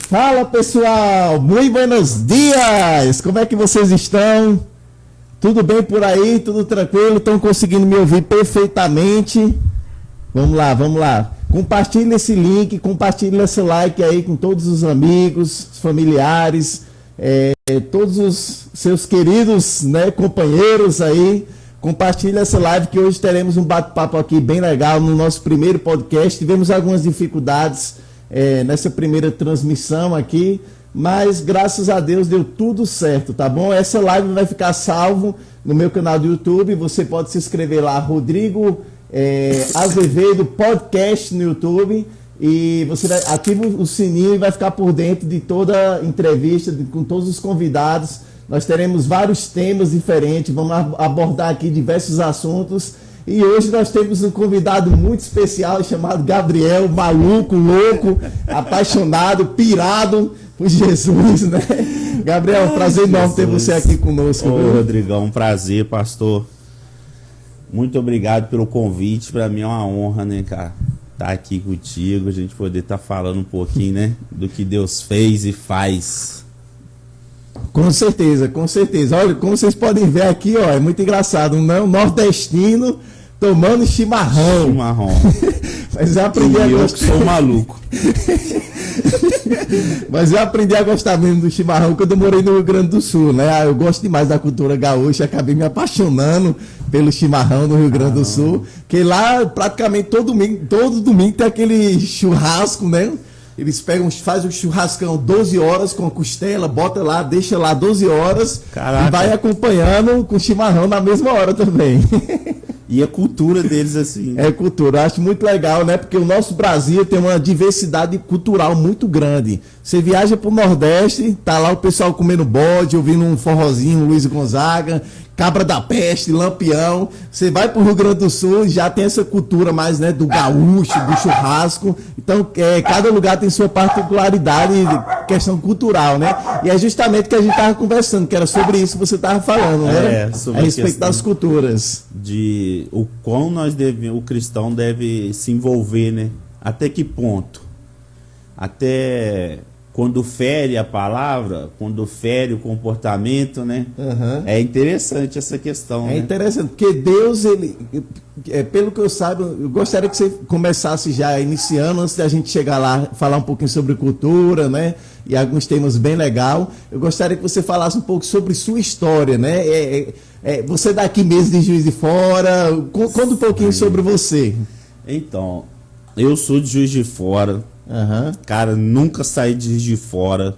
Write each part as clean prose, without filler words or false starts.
Fala pessoal, muito buenos dias! Como é que vocês estão? Tudo bem por aí? Tudo tranquilo? Estão conseguindo me ouvir perfeitamente? Vamos lá. Compartilhe esse link, compartilhe esse like aí com todos os amigos, familiares, todos os seus queridos, né, companheiros aí. Compartilhe essa live que hoje teremos um bate-papo aqui bem legal no nosso primeiro podcast. Tivemos algumas dificuldades nessa primeira transmissão aqui, mas graças a Deus deu tudo certo, tá bom? Essa live vai ficar salvo no meu canal do YouTube. Você pode se inscrever lá, Rodrigo Azevedo Podcast no YouTube, e você ativa o sininho e vai ficar por dentro de toda a entrevista com todos os convidados. Nós teremos vários temas diferentes, vamos abordar aqui diversos assuntos. E hoje nós temos um convidado muito especial chamado Gabriel, maluco, louco, apaixonado, pirado por Jesus, né? Gabriel, prazer enorme ter você aqui conosco. Ô, Rodrigão, um prazer, pastor. Muito obrigado pelo convite. Para mim é uma honra, né, cara, estar aqui contigo, a gente poder estar falando um pouquinho, né, do que Deus fez e faz. Com certeza. Olha, como vocês podem ver aqui, ó, é muito engraçado, um nordestino tomando chimarrão. Mas eu aprendi a gostar. Que sou maluco. Mas eu aprendi a gostar mesmo do chimarrão quando eu morei no Rio Grande do Sul, né? Eu gosto demais da cultura gaúcha, acabei me apaixonando pelo chimarrão no Rio Grande do Sul, que lá praticamente todo domingo tem aquele churrasco, né? Eles fazem um churrascão 12 horas com a costela, bota lá, deixa lá 12 horas. Caraca. E vai acompanhando com chimarrão na mesma hora também. E a cultura deles assim. É cultura, eu acho muito legal, né? Porque o nosso Brasil tem uma diversidade cultural muito grande. Você viaja pro Nordeste, tá lá o pessoal comendo bode, ouvindo um forrozinho, Luiz Gonzaga, Cabra da Peste, Lampião. Você vai pro Rio Grande do Sul, já tem essa cultura mais, né, do gaúcho, do churrasco. Então, cada lugar tem sua particularidade, questão cultural, né? E é justamente o que a gente tava conversando, que era sobre isso que você tava falando, né? Sobre a respeito das culturas. De o quão o cristão deve se envolver, né? Até que ponto? Até quando fere a palavra, quando fere o comportamento, né? Uhum. É interessante essa questão. É, né? Interessante, porque Deus, pelo que eu saiba, eu gostaria que você começasse já iniciando, antes da gente chegar lá, falar um pouquinho sobre cultura, né? E alguns temas bem legais. Eu gostaria que você falasse um pouco sobre sua história, né? Você daqui mesmo de Juiz de Fora, conta um pouquinho sobre você. Então, eu sou de Juiz de Fora. Uhum. Cara, nunca saí de Juiz de Fora.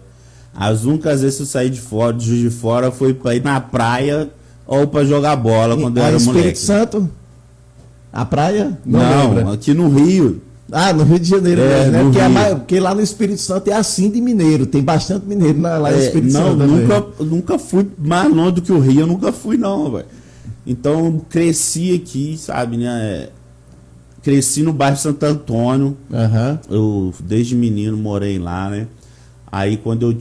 As únicas vezes que eu saí de Juiz de Fora foi pra ir na praia ou pra jogar bola quando eu era moleque. Espírito Santo? A praia? Não, aqui no Rio. Ah, no Rio de Janeiro, né? Porque lá no Espírito Santo é assim de mineiro, tem bastante mineiro lá no Espírito Santo. Não, nunca fui mais longe do que o Rio, eu nunca fui não, velho. Então cresci aqui, sabe, né? Cresci no bairro Santo Antônio. Uhum. Eu desde menino morei lá, né? Aí quando eu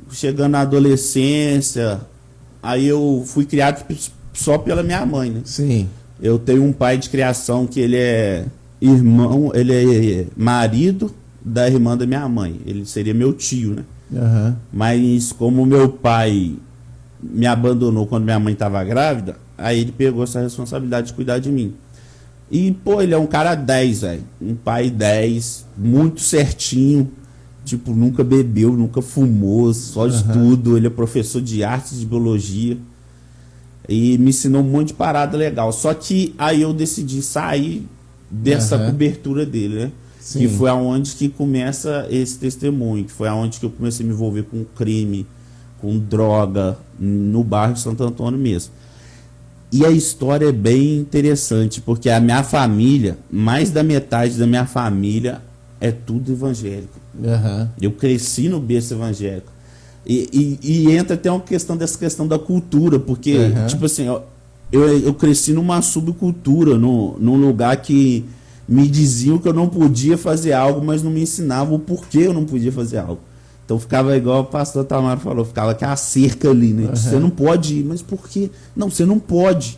chegando na adolescência, aí eu fui criado só pela minha mãe, né? Sim. Eu tenho um pai de criação que ele é ele é marido da irmã da minha mãe. Ele seria meu tio, né? Uhum. Mas como meu pai me abandonou quando minha mãe estava grávida, aí ele pegou essa responsabilidade de cuidar de mim. E, pô, ele é um cara 10, velho. Um pai 10, muito certinho. Tipo, nunca bebeu, nunca fumou, só estudo. Ele é professor de artes e de biologia. E me ensinou um monte de parada legal. Só que aí eu decidi sair dessa cobertura dele, né? Sim. Que foi aonde que começa esse testemunho. Que foi aonde que eu comecei a me envolver com crime, com droga, no bairro de Santo Antônio mesmo. E a história é bem interessante, porque a minha família, mais da metade da minha família é tudo evangélico. Uhum. Eu cresci no berço evangélico. E entra até uma questão dessa questão da cultura, porque, tipo assim, eu cresci numa subcultura, num lugar que me diziam que eu não podia fazer algo, mas não me ensinavam o porquê eu não podia fazer algo. Então ficava igual o pastor Tamaro falou, ficava aquela cerca ali, né? Você não pode ir, mas por quê? Não, você não pode.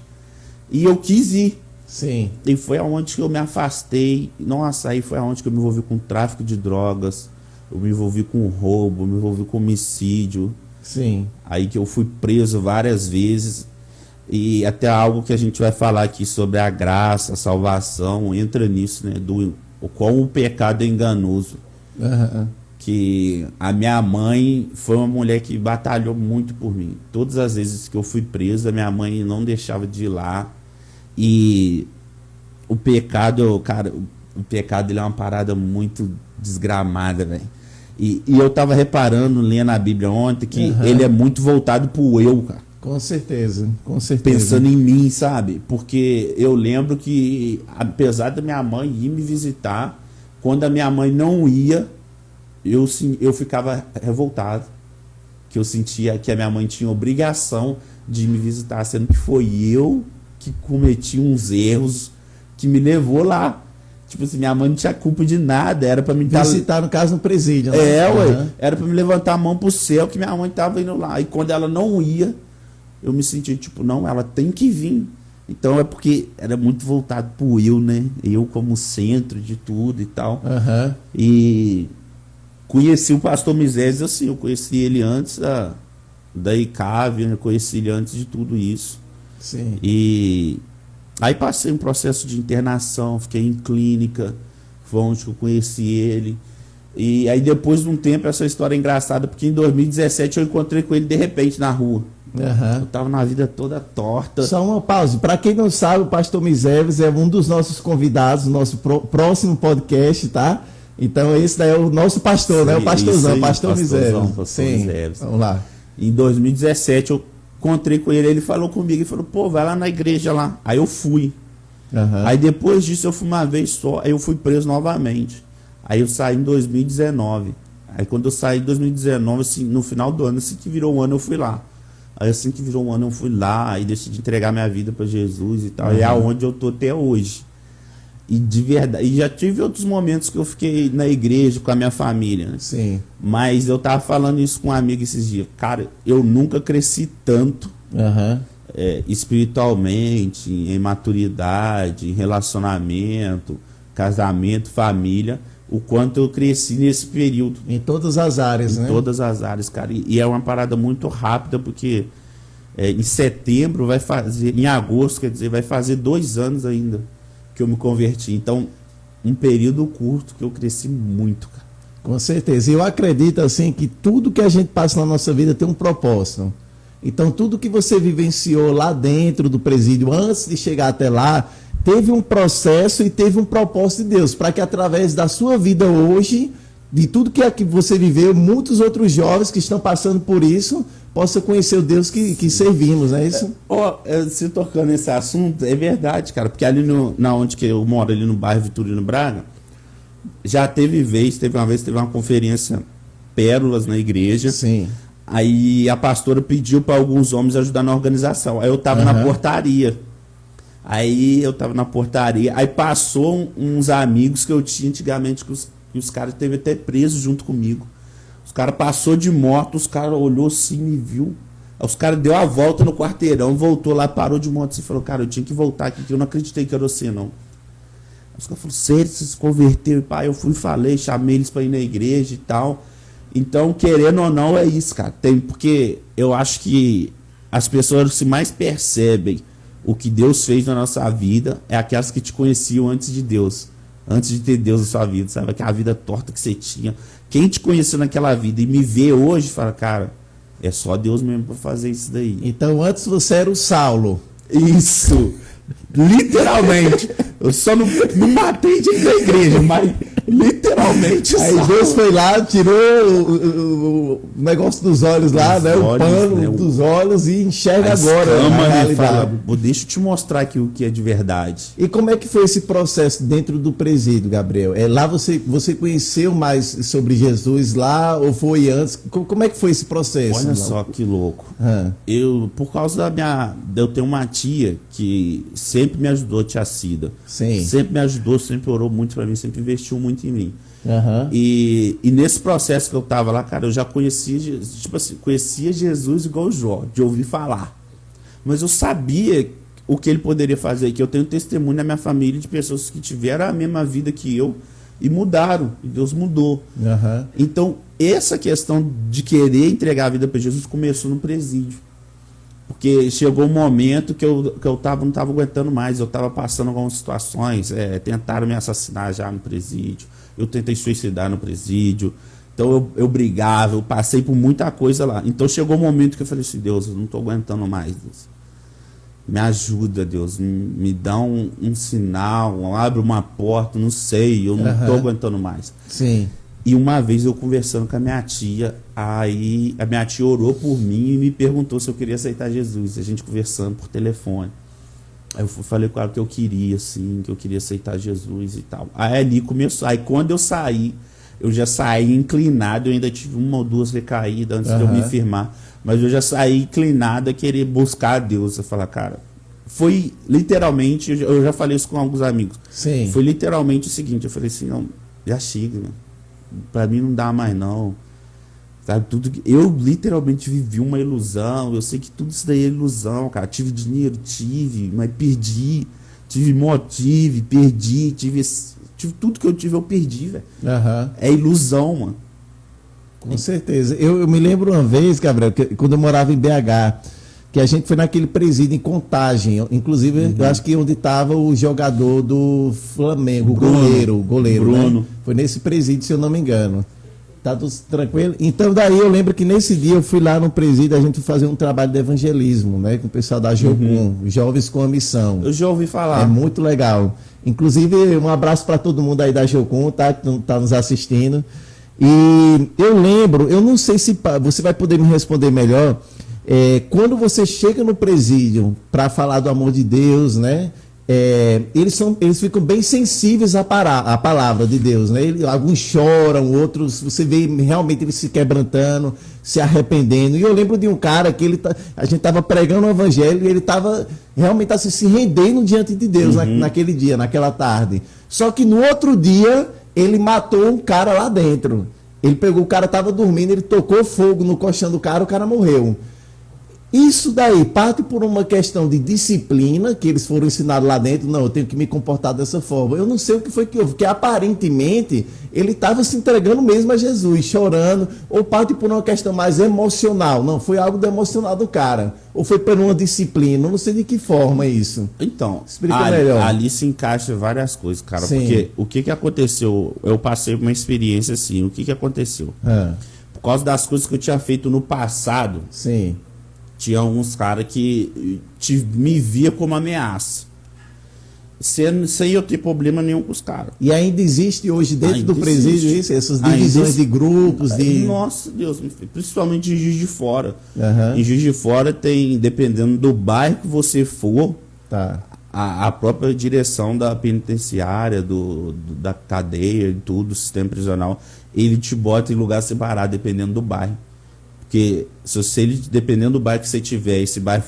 E eu quis ir. Sim. E foi aonde que eu me afastei. Nossa, aí foi aonde que eu me envolvi com tráfico de drogas, eu me envolvi com roubo, eu me envolvi com homicídio. Sim. Aí que eu fui preso várias vezes. E até algo que a gente vai falar aqui sobre a graça, a salvação, entra nisso, né? O qual o pecado é enganoso. Uhum. Que a minha mãe foi uma mulher que batalhou muito por mim. Todas as vezes que eu fui preso, a minha mãe não deixava de ir lá. E o pecado, cara, o pecado ele é uma parada muito desgramada, velho. E eu tava reparando, lendo a Bíblia ontem, que ele é muito voltado pro eu, cara. Com certeza, com certeza. Pensando em mim, sabe? Porque eu lembro que, apesar da minha mãe ir me visitar, quando a minha mãe não ia, eu ficava revoltado. Que eu sentia que a minha mãe tinha obrigação de me visitar, sendo que foi eu que cometi uns erros que me levou lá. Tipo assim, minha mãe não tinha culpa de nada, era pra me visitar, no caso, no presídio, né? Ué, era pra me levantar a mão pro céu que minha mãe tava indo lá. E quando ela não ia, eu me senti tipo, não, ela tem que vir. Então é porque era muito voltado pro eu, né? Eu como centro de tudo e tal. E conheci o pastor Miséias assim, eu conheci ele antes da ICAV, né? Conheci ele antes de tudo isso. Sim. E aí passei um processo de internação, fiquei em clínica, foi onde eu conheci ele. E aí depois de um tempo, essa história é engraçada, porque em 2017 eu encontrei com ele de repente na rua. Eu tava na vida toda torta. Só uma pausa. Para quem não sabe, o pastor Miséias é um dos nossos convidados do nosso próximo podcast, tá? Então esse daí é o nosso pastor, né? O pastorzão, pastor Miséias. Sim, vamos lá. Em 2017 eu encontrei com ele, ele falou comigo, ele falou, pô, vai lá na igreja lá. Aí eu fui. Aí depois disso eu fui uma vez só, aí eu fui preso novamente. Aí eu saí em 2019. Aí quando eu saí em 2019, assim, no final do ano, assim que virou um ano, eu fui lá. Aí assim que virou um ano, eu fui lá e decidi entregar minha vida para Jesus e tal. E é onde eu tô até hoje. E de verdade, e já tive outros momentos que eu fiquei na igreja com a minha família, né? Sim. Mas eu tava falando isso com um amigo esses dias. Cara, eu nunca cresci tanto espiritualmente, em maturidade, em relacionamento, casamento, família, o quanto eu cresci nesse período. Em todas as áreas, né? Em todas as áreas, cara. E é uma parada muito rápida, porque em setembro vai fazer, em agosto, quer dizer, vai fazer 2 anos ainda que eu me converti. Então, um período curto que eu cresci muito, cara. Com certeza. E eu acredito, assim, que tudo que a gente passa na nossa vida tem um propósito. Então, tudo que você vivenciou lá dentro do presídio, antes de chegar até lá, teve um processo e teve um propósito de Deus, para que através da sua vida hoje, de tudo que você viveu, muitos outros jovens que estão passando por isso, possam conhecer o Deus que servimos, não é isso? Se tocando nesse assunto, é verdade, cara, porque ali na onde que eu moro, ali no bairro Vitorino Braga, já teve uma conferência Pérolas na igreja. Sim. Aí a pastora pediu para alguns homens ajudar na organização. Aí eu tava na portaria. Aí passou uns amigos que eu tinha antigamente, que os caras teve até presos junto comigo. Os caras passou de moto, os caras olhou assim, me viu. Aí os caras deu a volta no quarteirão, voltou lá, parou de moto e falou, cara, eu tinha que voltar aqui, que eu não acreditei que era você, não. Aí os caras falaram, sério, você se converteu? E pá, eu fui e falei, chamei eles para ir na igreja e tal. Então, querendo ou não, é isso, cara. Porque eu acho que as pessoas que mais percebem o que Deus fez na nossa vida é aquelas que te conheciam antes de Deus. Antes de ter Deus na sua vida, sabe? Aquela vida torta que você tinha. Quem te conheceu naquela vida e me vê hoje, fala, cara, é só Deus mesmo pra fazer isso daí. Então, antes você era o Saulo. Isso. Literalmente. Eu só não matei gente da igreja, mas literalmente. Aí Deus foi lá, tirou o negócio dos olhos lá, né? O pano dos olhos e enxerga agora a realidade. Fala, deixa eu te mostrar aqui o que é de verdade. E como é que foi esse processo dentro do presídio, Gabriel? Lá você conheceu mais sobre Jesus lá ou foi antes? Como é que foi esse processo? Olha só que louco. Por causa eu tenho uma tia que sempre me ajudou, tia Cida. Sim. Sempre me ajudou, sempre orou muito pra mim, sempre investiu muito em mim. E nesse processo que eu tava lá, cara, eu já conhecia, tipo assim, conhecia Jesus igual o Jó, de ouvir falar. Mas eu sabia, o que ele poderia fazer, que eu tenho testemunho na minha família de pessoas que tiveram a mesma vida que eu e mudaram, e Deus mudou. Uhum. Então, essa questão de querer entregar a vida para Jesus começou no presídio. Porque chegou um momento que eu não estava aguentando mais, eu estava passando algumas situações, tentaram me assassinar já no presídio, eu tentei suicidar no presídio, então eu brigava, eu passei por muita coisa lá. Então chegou um momento que eu falei assim, Deus, eu não estou aguentando mais, Deus. Me ajuda, Deus, me dá um sinal, abre uma porta, não sei, eu não estou aguentando mais. Sim. E uma vez eu conversando com a minha tia, aí a minha tia orou por mim e me perguntou se eu queria aceitar Jesus. A gente conversando por telefone. Aí eu falei com ela que eu queria, assim, que eu queria aceitar Jesus e tal. Aí ali começou. Aí quando eu saí, eu já saí inclinado, eu ainda tive uma ou duas recaídas antes de eu me firmar. Mas eu já saí inclinado a querer buscar a Deus. Eu falar, cara, foi literalmente, eu já falei isso com alguns amigos. Sim. Foi literalmente o seguinte, eu falei assim, não, já chega, mano. Pra mim não dá mais não, sabe, eu literalmente vivi uma ilusão, eu sei que tudo isso daí é ilusão, cara, tive dinheiro, mas perdi, tive motivo, perdi, tive tudo que eu tive, eu perdi, velho. É ilusão, mano. Com certeza, eu me lembro uma vez, Gabriel, que quando eu morava em BH, que a gente foi naquele presídio em Contagem, inclusive eu acho que onde estava o jogador do Flamengo, o goleiro, Bruno. Né? Foi nesse presídio, se eu não me engano. Tá tudo tranquilo? Então daí eu lembro que nesse dia eu fui lá no presídio, a gente fazer um trabalho de evangelismo, né, com o pessoal da Jocum, Jovens com a Missão. Eu já ouvi falar. É muito legal. Inclusive, um abraço para todo mundo aí da Jocum, tá, que tá nos assistindo. E eu lembro, eu não sei se você vai poder me responder melhor, quando você chega no presídio para falar do amor de Deus, né? Eles ficam bem sensíveis à palavra de Deus, né? Alguns choram, outros você vê realmente eles se quebrantando, se arrependendo. E eu lembro de um cara que a gente estava pregando o evangelho e ele estava realmente assim, se rendendo diante de Deus naquele dia, naquela tarde. Só que no outro dia ele matou um cara lá dentro. Ele pegou, o cara estava dormindo, ele tocou fogo no colchão do cara, o cara morreu. Isso daí parte por uma questão de disciplina, que eles foram ensinados lá dentro, não, eu tenho que me comportar dessa forma. Eu não sei o que foi que houve, porque aparentemente ele estava se entregando mesmo a Jesus, chorando, ou parte por uma questão mais emocional, não, foi algo do emocional do cara, ou foi por uma disciplina, eu não sei de que forma é isso. Então, explica melhor. Ali se encaixa várias coisas, cara, Sim. Porque o que aconteceu, eu passei por uma experiência assim, o que aconteceu? Por causa das coisas que eu tinha feito no passado, sim, tinha alguns caras que me via como ameaça. Sem eu ter problema nenhum com os caras. E ainda existe hoje dentro do presídio isso, essas divisões de grupos? Nossa Deus, principalmente em Juiz de Fora. Em Juiz de Fora tem, dependendo do bairro que você for, tá, a própria direção da penitenciária, da cadeia e tudo, do sistema prisional, ele te bota em lugar separado, dependendo do bairro. Porque se ele, dependendo do bairro que você tiver, esse bairro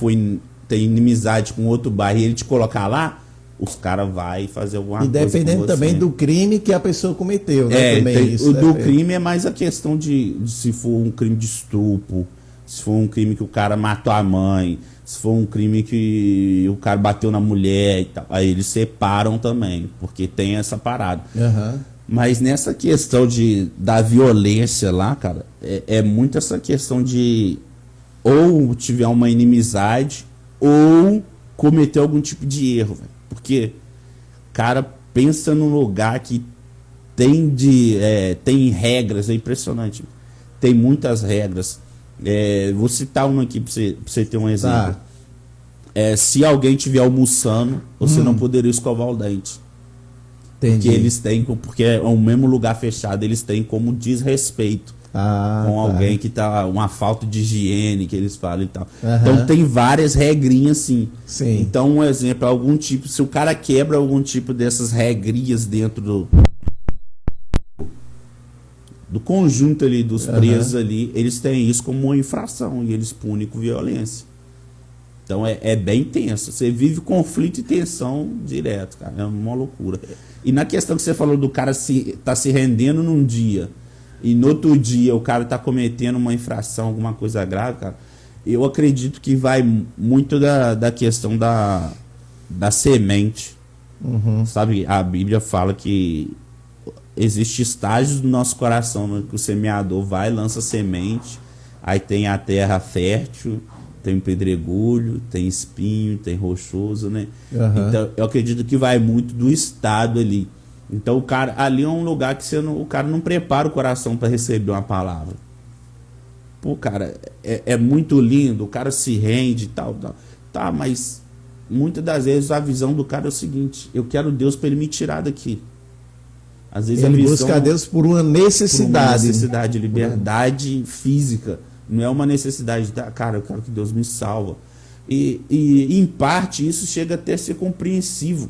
tem inimizade com outro bairro e ele te colocar lá, os caras vão fazer alguma coisa. E dependendo também do crime que a pessoa cometeu, né? O crime é mais a questão de se for um crime de estupro, se for um crime que o cara matou a mãe, se for um crime que o cara bateu na mulher e tal. Aí eles separam também, porque tem essa parada. Mas nessa questão da violência lá, cara, é muito essa questão de ou tiver uma inimizade ou cometer algum tipo de erro, véio. Porque, cara, pensa num lugar que tem regras, é impressionante. Tem muitas regras. Vou citar uma aqui pra você ter um exemplo. Se alguém estiver almoçando, você não poderia escovar o dente. Entendi. Porque eles têm, porque é o mesmo lugar fechado, eles têm como desrespeito com alguém que tá, uma falta de higiene que eles falam e tal. Então tem várias regrinhas assim. Sim. Então, um exemplo, algum tipo, se o cara quebra algum tipo dessas regrinhas dentro do conjunto ali dos presos ali, eles têm isso como uma infração e eles punem com violência. Então é bem tenso. Você vive conflito e tensão direto, cara. É uma loucura. E na questão que você falou do cara tá se rendendo num dia e no outro dia o cara tá cometendo uma infração, alguma coisa grave, cara, eu acredito que vai muito da questão da semente. Sabe, a Bíblia fala que existem estágios do nosso coração, né, que o semeador vai, lança semente, aí tem a terra fértil, tem pedregulho, tem espinho, tem rochoso, né? Então, eu acredito que vai muito do estado ali. Então, o cara, ali é um lugar que o cara não prepara o coração para receber uma palavra. Pô, cara, é muito lindo, o cara se rende e tal. Tá, mas muitas das vezes a visão do cara é o seguinte: eu quero Deus para ele me tirar daqui. Às vezes ele busca a Deus por uma necessidade. Por uma necessidade, liberdade física. Não é uma necessidade de, cara, eu quero que Deus me salva. E em parte isso chega até a ser compreensivo,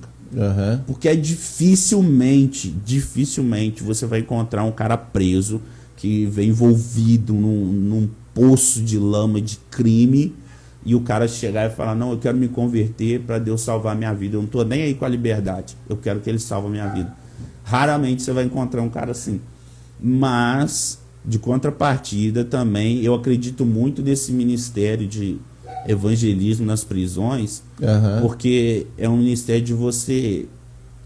porque é dificilmente você vai encontrar um cara preso que vem envolvido num poço de lama de crime, e o cara chegar e falar: não, eu quero me converter para Deus salvar a minha vida, eu não estou nem aí com a liberdade, eu quero que ele salve a minha vida. Raramente você vai encontrar um cara assim. Mas, de contrapartida também, eu acredito muito nesse ministério de evangelismo nas prisões, porque é um ministério de você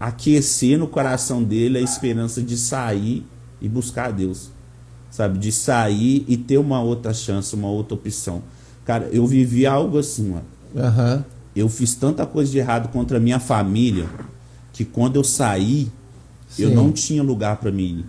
aquecer no coração dele a esperança de sair e buscar a Deus, sabe? De sair e ter uma outra chance, uma outra opção. Cara, eu vivi algo assim, mano. Eu fiz tanta coisa de errado contra a minha família que quando eu saí, eu não tinha lugar para mim ir.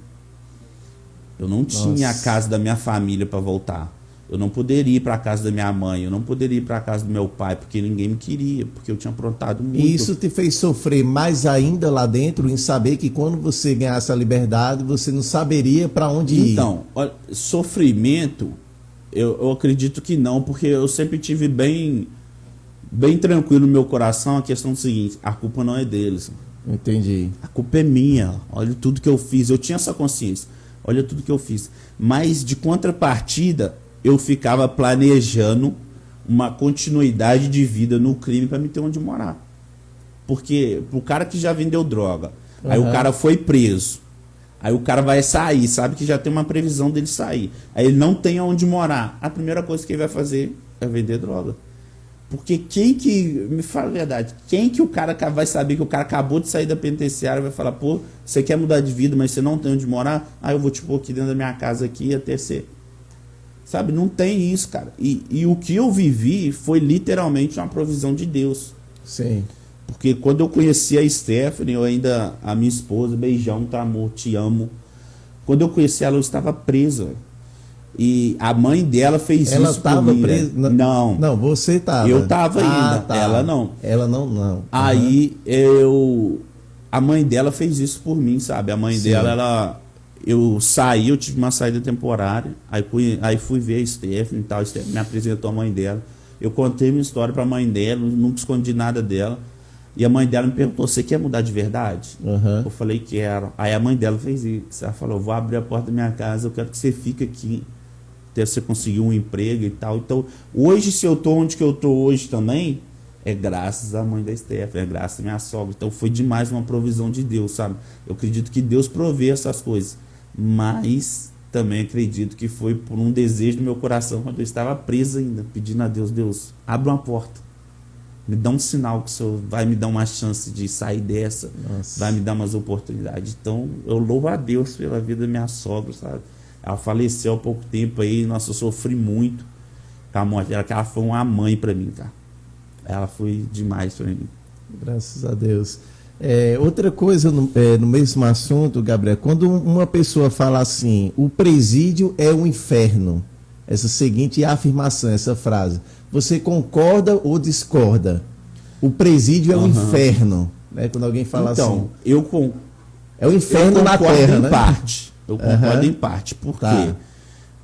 Eu não tinha a casa da minha família para voltar. Eu não poderia ir para a casa da minha mãe, eu não poderia ir para a casa do meu pai, porque ninguém me queria, porque eu tinha aprontado muito. E isso te fez sofrer mais ainda lá dentro, em saber que quando você ganhasse a liberdade, você não saberia para onde ir? Então, sofrimento, eu acredito que não, porque eu sempre tive bem tranquilo no meu coração a questão do seguinte: a culpa não é deles. Entendi. A culpa é minha, olha tudo que eu fiz, eu tinha essa consciência, olha tudo que eu fiz. Mas, de contrapartida, eu ficava planejando uma continuidade de vida no crime para me ter onde morar. Porque pro cara que já vendeu droga, aí o cara foi preso, aí o cara vai sair, sabe que já tem uma previsão dele sair, aí ele não tem onde morar, a primeira coisa que ele vai fazer é vender droga. Porque me fala a verdade, quem que o cara vai saber que o cara acabou de sair da penitenciária e vai falar: pô, você quer mudar de vida, mas você não tem onde morar? Eu vou te pôr aqui dentro da minha casa aqui até ser. Sabe, não tem isso, cara. E o que eu vivi foi literalmente uma provisão de Deus. Sim. Porque quando eu conheci a Stephanie, a minha esposa, beijão, tá, amor, te amo. Quando eu conheci ela, eu estava presa. E a mãe dela fez ela isso por mim. Presa? Não. Não, você estava. Eu estava ainda. Tá. Ela não. Ela não. Aí a mãe dela fez isso por mim, sabe? A mãe dela, eu saí, eu tive uma saída temporária. Aí fui ver a Stephanie e tal. A Stephanie me apresentou a mãe dela. Eu contei minha história para a mãe dela, nunca escondi nada dela. E a mãe dela me perguntou: você quer mudar de verdade? Eu falei: quero. Aí a mãe dela fez isso. Ela falou: vou abrir a porta da minha casa, eu quero que você fique aqui até você conseguir um emprego e tal. Então, hoje, se eu tô onde que eu tô hoje também, é graças à mãe da Stephanie, é graças à minha sogra. Então, foi demais uma provisão de Deus, sabe? Eu acredito que Deus provê essas coisas. Mas também acredito que foi por um desejo do meu coração, quando eu estava preso ainda, pedindo a Deus: Deus, abre uma porta. Me dá um sinal que o Senhor vai me dar uma chance de sair dessa. Vai me dar umas oportunidades. Então, eu louvo a Deus pela vida da minha sogra, sabe? Ela faleceu há pouco tempo aí. Nossa, eu sofri muito com a morte dela, que ela foi uma mãe pra mim, cara. Ela foi demais pra mim. Graças a Deus. Outra coisa no mesmo assunto, Gabriel, quando uma pessoa fala assim: o presídio é um inferno, essa seguinte afirmação, essa frase, você concorda ou discorda? O presídio é um inferno, né? Quando alguém fala assim. Então, é o inferno na Terra, né? Eu concordo em parte. Por quê?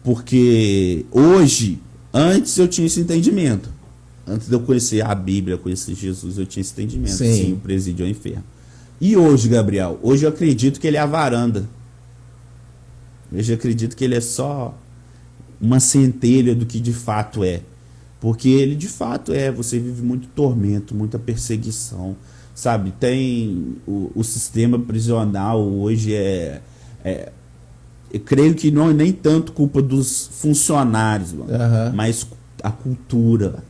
Porque hoje, antes eu tinha esse entendimento. Antes de eu conhecer a Bíblia, conhecer Jesus, eu tinha esse entendimento. Sim, o presídio é o inferno. E hoje, Gabriel, hoje eu acredito que ele é a varanda. Hoje eu acredito que ele é só uma centelha do que de fato é. Porque ele de fato você vive muito tormento, muita perseguição, sabe? Tem o sistema prisional hoje eu creio que não é nem tanto culpa dos funcionários, mas a cultura.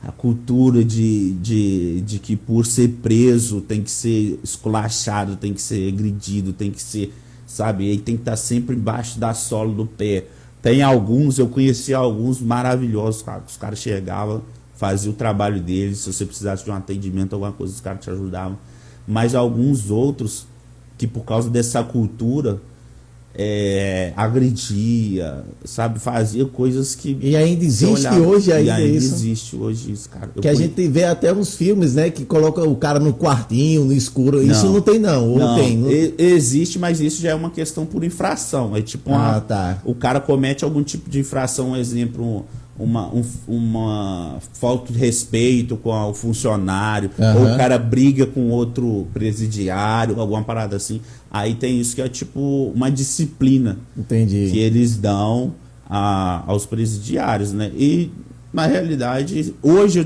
a cultura de que por ser preso tem que ser esculachado, tem que ser agredido, tem que ser, sabe, aí tem que estar sempre embaixo da sola do pé. Tem alguns, eu conheci alguns maravilhosos, cara, os caras chegavam, faziam o trabalho deles, se você precisasse de um atendimento, alguma coisa, os caras te ajudavam. Mas alguns outros que por causa dessa cultura agredia, sabe, fazia coisas que... E ainda existe hoje ainda isso. Existe hoje isso, cara. Que a gente vê até uns filmes, né, que coloca o cara no quartinho, no escuro. Não, isso não tem não, ou tem? Não... Existe, mas isso já é uma questão por infração. É tipo o cara comete algum tipo de infração, um exemplo, uma falta de respeito com o funcionário, ou o cara briga com outro presidiário, alguma parada assim. Aí tem isso que é tipo uma disciplina. Entendi. Que eles dão aos presidiários, né? E na realidade, hoje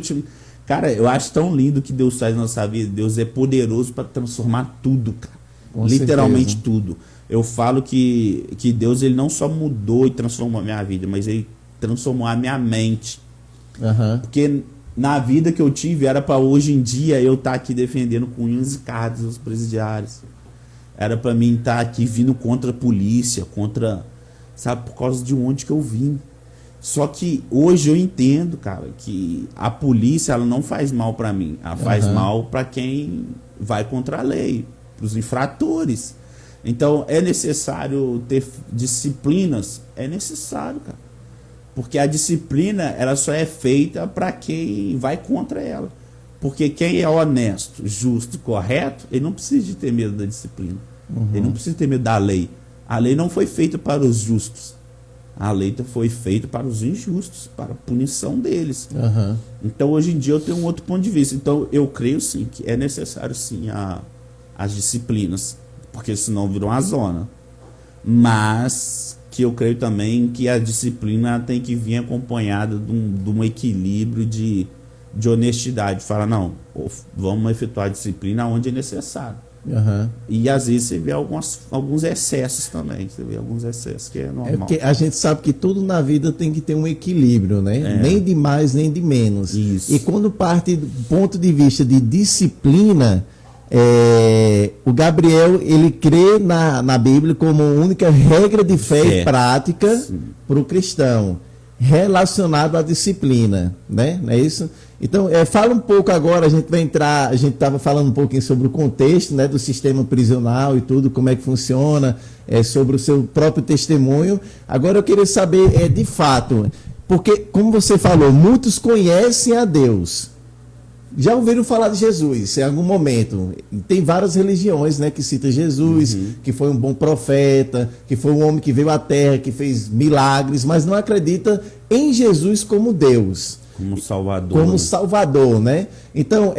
cara, eu acho tão lindo que Deus faz na nossa vida. Deus é poderoso para transformar tudo, cara. Com literalmente certeza. Tudo. Eu falo que Deus, ele não só mudou e transformou a minha vida, mas ele transformou a minha mente. Porque na vida que eu tive era para hoje em dia eu estar aqui defendendo com unhas e cartas os presidiários. Era para mim estar aqui vindo contra a polícia, sabe, por causa de onde que eu vim. Só que hoje eu entendo, cara, que a polícia, ela não faz mal para mim, ela faz mal para quem vai contra a lei, para os infratores. Então é necessário ter disciplinas, é necessário, cara. Porque a disciplina, ela só é feita para quem vai contra ela. Porque quem é honesto, justo, correto, ele não precisa de ter medo da disciplina. Ele não precisa ter medo da lei. A lei não foi feita para os justos. A lei foi feita para os injustos, para a punição deles. Então, hoje em dia, eu tenho um outro ponto de vista. Então, eu creio, sim, que é necessário, sim, as disciplinas. Porque senão virou uma zona. Mas que eu creio também que a disciplina tem que vir acompanhada de um equilíbrio de honestidade. Fala, não, vamos efetuar a disciplina onde é necessário. E às vezes você vê alguns excessos também. Você vê alguns excessos que é normal. É porque a gente sabe que tudo na vida tem que ter um equilíbrio, né? Nem de mais, nem de menos. Isso. E quando parte do ponto de vista de disciplina, o Gabriel, ele crê na Bíblia como única regra de fé e prática para o cristão, relacionado à disciplina, né? Não é isso? Então, fala um pouco agora, a gente vai entrar, a gente estava falando um pouquinho sobre o contexto, né, do sistema prisional e tudo, como é que funciona, sobre o seu próprio testemunho. Agora eu queria saber, de fato, porque, como você falou, muitos conhecem a Deus. Já ouviram falar de Jesus em algum momento? Tem várias religiões, né, que citam Jesus, que foi um bom profeta, que foi um homem que veio à Terra, que fez milagres, mas não acredita em Jesus como Deus. Como Salvador. Como Salvador, né? Então,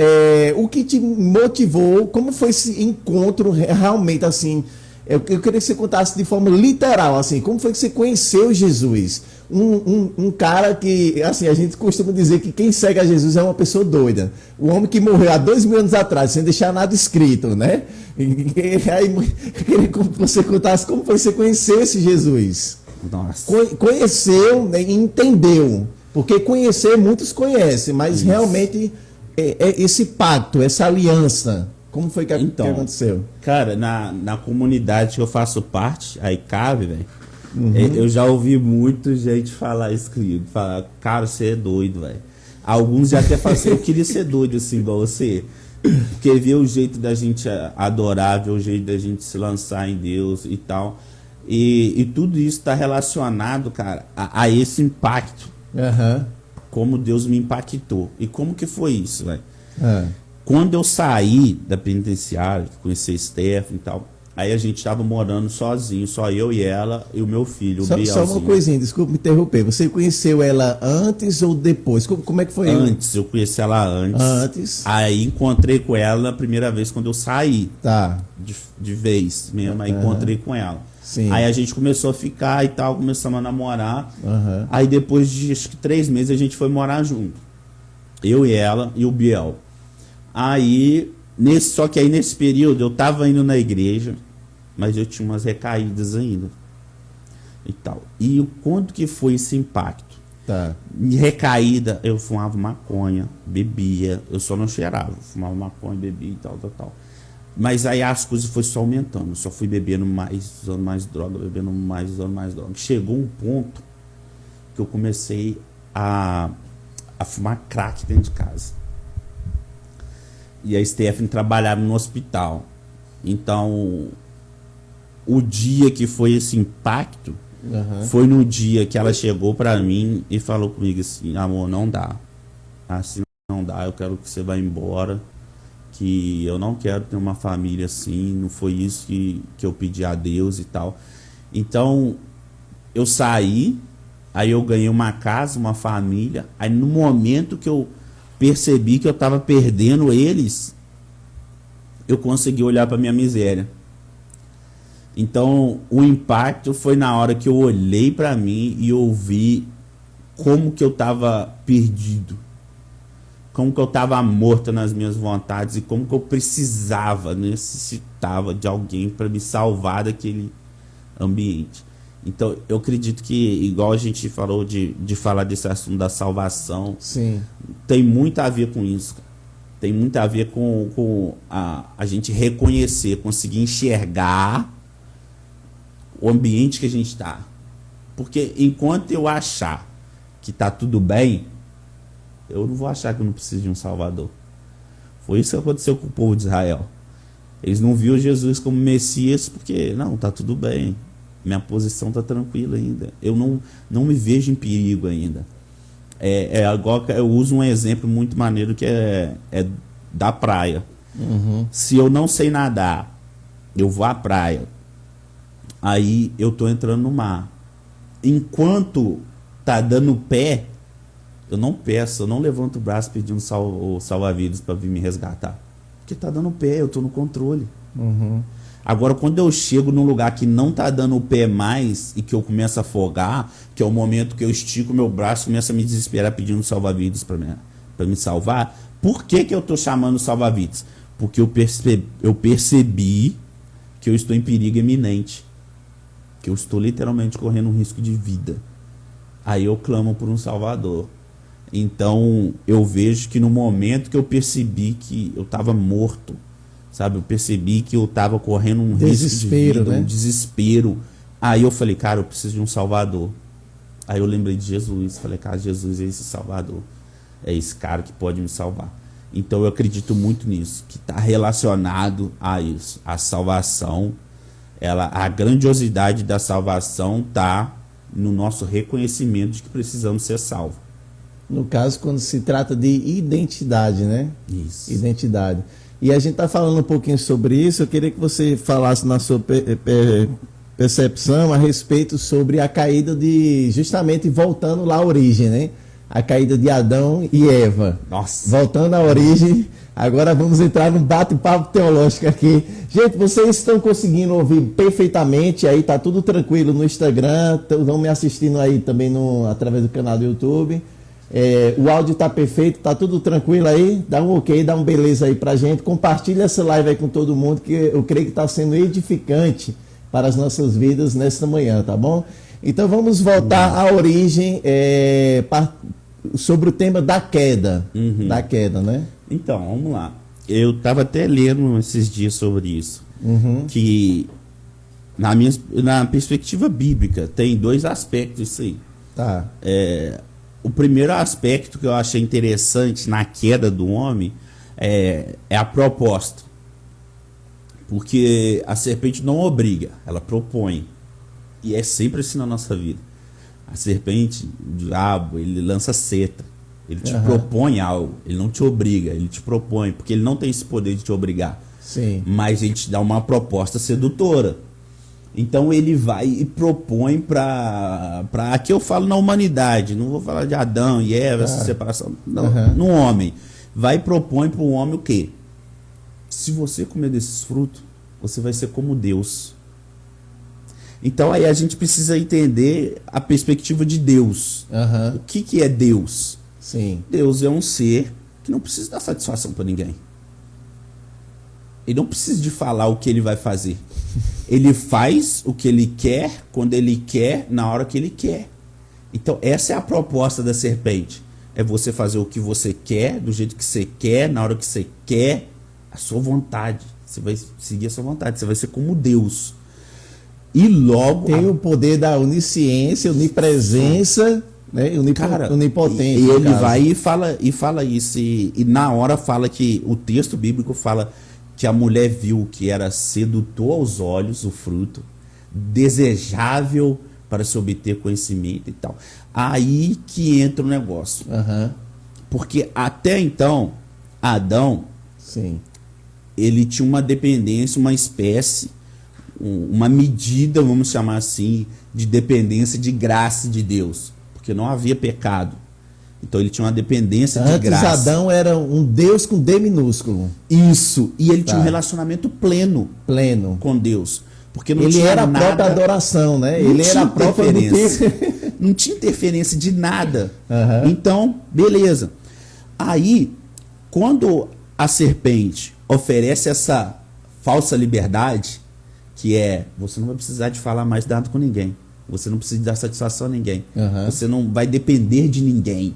o que te motivou, como foi esse encontro realmente, assim, eu queria que você contasse de forma literal, assim, como foi que você conheceu Jesus? Um cara que, assim, a gente costuma dizer que quem segue a Jesus é uma pessoa doida. O homem que morreu há 2000 anos atrás, sem deixar nada escrito, né? Aí, eu queria que você contasse como foi que você conheceu esse Jesus. Nossa. Conheceu, né, e entendeu. Porque conhecer, muitos conhecem, mas realmente esse pacto, essa aliança, como foi que aconteceu? Cara, na comunidade que eu faço parte, a ICAV, velho, eu já ouvi muita gente falar isso comigo. Falar, cara, você é doido, velho. Alguns já até falam assim, eu queria ser doido assim igual você. Porque ver o jeito da gente adorar, ver o jeito da gente se lançar em Deus e tal. E tudo isso está relacionado, cara, a esse impacto. Como Deus me impactou. E como que foi isso, velho? Quando eu saí da penitenciária, conheci Stephen e tal, aí a gente estava morando sozinho, só eu e ela e o meu filho, o Bielzinho. Só uma coisinha, desculpa me interromper. Você conheceu ela antes ou depois? Como é que foi? Antes, eu conheci ela antes. Aí encontrei com ela a primeira vez quando eu saí. Tá. De vez mesmo, aí encontrei com ela. Sim. Aí a gente começou a ficar e tal, começamos a namorar. Aí depois de acho que 3 meses a gente foi morar junto. Eu e ela e o Biel. Aí, só que aí nesse período eu tava indo na igreja, mas eu tinha umas recaídas ainda. E tal. E o quanto que foi esse impacto? Tá. Recaída, eu fumava maconha, bebia, eu só não cheirava, fumava maconha, bebia e tal, tal, tal. Mas aí as coisas foram só aumentando, eu só fui bebendo mais, usando mais droga, bebendo mais, usando mais droga. Chegou um ponto que eu comecei a fumar crack dentro de casa. E a Stephanie trabalhava no hospital. Então, o dia que foi esse impacto, foi no dia que ela chegou pra mim e falou comigo assim: amor, não dá. Assim não dá, eu quero que você vá embora. Que eu não quero ter uma família assim. Não foi isso que eu pedi a Deus e tal. Então, eu saí. Aí eu ganhei uma casa, uma família. Aí no momento que eu percebi que eu tava perdendo eles, eu consegui olhar pra minha miséria. Então, o impacto foi na hora que eu olhei para mim e ouvi como que eu estava perdido, como que eu estava morto nas minhas vontades e como que eu necessitava de alguém para me salvar daquele ambiente. Então, eu acredito que, igual a gente falou de falar desse assunto da salvação, sim, tem muito a ver com isso. Tem muito a ver com a gente reconhecer, conseguir enxergar o ambiente que a gente está. Porque enquanto eu achar que está tudo bem, eu não vou achar que eu não preciso de um Salvador. Foi isso que aconteceu com o povo de Israel. Eles não viram Jesus como Messias porque, não, está tudo bem. Minha posição está tranquila ainda. Eu não me vejo em perigo ainda. Agora eu uso um exemplo muito maneiro que é da praia. Se eu não sei nadar, eu vou à praia. Aí eu tô entrando no mar. Enquanto tá dando pé, eu não peço, eu não levanto o braço pedindo o salva-vidas para vir me resgatar. Porque tá dando pé, eu tô no controle. Agora, quando eu chego num lugar que não tá dando pé mais e que eu começo a afogar, que é o momento que eu estico meu braço e começo a me desesperar pedindo salva-vidas para me salvar, por que eu tô chamando salva-vidas? Porque eu percebi que eu estou em perigo iminente. Que eu estou literalmente correndo um risco de vida. Aí eu clamo por um Salvador. Então eu vejo que no momento que eu percebi que eu estava morto, sabe? Eu percebi que eu estava correndo um risco de vida, né? Um desespero. Aí eu falei, cara, eu preciso de um Salvador. Aí eu lembrei de Jesus. Falei, cara, Jesus é esse Salvador. É esse cara que pode me salvar. Então eu acredito muito nisso, que está relacionado a isso, a salvação. A grandiosidade da salvação está no nosso reconhecimento de que precisamos ser salvos. No caso, quando se trata de identidade, né? Isso. Identidade. E a gente está falando um pouquinho sobre isso. Eu queria que você falasse na sua percepção a respeito sobre a caída justamente voltando lá à origem, né? A caída de Adão e Eva. Nossa. Voltando à origem. Agora vamos entrar num bate-papo teológico aqui. Gente, vocês estão conseguindo ouvir perfeitamente, aí tá tudo tranquilo no Instagram, estão me assistindo aí também através do canal do YouTube. O áudio tá perfeito, tá tudo tranquilo aí? Dá um ok, dá um beleza aí pra gente. Compartilha essa live aí com todo mundo, que eu creio que está sendo edificante para as nossas vidas nesta manhã, tá bom? Então vamos voltar à origem, sobre o tema da queda. Da queda, né? Então, vamos lá. Eu estava até lendo esses dias sobre isso. Que na perspectiva bíblica tem dois aspectos isso aí. Tá. O primeiro aspecto que eu achei interessante na queda do homem é a proposta. Porque a serpente não obriga, ela propõe. E é sempre assim na nossa vida. A serpente, o diabo, ele lança seta. Ele te propõe algo, ele não te obriga, ele te propõe, porque ele não tem esse poder de te obrigar. Sim. Mas ele te dá uma proposta sedutora. Então ele vai e propõe para aqui eu falo na humanidade, não vou falar de Adão e Eva, essa separação, não, no homem. Vai e propõe para o homem o quê? Se você comer desses frutos, você vai ser como Deus. Então aí a gente precisa entender a perspectiva de Deus. O que é Deus? Sim. Deus é um ser que não precisa dar satisfação para ninguém. Ele não precisa de falar o que ele vai fazer. Ele faz o que ele quer, quando ele quer, na hora que ele quer. Então, essa é a proposta da serpente. É você fazer o que você quer, do jeito que você quer, na hora que você quer, a sua vontade. Você vai seguir a sua vontade, você vai ser como Deus. E logo... Tem o poder da onisciência, onipresença, né? Onipotência. E ele vai e fala isso. E na hora fala que... O texto bíblico fala que a mulher viu que era sedutor aos olhos, o fruto, desejável para se obter conhecimento e tal. Aí que entra o negócio. Uhum. Porque até então, Adão, sim, ele tinha uma dependência, uma espécie, uma medida, vamos chamar assim, de dependência de graça de Deus. Porque não havia pecado. Então ele tinha uma dependência de graça. Antes Adão era um Deus com D minúsculo. Isso. E ele tinha um relacionamento pleno com Deus. Porque não ele tinha era nada, a própria adoração, né? Ele era a própria não tinha interferência de nada. Uhum. Então, beleza. Aí, quando a serpente oferece essa falsa liberdade, que é, você não vai precisar de falar mais nada com ninguém. Você não precisa dar satisfação a ninguém. Uhum. Você não vai depender de ninguém.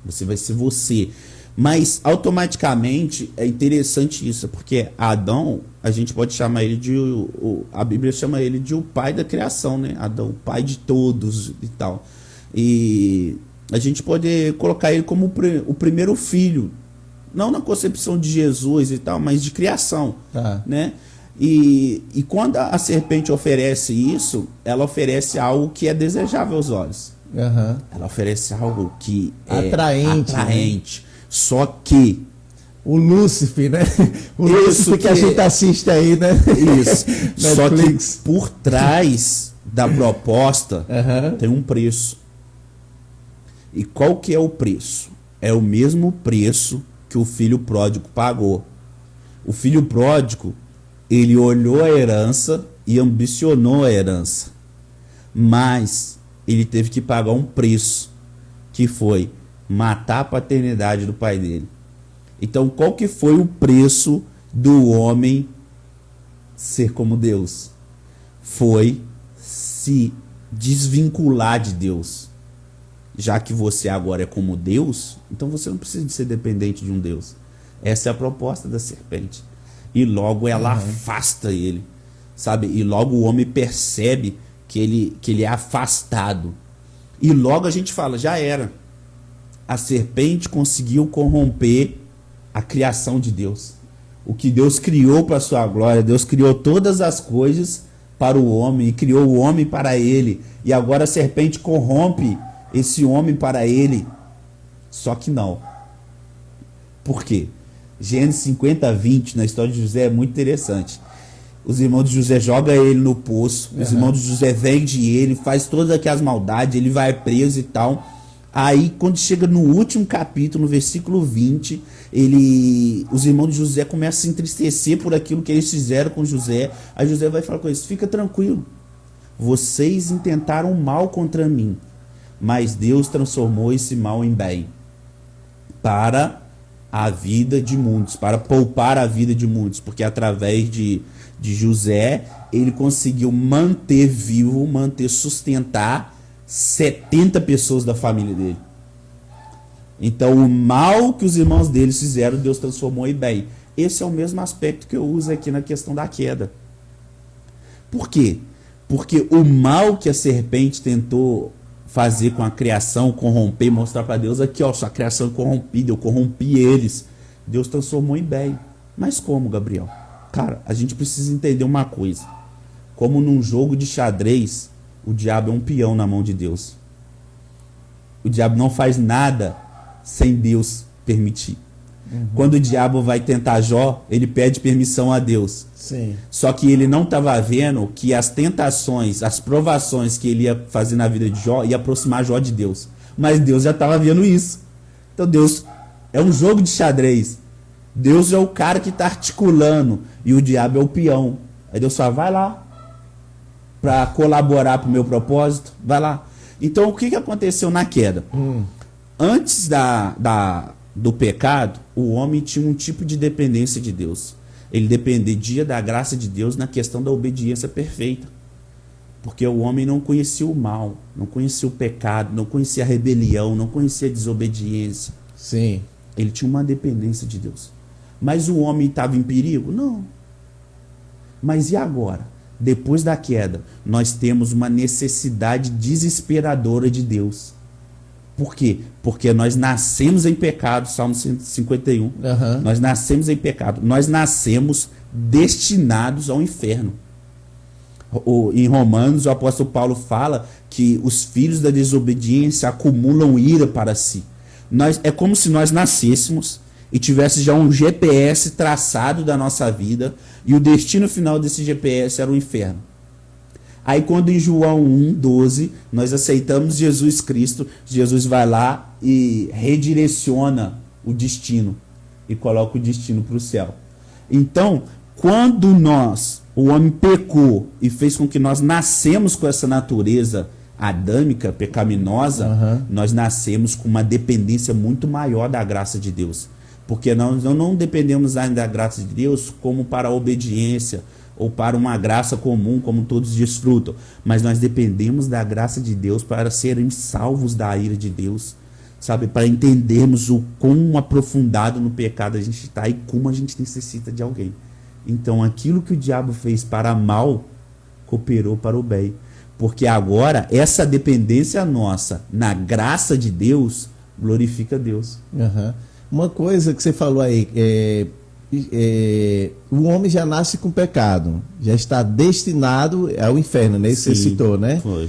Você vai ser você. Mas, automaticamente, é interessante isso, porque Adão, a gente pode chamar ele de... a Bíblia chama ele de o pai da criação, né? Adão, o pai de todos e tal. E a gente pode colocar ele como o primeiro filho, não na concepção de Jesus e tal, mas de criação, né? E quando a serpente oferece isso, ela oferece algo que é desejável aos olhos. Uhum. Ela oferece algo que é atraente. Né? Só que o Lúcifer, né? O Lúcifer que a gente assiste aí, né? Isso. Só que por trás da proposta tem um preço. E qual que é o preço? É o mesmo preço que o filho pródigo pagou. O filho pródigo, ele olhou a herança e ambicionou a herança. Mas ele teve que pagar um preço, que foi matar a paternidade do pai dele. Então, qual que foi o preço do homem ser como Deus? Foi se desvincular de Deus. Já que você agora é como Deus, então você não precisa de ser dependente de um Deus. Essa é a proposta da serpente. E logo ela afasta ele, sabe? E logo o homem percebe que ele é afastado. E logo a gente fala, já era. A serpente conseguiu corromper a criação de Deus. O que Deus criou para a sua glória. Deus criou todas as coisas para o homem e criou o homem para ele. E agora a serpente corrompe esse homem para ele. Só que não. Por quê? Gênesis 50:20, na história de José, é muito interessante. Os irmãos de José jogam ele no poço. Os irmãos de José vendem ele, faz todas aquelas maldades, ele vai preso e tal. Aí, quando chega no último capítulo, no versículo 20, os irmãos de José começam a se entristecer por aquilo que eles fizeram com José. Aí José vai falar com eles, fica tranquilo. Vocês intentaram mal contra mim, mas Deus transformou esse mal em bem. Para a vida de muitos, para poupar a vida de muitos. Porque através de José, ele conseguiu manter vivo, sustentar 70 pessoas da família dele. Então o mal que os irmãos deles fizeram, Deus transformou em bem. Esse é o mesmo aspecto que eu uso aqui na questão da queda. Por quê? Porque o mal que a serpente tentou fazer com a criação, corromper, mostrar para Deus, aqui ó, sua criação é corrompida, eu corrompi eles. Deus transformou em bem. Mas como, Gabriel? Cara, a gente precisa entender uma coisa. Como num jogo de xadrez, o diabo é um peão na mão de Deus. O diabo não faz nada sem Deus permitir. Quando o diabo vai tentar Jó, ele pede permissão a Deus. Sim. Só que ele não estava vendo que as tentações, as provações que ele ia fazer na vida de Jó, ia aproximar Jó de Deus. Mas Deus já estava vendo isso. Então Deus é um jogo de xadrez. Deus é o cara que está articulando e o diabo é o peão. Aí Deus fala, vai lá para colaborar para o meu propósito, vai lá. Então o que aconteceu na queda? Antes do pecado, o homem tinha um tipo de dependência de Deus. Ele dependia da graça de Deus na questão da obediência perfeita. Porque o homem não conhecia o mal, não conhecia o pecado, não conhecia a rebelião, não conhecia a desobediência. Sim. Ele tinha uma dependência de Deus. Mas o homem estava em perigo? Não. Mas e agora? Depois da queda, nós temos uma necessidade desesperadora de Deus. Por quê? Porque nós nascemos em pecado, Salmo 151. Nós nascemos em pecado. Nós nascemos destinados ao inferno. Em Romanos, o apóstolo Paulo fala que os filhos da desobediência acumulam ira para si. É como se nós nascêssemos e tivesse já um GPS traçado da nossa vida, e o destino final desse GPS era o inferno. Aí quando em João 1,12 nós aceitamos Jesus Cristo, Jesus vai lá e redireciona o destino e coloca o destino para o céu. Então, quando o homem pecou e fez com que nós nascemos com essa natureza adâmica, pecaminosa, nós nascemos com uma dependência muito maior da graça de Deus. Porque nós não dependemos ainda da graça de Deus como para a obediência ou para uma graça comum, como todos desfrutam. Mas nós dependemos da graça de Deus para sermos salvos da ira de Deus, sabe? Para entendermos o quão aprofundado no pecado a gente está e como a gente necessita de alguém. Então aquilo que o diabo fez para mal, cooperou para o bem. Porque agora essa dependência nossa na graça de Deus glorifica Deus. Uma coisa que você falou aí, o homem já nasce com pecado, já está destinado ao inferno, né? Isso você citou, né? Foi.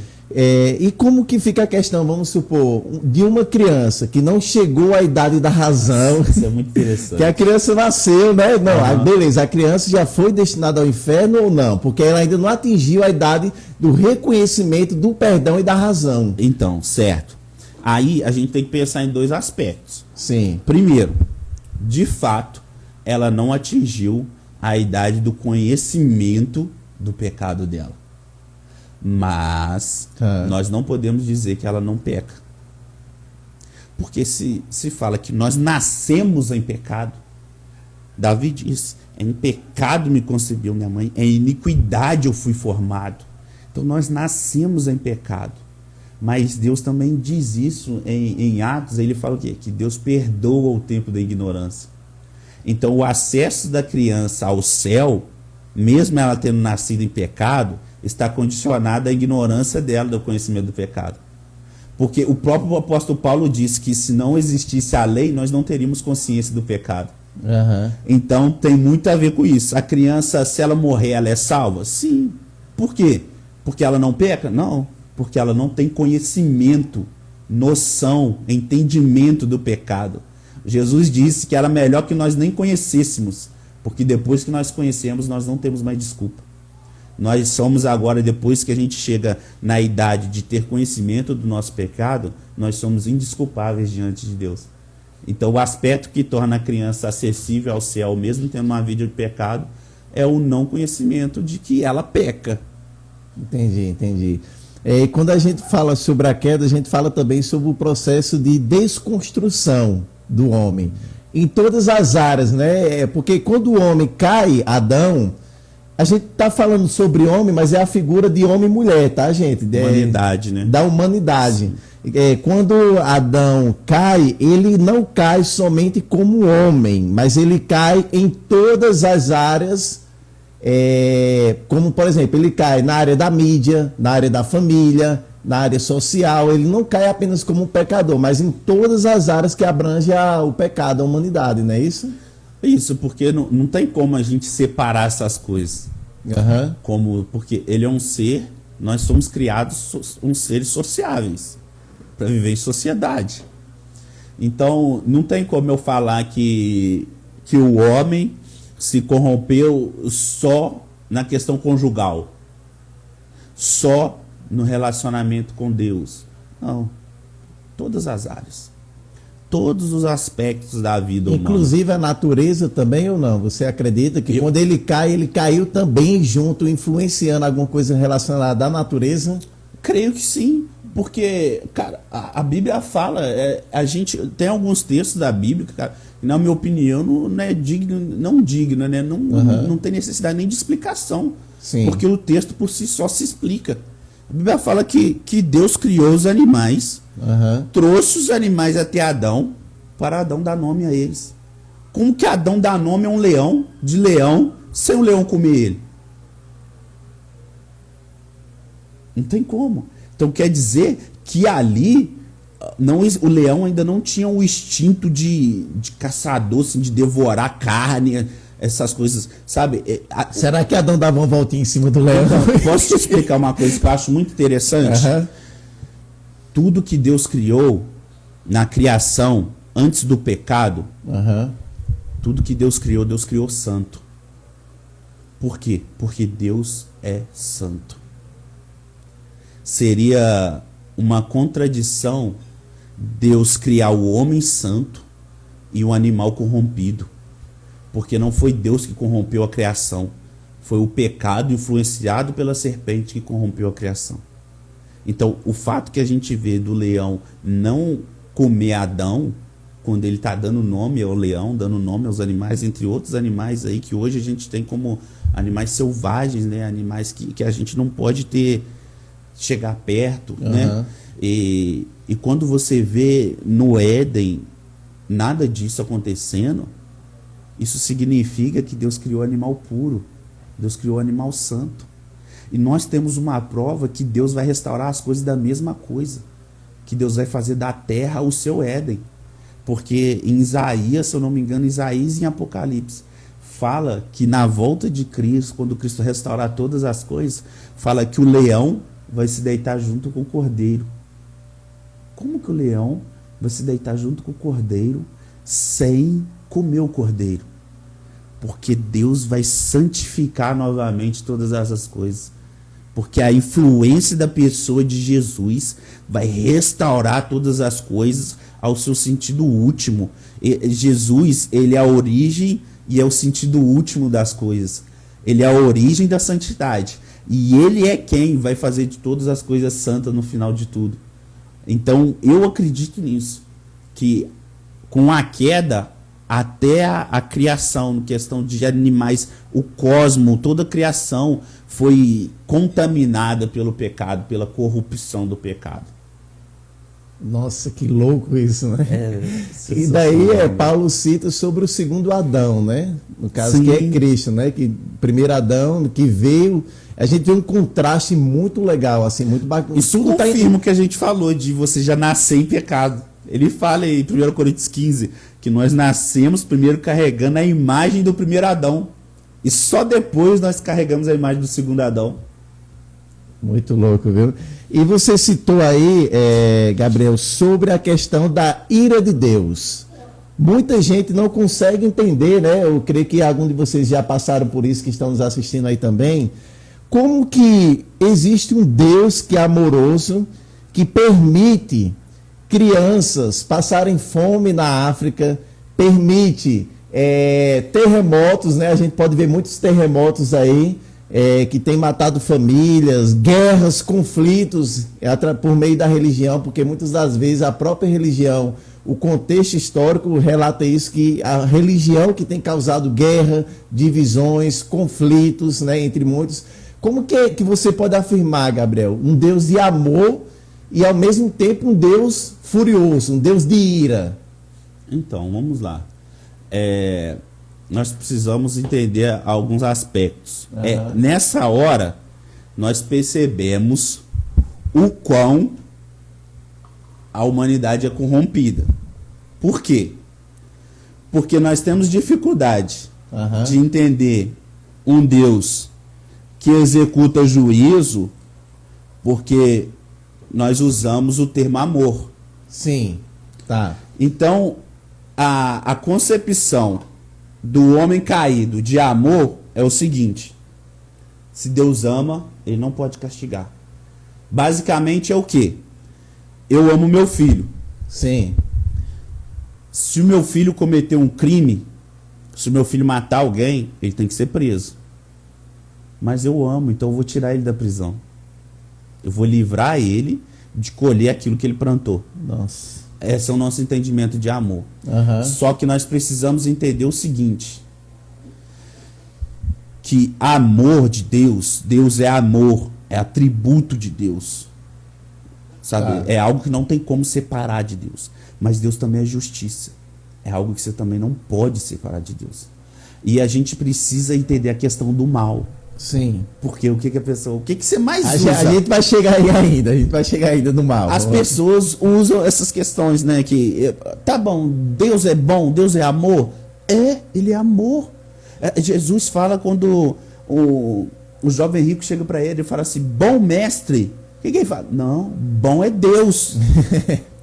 E como que fica a questão, vamos supor, de uma criança que não chegou à idade da razão. Isso é muito interessante. Que a criança nasceu, né? Não, beleza, a criança já foi destinada ao inferno ou não? Porque ela ainda não atingiu a idade do reconhecimento do perdão e da razão. Então, certo. Aí a gente tem que pensar em dois aspectos. Sim. Primeiro, de fato, ela não atingiu a idade do conhecimento do pecado dela. Mas nós não podemos dizer que ela não peca. Porque se fala que nós nascemos em pecado, Davi diz, em pecado me concebeu minha mãe, em iniquidade eu fui formado. Então nós nascemos em pecado. Mas Deus também diz isso em Atos, ele fala o quê? Que Deus perdoa o tempo da ignorância. Então o acesso da criança ao céu, mesmo ela tendo nascido em pecado, está condicionado à ignorância dela do conhecimento do pecado. Porque o próprio apóstolo Paulo disse que se não existisse a lei, nós não teríamos consciência do pecado. Então tem muito a ver com isso. A criança, se ela morrer, ela é salva? Sim. Por quê? Porque ela não peca? Não. Porque ela não tem conhecimento, noção, entendimento do pecado. Jesus disse que era melhor que nós nem conhecêssemos, porque depois que nós conhecemos, nós não temos mais desculpa. Nós somos agora, depois que a gente chega na idade de ter conhecimento do nosso pecado, nós somos indesculpáveis diante de Deus. Então o aspecto que torna a criança acessível ao céu, mesmo tendo uma vida de pecado, é o não conhecimento de que ela peca. Entendi. E quando a gente fala sobre a queda, a gente fala também sobre o processo de desconstrução do homem, em todas as áreas, né? Porque quando o homem cai, Adão, a gente está falando sobre homem, mas é a figura de homem e mulher, tá, gente? Humanidade, né? Da humanidade. Quando Adão cai, ele não cai somente como homem, mas ele cai em todas as áreas. Como, por exemplo, ele cai na área da mídia, na área da família, na área social. Ele não cai apenas como um pecador, mas em todas as áreas que abrange o pecado, a humanidade, não é isso? Isso, porque não tem como a gente separar essas coisas. Porque ele é um ser, nós somos criados seres sociáveis, para viver em sociedade. Então, não tem como eu falar que o homem se corrompeu só na questão conjugal, só no relacionamento com Deus. Não, todas as áreas, todos os aspectos da vida humana. Inclusive a natureza também ou não? Você acredita que quando ele cai, ele caiu também junto, influenciando alguma coisa relacionada à natureza? Creio que sim, porque, cara, a Bíblia fala, a gente tem alguns textos da Bíblia, cara, na minha opinião, não é digno, né? Não tem necessidade nem de explicação. Sim. Porque o texto por si só se explica. A Bíblia fala que Deus criou os animais, trouxe os animais até Adão, para Adão dar nome a eles. Como que Adão dá nome a um leão, de leão, sem o leão comer ele? Não tem como. Então quer dizer que ali o leão ainda não tinha o instinto de caçador, assim, de devorar carne, essas coisas, sabe? Será que Adão dava uma voltinha em cima do leão? Então, posso te explicar uma coisa que eu acho muito interessante? Tudo que Deus criou na criação, antes do pecado, tudo que Deus criou santo. Por quê? Porque Deus é santo. Seria uma contradição Deus criar o homem santo e o animal corrompido. Porque não foi Deus que corrompeu a criação. Foi o pecado influenciado pela serpente que corrompeu a criação. Então, o fato que a gente vê do leão não comer Adão, quando ele está dando nome ao leão, dando nome aos animais, entre outros animais aí que hoje a gente tem como animais selvagens, né? Animais que a gente não pode chegar perto, né? E quando você vê no Éden nada disso acontecendo, isso significa que Deus criou animal puro, Deus criou animal santo. E nós temos uma prova que Deus vai restaurar as coisas da mesma coisa, que Deus vai fazer da terra o seu Éden. Porque em Isaías, se eu não me engano, Isaías e em Apocalipse, fala que na volta de Cristo, quando Cristo restaurar todas as coisas, fala que o leão vai se deitar junto com o cordeiro. Como que o leão vai se deitar junto com o cordeiro sem comer o cordeiro? Porque Deus vai santificar novamente todas essas coisas. Porque a influência da pessoa de Jesus vai restaurar todas as coisas ao seu sentido último. Jesus, ele é a origem e é o sentido último das coisas. Ele é a origem da santidade. E ele é quem vai fazer de todas as coisas santas no final de tudo. Então, eu acredito nisso. Que com a queda, até a criação, questão de animais, o cosmo, toda a criação foi contaminada pelo pecado, pela corrupção do pecado. Nossa, que louco isso, né? E daí Paulo cita sobre o segundo Adão, né? No caso, sim, que é Cristo, né? Que primeiro Adão que veio, a gente vê um contraste muito legal, assim, muito bacana. Isso confirma o que a gente falou de você já nascer em pecado. Ele fala em 1 Coríntios 15 que nós nascemos primeiro carregando a imagem do primeiro Adão e só depois nós carregamos a imagem do segundo Adão. Muito louco, viu? E você citou aí, Gabriel, sobre a questão da ira de Deus. Muita gente não consegue entender, né? Eu creio que alguns de vocês já passaram por isso, que estão nos assistindo aí também. Como que existe um Deus que é amoroso, que permite crianças passarem fome na África, permite terremotos, né? A gente pode ver muitos terremotos aí, que tem matado famílias, guerras, conflitos por meio da religião, porque muitas das vezes a própria religião, o contexto histórico relata isso, que a religião que tem causado guerra, divisões, conflitos, né, entre muitos. Como que você pode afirmar, Gabriel, um Deus de amor e ao mesmo tempo um Deus furioso, um Deus de ira? Então, vamos lá. Nós precisamos entender alguns aspectos. Nessa hora, nós percebemos o quão a humanidade é corrompida. Por quê? Porque nós temos dificuldade de entender um Deus que executa juízo, porque nós usamos o termo amor. Sim, tá. Então, a concepção do homem caído de amor é o seguinte: se Deus ama, ele não pode castigar. Basicamente é o quê? Eu amo meu filho. Sim. Se o meu filho cometer um crime, se o meu filho matar alguém, ele tem que ser preso. Mas eu amo, então eu vou tirar ele da prisão. Eu vou livrar ele de colher aquilo que ele plantou. Nossa. Esse é o nosso entendimento de amor. Só que nós precisamos entender o seguinte: que amor de Deus, Deus é amor, é atributo de Deus. Sabe? É algo que não tem como separar de Deus. Mas Deus também é justiça. É algo que você também não pode separar de Deus. E a gente precisa entender a questão do mal. Sim. Porque o que a pessoa... O que você mais usa? A gente vai chegar aí ainda. A gente vai chegar ainda no mal. As pessoas usam essas questões, né? Que, tá bom, Deus é bom, Deus é amor. Ele é amor. Jesus fala quando o jovem rico chega para ele e fala assim, bom mestre. O que ele fala? Não, bom é Deus.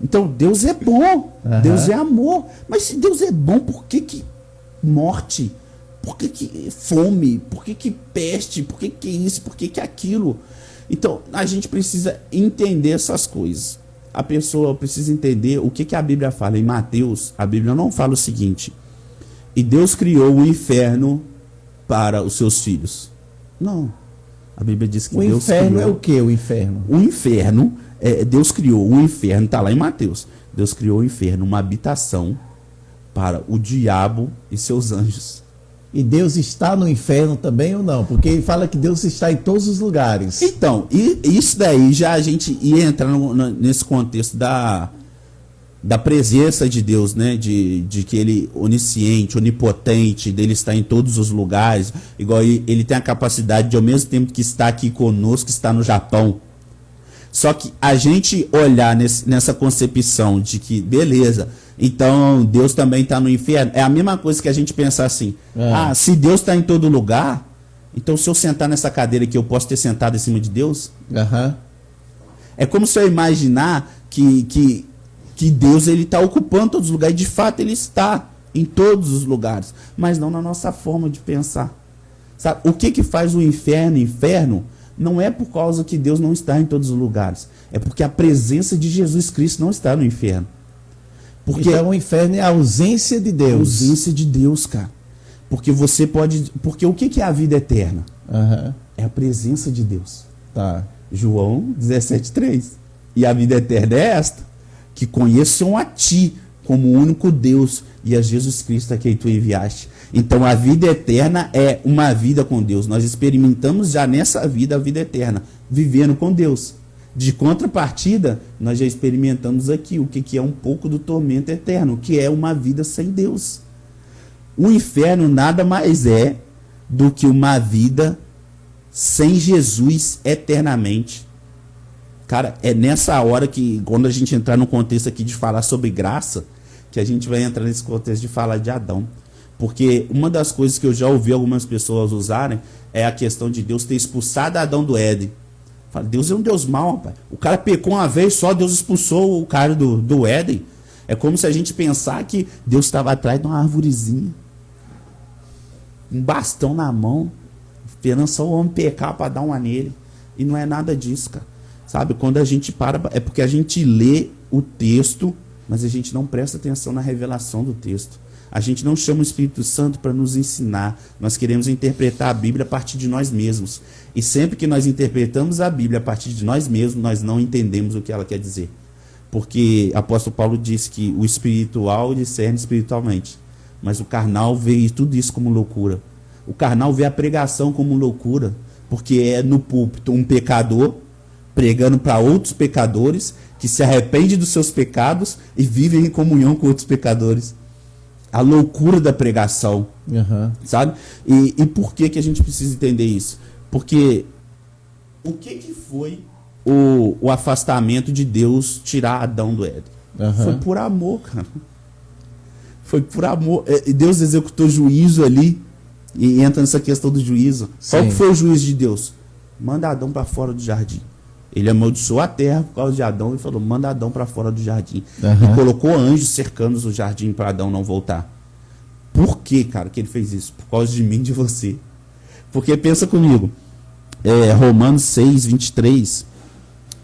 Então Deus é bom, Deus é amor. Mas se Deus é bom, por que morte? Por que fome? Por que peste? Por que isso? Por que aquilo? Então a gente precisa entender essas coisas. A pessoa precisa entender o que a Bíblia fala. Em Mateus, a Bíblia não fala o seguinte: e Deus criou o inferno para os seus filhos. Não. A Bíblia diz que Deus criou... O inferno é o que, o inferno? O inferno, Deus criou o inferno, está lá em Mateus. Deus criou o inferno, uma habitação para o diabo e seus anjos. E Deus está no inferno também ou não? Porque ele fala que Deus está em todos os lugares. Então, isso daí já a gente ia entrar nesse contexto da presença de Deus, né? De que ele é onisciente, onipotente, dele estar em todos os lugares. Igual ele tem a capacidade de, ao mesmo tempo que está aqui conosco, estar no Japão. Só que a gente olhar nessa concepção de que, beleza, então Deus também está no inferno, é a mesma coisa que a gente pensar assim, se Deus está em todo lugar, então se eu sentar nessa cadeira aqui, eu posso ter sentado em cima de Deus? É como se eu imaginar que Deus está ocupando todos os lugares, e de fato ele está em todos os lugares, mas não na nossa forma de pensar. Sabe? O que faz o inferno não é por causa que Deus não está em todos os lugares, é porque a presença de Jesus Cristo não está no inferno. Porque então o inferno é a ausência de Deus. A ausência de Deus, cara. Porque você pode... Porque o que é a vida eterna? É a presença de Deus. Tá. João 17,3. E a vida eterna é esta: que conheçam a ti como o único Deus e a Jesus Cristo a quem tu enviaste. Então a vida eterna é uma vida com Deus. Nós experimentamos já nessa vida a vida eterna, vivendo com Deus. De contrapartida, nós já experimentamos aqui o que é um pouco do tormento eterno, que é uma vida sem Deus. O inferno nada mais é do que uma vida sem Jesus eternamente. Cara, é nessa hora que, quando a gente entrar no contexto aqui de falar sobre graça, que a gente vai entrar nesse contexto de falar de Adão. Porque uma das coisas que eu já ouvi algumas pessoas usarem é a questão de Deus ter expulsado Adão do Éden. Fala, Deus é um Deus mau, rapaz. O cara pecou uma vez só, Deus expulsou o cara do Éden. É como se a gente pensar que Deus estava atrás de uma arvorezinha, um bastão na mão, esperando só o homem pecar para dar uma nele. E não é nada disso, cara. Sabe, quando a gente para, é porque a gente lê o texto, mas a gente não presta atenção na revelação do texto. A gente não chama o Espírito Santo para nos ensinar. Nós queremos interpretar a Bíblia a partir de nós mesmos. E sempre que nós interpretamos a Bíblia a partir de nós mesmos, nós não entendemos o que ela quer dizer. Porque o apóstolo Paulo disse que o espiritual discerne espiritualmente, mas o carnal vê tudo isso como loucura. O carnal vê a pregação como loucura, porque é no púlpito um pecador pregando para outros pecadores que se arrependem dos seus pecados e vivem em comunhão com outros pecadores. A loucura da pregação, sabe? E por que a gente precisa entender isso? Porque o que foi o afastamento de Deus tirar Adão do Éden? Foi por amor, cara. Foi por amor. Deus executou juízo ali, e entra nessa questão do juízo. Sim. Qual que foi o juízo de Deus? Manda Adão para fora do jardim. Ele amaldiçoou a terra por causa de Adão e falou, manda Adão para fora do jardim. E colocou anjos cercando o jardim para Adão não voltar. Por que, cara, que ele fez isso? Por causa de mim e de você. Porque pensa comigo, Romanos 6, 23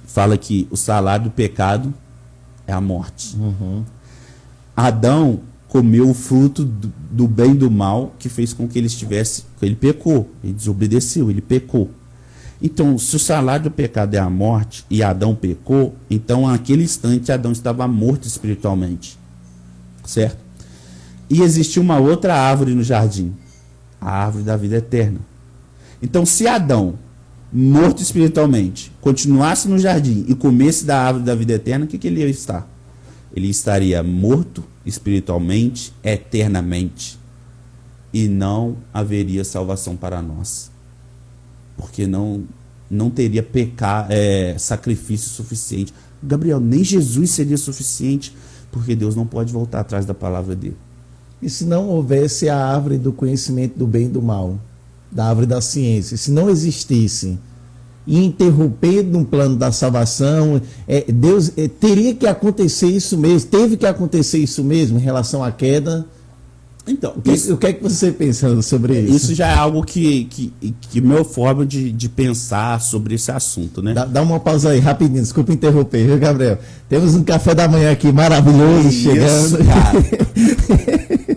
fala que o salário do pecado é a morte. Adão comeu o fruto do bem e do mal, que fez com que ele pecou, ele desobedeceu, ele pecou. Então, se o salário do pecado é a morte e Adão pecou, então naquele instante Adão estava morto espiritualmente, certo? E existia uma outra árvore no jardim, a árvore da vida eterna. Então, se Adão morto espiritualmente, continuasse no jardim e comesse da árvore da vida eterna, o que ele ia estar? Ele estaria morto espiritualmente, eternamente. E não haveria salvação para nós. Porque não teria sacrifício suficiente. Gabriel, nem Jesus seria suficiente, porque Deus não pode voltar atrás da palavra dele. E se não houvesse a árvore do conhecimento do bem e do mal, da árvore da ciência, se não existisse, e interrompendo um plano da salvação, Deus teria que acontecer isso mesmo, teve que acontecer isso mesmo em relação à queda. Então, o que é que você pensa sobre isso? Isso já é algo que meu forma de pensar sobre esse assunto, né? Dá uma pausa aí, rapidinho, desculpa interromper, viu, Gabriel? Temos um café da manhã aqui maravilhoso chegando. Cara.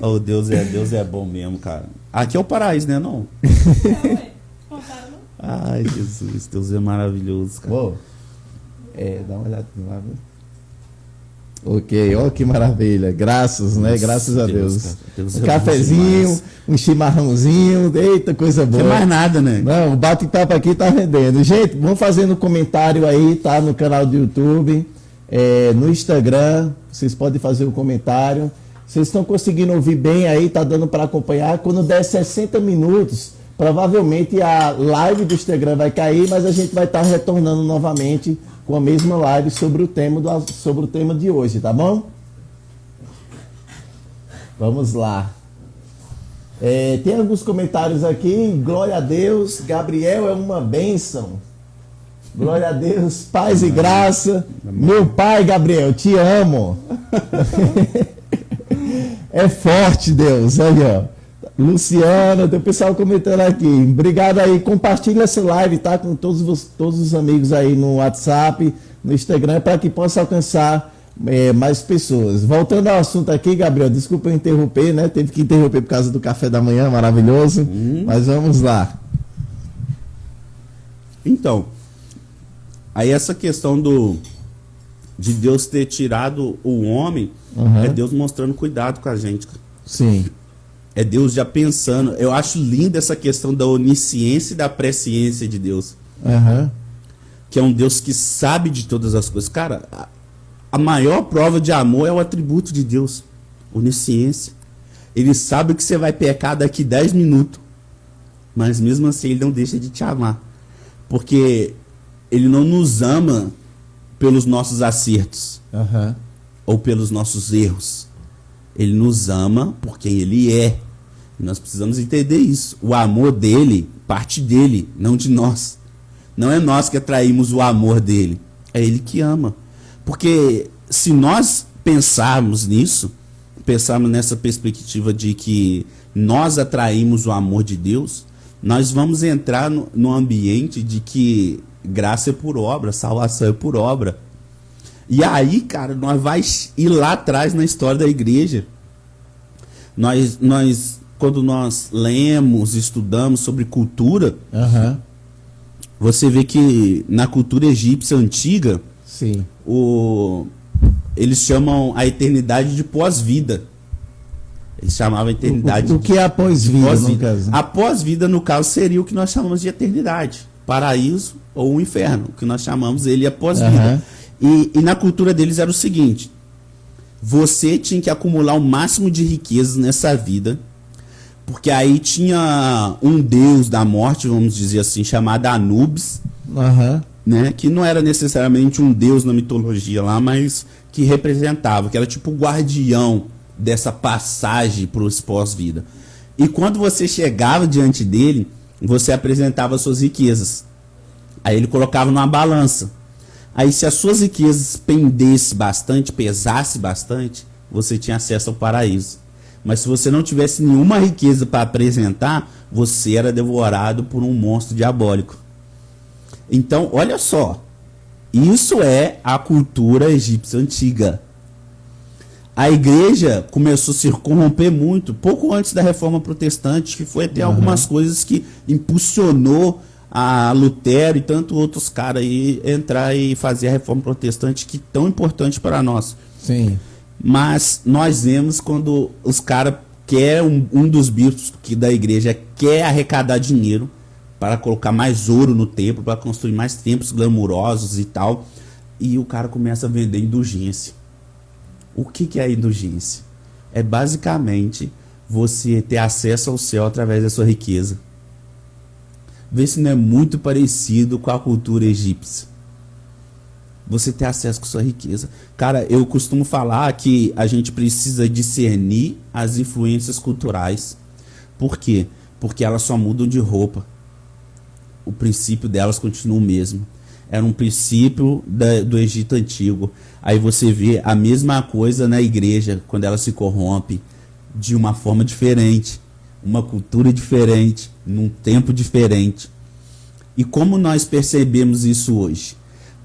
Oh, Deus é bom mesmo, cara. Aqui é o paraíso, né, não? Ai, Jesus, Deus é maravilhoso, cara. Bom, dá uma olhada lá, viu? Ok, ó que maravilha, graças, né? Graças a Deus. Um cafezinho, um chimarrãozinho, eita, coisa boa. Não tem mais nada, né? Não, o bate-papo aqui tá rendendo. Gente, vamos fazendo comentário aí, tá? No canal do YouTube, no Instagram, vocês podem fazer o comentário. Vocês estão conseguindo ouvir bem aí, tá dando para acompanhar. Quando der 60 minutos, provavelmente a live do Instagram vai cair, mas a gente vai estar retornando novamente com a mesma live sobre o tema de hoje, tá bom? Vamos lá. Tem alguns comentários aqui. Glória a Deus, Gabriel é uma bênção. Glória a Deus, paz e graça. Meu pai, Gabriel, te amo. É forte, Deus. Aí, ó. Luciana, tem o pessoal comentando aqui. Obrigado aí. Compartilha essa live, tá? Com todos os amigos aí no WhatsApp, no Instagram, para que possa alcançar mais pessoas. Voltando ao assunto aqui, Gabriel, desculpa eu interromper, né? Teve que interromper por causa do café da manhã, maravilhoso. Mas vamos lá. Então, aí essa questão de Deus ter tirado o homem, é Deus mostrando cuidado com a gente. Sim. É Deus já pensando. Eu acho linda essa questão da onisciência e da presciência de Deus. Que é um Deus que sabe de todas as coisas. Cara, a maior prova de amor é o atributo de Deus. Onisciência. Ele sabe que você vai pecar daqui 10 minutos. Mas mesmo assim ele não deixa de te amar. Porque ele não nos ama pelos nossos acertos. Ou pelos nossos erros. Ele nos ama por quem ele é. Nós precisamos entender isso. O amor dele parte dele, não de nós. Não é nós que atraímos o amor dele. É ele que ama. Porque se nós pensarmos nisso, pensarmos nessa perspectiva de que nós atraímos o amor de Deus, nós vamos entrar no ambiente de que graça é por obra, salvação é por obra. E aí, cara, nós vamos ir lá atrás na história da igreja. Quando nós lemos, estudamos sobre cultura, você vê que na cultura egípcia antiga, sim, eles chamam a eternidade de pós-vida. Eles chamavam a eternidade o que é a pós-vida, no caso? A pós-vida, no caso, seria o que nós chamamos de eternidade. Paraíso ou o inferno, o que nós chamamos ele a pós-vida. E na cultura deles era o seguinte: você tinha que acumular o máximo de riquezas nessa vida, porque aí tinha um deus da morte, vamos dizer assim, chamado Anubis, né, que não era necessariamente um deus na mitologia lá, mas que representava, que era tipo o guardião dessa passagem para o pós-vida. E quando você chegava diante dele, você apresentava suas riquezas. Aí ele colocava numa balança. Aí se as suas riquezas pendessem bastante, pesasse bastante, você tinha acesso ao paraíso. Mas se você não tivesse nenhuma riqueza para apresentar, você era devorado por um monstro diabólico. Então, olha só. Isso é a cultura egípcia antiga. A igreja começou a se corromper muito, pouco antes da reforma protestante, que foi até algumas coisas que impulsionou a Lutero e tantos outros caras aí entrar e fazer a reforma protestante, que é tão importante para nós. Sim. Mas nós vemos quando os caras querem, um dos bispos da igreja quer arrecadar dinheiro, para colocar mais ouro no templo, para construir mais templos glamurosos e tal. E o cara começa a vender indulgência. O que é a indulgência? É basicamente você ter acesso ao céu através da sua riqueza. Vê se não é muito parecido com a cultura egípcia. Você ter acesso com sua riqueza. Cara, eu costumo falar que a gente precisa discernir as influências culturais. Por quê? Porque elas só mudam de roupa. O princípio delas continua o mesmo. Era um princípio do Egito Antigo. Aí você vê a mesma coisa na igreja, quando ela se corrompe de uma forma diferente. Uma cultura diferente, num tempo diferente. E como nós percebemos isso hoje?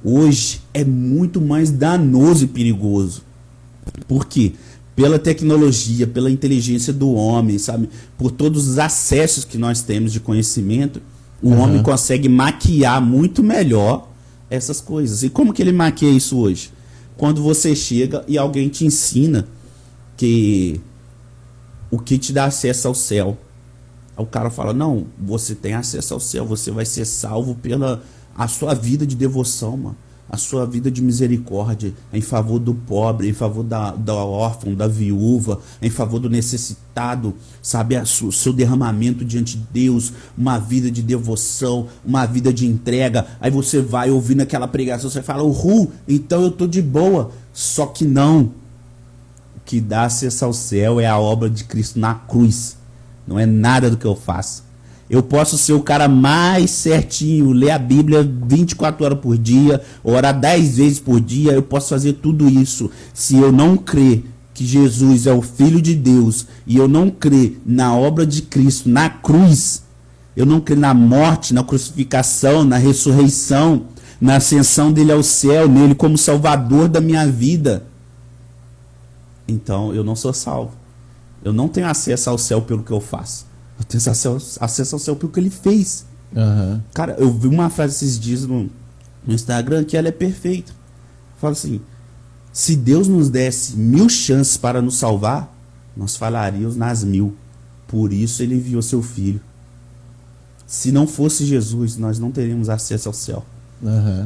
Hoje é muito mais danoso e perigoso. Por quê? Pela tecnologia, pela inteligência do homem, sabe? Por todos os acessos que nós temos de conhecimento, o homem consegue maquiar muito melhor essas coisas. E como que ele maquia isso hoje? Quando você chega e alguém te ensina que o que te dá acesso ao céu. Aí o cara fala, não, você tem acesso ao céu, você vai ser salvo pela a sua vida de devoção, mano. A sua vida de misericórdia, em favor do pobre, em favor da órfã, da viúva, em favor do necessitado, sabe? O seu derramamento diante de Deus, uma vida de devoção, uma vida de entrega. Aí você vai ouvindo aquela pregação, você fala, então eu tô de boa. Só que não. O que dá acesso ao céu é a obra de Cristo na cruz. Não é nada do que eu faço. Eu posso ser o cara mais certinho, ler a Bíblia 24 horas por dia, orar 10 vezes por dia, eu posso fazer tudo isso. Se eu não crer que Jesus é o Filho de Deus, e eu não crer na obra de Cristo, na cruz, eu não crer na morte, na crucificação, na ressurreição, na ascensão dele ao céu, nele como Salvador da minha vida, então eu não sou salvo. Eu não tenho acesso ao céu pelo que eu faço. Eu tenho acesso ao céu pelo que ele fez. Cara, eu vi uma frase esses dias no Instagram que ela é perfeita. Fala assim, se Deus nos desse 1000 chances para nos salvar, nós falaríamos nas 1000. Por isso ele enviou seu filho. Se não fosse Jesus, nós não teríamos acesso ao céu.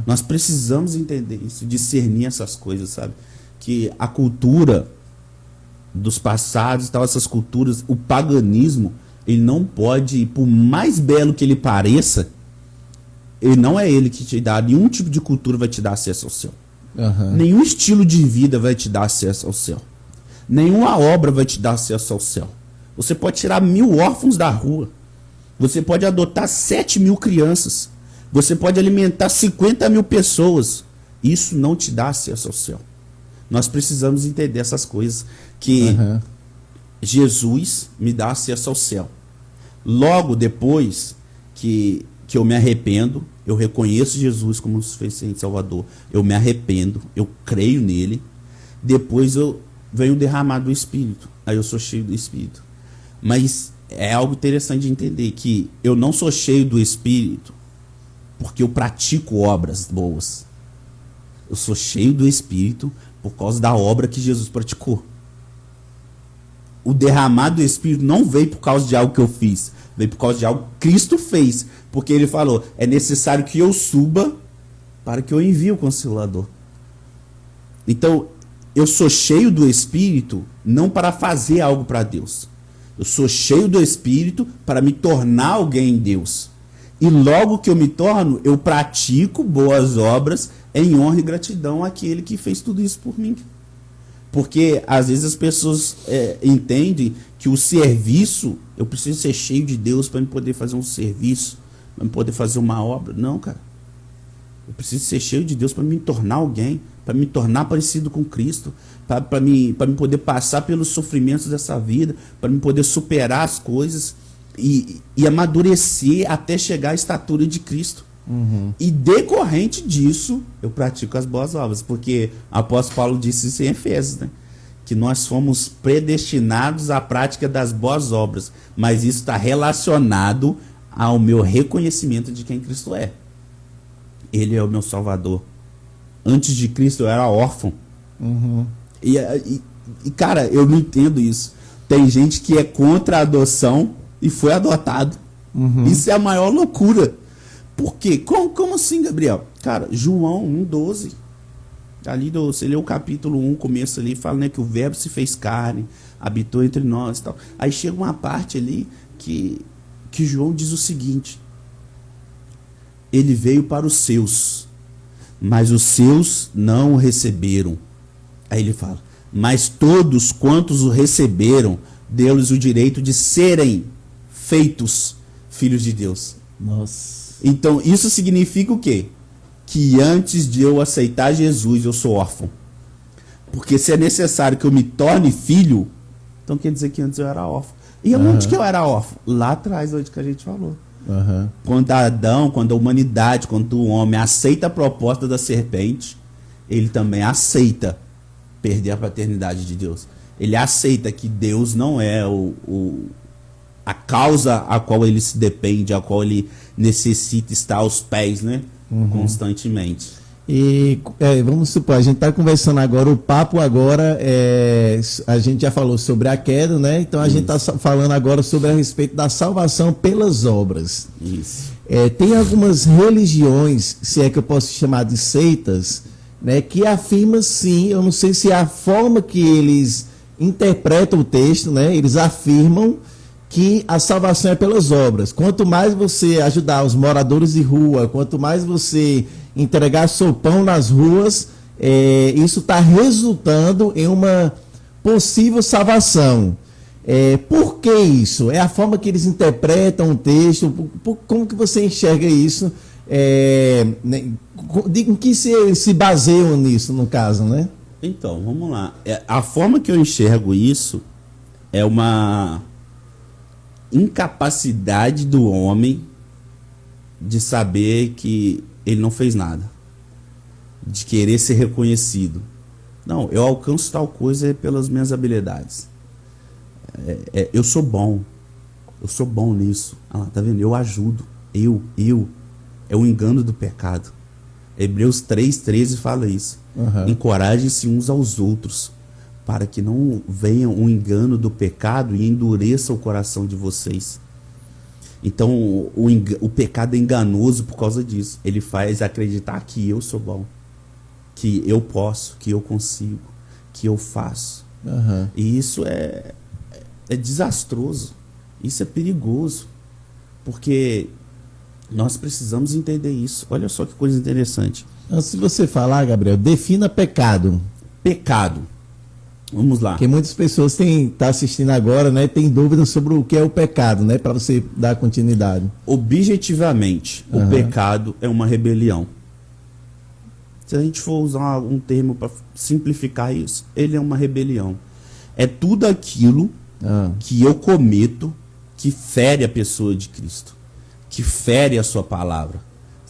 Nós precisamos entender isso, discernir essas coisas, sabe? Que a cultura dos passados e tal, essas culturas, o paganismo, ele não pode, por mais belo que ele pareça, ele não é ele que te dá, nenhum tipo de cultura vai te dar acesso ao céu. Nenhum estilo de vida vai te dar acesso ao céu. Nenhuma obra vai te dar acesso ao céu. Você pode tirar 1000 órfãos da rua. Você pode adotar 7.000 crianças. Você pode alimentar 50.000 pessoas. Isso não te dá acesso ao céu. Nós precisamos entender essas coisas. Que Jesus me dá acesso ao céu. Logo depois que eu me arrependo, eu reconheço Jesus como suficiente Salvador, eu me arrependo, eu creio nele, depois eu venho derramar do Espírito, aí eu sou cheio do Espírito. Mas é algo interessante de entender que eu não sou cheio do Espírito porque eu pratico obras boas. Eu sou cheio do Espírito por causa da obra que Jesus praticou. O derramar do Espírito não veio por causa de algo que eu fiz, veio por causa de algo que Cristo fez, porque ele falou, é necessário que eu suba para que eu envie o Consolador. Então, eu sou cheio do Espírito não para fazer algo para Deus. Eu sou cheio do Espírito para me tornar alguém em Deus. E logo que eu me torno, eu pratico boas obras em honra e gratidão àquele que fez tudo isso por mim. Porque às vezes as pessoas entendem que o serviço, eu preciso ser cheio de Deus para me poder fazer um serviço, para me poder fazer uma obra. Não, cara. Eu preciso ser cheio de Deus para me tornar alguém, para me tornar parecido com Cristo, para me poder passar pelos sofrimentos dessa vida, para me poder superar as coisas e amadurecer até chegar à estatura de Cristo. E decorrente disso, eu pratico as boas obras, porque o apóstolo Paulo disse isso em Efésios, né? Que nós fomos predestinados à prática das boas obras, mas isso está relacionado ao meu reconhecimento de quem Cristo é. Ele é o meu Salvador. Antes de Cristo eu era órfão. E cara, eu não entendo isso. Tem gente que é contra a adoção e foi adotado. Isso é a maior loucura. Por quê? Como assim, Gabriel? Cara, João 1,12. Ali, você lê o capítulo 1, começo ali, fala, né, que o verbo se fez carne, habitou entre nós e tal. Aí chega uma parte ali que João diz o seguinte: ele veio para os seus, mas os seus não o receberam. Aí ele fala, mas todos quantos o receberam, deu-lhes o direito de serem feitos filhos de Deus. Nossa. Então, isso significa o quê? Que antes de eu aceitar Jesus, eu sou órfão. Porque se é necessário que eu me torne filho, então quer dizer que antes eu era órfão. E onde que eu era órfão? Lá atrás, onde que a gente falou. Quando Adão, quando a humanidade, quando o homem aceita a proposta da serpente, ele também aceita perder a paternidade de Deus. Ele aceita que Deus não é a causa a qual ele se depende, a qual ele necessita estar aos pés, né? Constantemente. E vamos supor, a gente está conversando agora, o papo agora, a gente já falou sobre a queda, né? Então a gente está falando agora sobre a respeito da salvação pelas obras. Isso. Tem algumas religiões, se é que eu posso chamar de seitas, né, que afirmam sim, eu não sei se é a forma que eles interpretam o texto, né? Eles afirmam que a salvação é pelas obras. Quanto mais você ajudar os moradores de rua, quanto mais você entregar sopão nas ruas, isso está resultando em uma possível salvação. Por que isso? É a forma que eles interpretam o texto? Como que você enxerga isso? Em que se baseiam nisso, no caso, né? Então, vamos lá. A forma que eu enxergo isso é uma incapacidade do homem de saber que ele não fez nada, de querer ser reconhecido. Não, eu alcanço tal coisa pelas minhas habilidades. Eu sou bom nisso. Ah, tá vendo? Eu ajudo. É o engano do pecado. Hebreus 3,13 fala isso. Encorajem-se uns aos outros, para que não venha um engano do pecado e endureça o coração de vocês. Então, o pecado é enganoso por causa disso. Ele faz acreditar que eu sou bom, que eu posso, que eu consigo, que eu faço. E isso é desastroso. Isso é perigoso. Porque nós precisamos entender isso. Olha só que coisa interessante. Antes de você falar, Gabriel, defina pecado. Pecado. Vamos lá. Porque muitas pessoas estão assistindo agora, né? Tem dúvidas sobre o que é o pecado, né? Para você dar continuidade. Objetivamente, o pecado é uma rebelião. Se a gente for usar um termo para simplificar isso, ele é uma rebelião. É tudo aquilo que eu cometo que fere a pessoa de Cristo, que fere a sua palavra,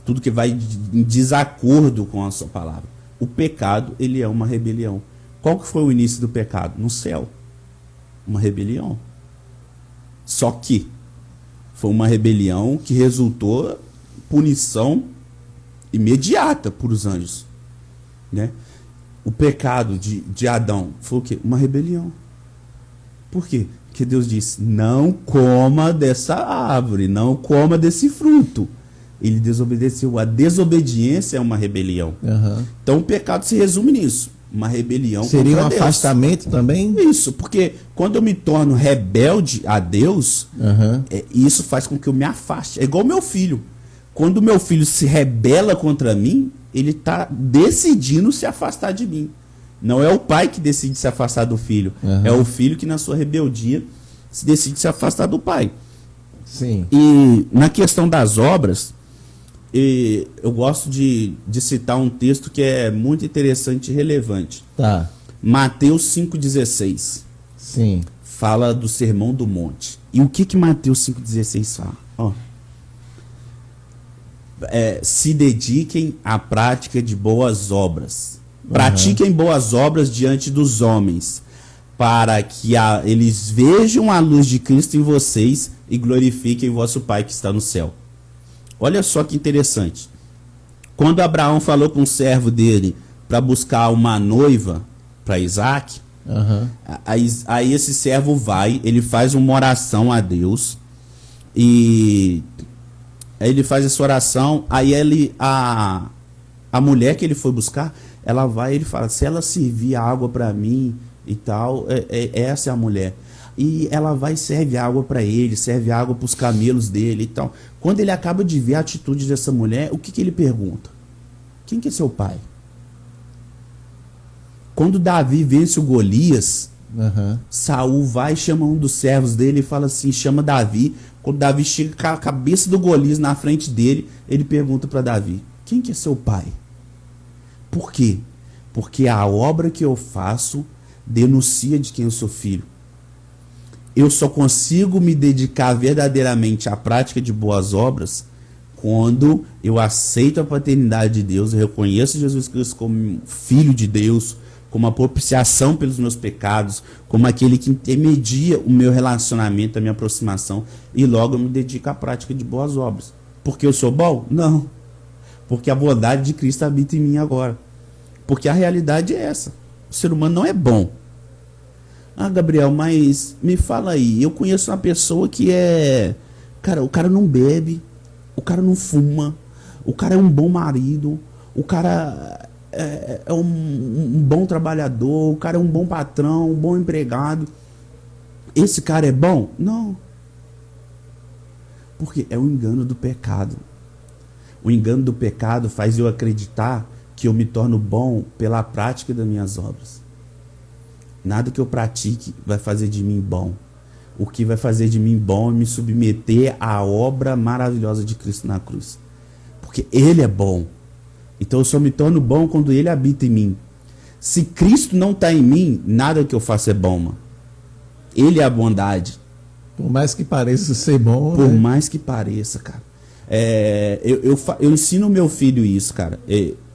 tudo que vai em desacordo com a sua palavra. O pecado, ele é uma rebelião. Qual que foi o início do pecado? No céu. Uma rebelião. Só que foi uma rebelião que resultou em punição imediata para os anjos, né? O pecado de Adão foi o quê? Uma rebelião. Por quê? Porque Deus disse, não coma dessa árvore, não coma desse fruto. Ele desobedeceu. A desobediência é uma rebelião. Então o pecado se resume nisso. Uma rebelião contra Deus. Seria um afastamento também? Isso, porque quando eu me torno rebelde a Deus, isso faz com que eu me afaste. É igual meu filho. Quando meu filho se rebela contra mim, ele está decidindo se afastar de mim. Não é o pai que decide se afastar do filho. É o filho que, na sua rebeldia, se decide se afastar do pai. Sim. E na questão das obras, eu gosto de citar um texto que é muito interessante e relevante. Tá. Mateus 5,16. Sim. Fala do Sermão do Monte. E o que Mateus 5,16 fala? Se dediquem à prática de boas obras. Pratiquem boas obras diante dos homens, para que eles vejam a luz de Cristo em vocês e glorifiquem vosso Pai que está no céu. Olha só que interessante. Quando Abraão falou com o servo dele para buscar uma noiva para Isaac, aí esse servo vai, ele faz uma oração a Deus, E aí ele faz essa oração, aí a mulher que ele foi buscar, ela vai e ele fala, se ela servir água para mim e tal, essa é a mulher. E ela vai e serve água para ele, serve água para os camelos dele e tal. Quando ele acaba de ver a atitude dessa mulher, o que ele pergunta? Quem que é seu pai? Quando Davi vence o Golias, Saul vai e chama um dos servos dele e fala assim, chama Davi. Quando Davi chega com a cabeça do Golias na frente dele, ele pergunta para Davi, quem que é seu pai? Por quê? Porque a obra que eu faço denuncia de quem eu sou filho. Eu só consigo me dedicar verdadeiramente à prática de boas obras quando eu aceito a paternidade de Deus, eu reconheço Jesus Cristo como filho de Deus, como a propiciação pelos meus pecados, como aquele que intermedia o meu relacionamento, a minha aproximação, e logo eu me dedico à prática de boas obras. Porque eu sou bom? Não. Porque a bondade de Cristo habita em mim agora. Porque a realidade é essa. O ser humano não é bom. Ah, Gabriel, mas me fala aí, eu conheço uma pessoa que é... Cara, o cara não bebe, o cara não fuma, o cara é um bom marido, o cara é um bom trabalhador, o cara é um bom patrão, um bom empregado. Esse cara é bom? Não. Porque é o engano do pecado. O engano do pecado faz eu acreditar que eu me torno bom pela prática das minhas obras. Nada que eu pratique vai fazer de mim bom. O que vai fazer de mim bom é me submeter à obra maravilhosa de Cristo na cruz. Porque Ele é bom. Então eu só me torno bom quando Ele habita em mim. Se Cristo não está em mim, nada que eu faço é bom, mano. Ele é a bondade. Por mais que pareça ser bom, Por né? mais que pareça, cara. Eu ensino meu filho isso, cara,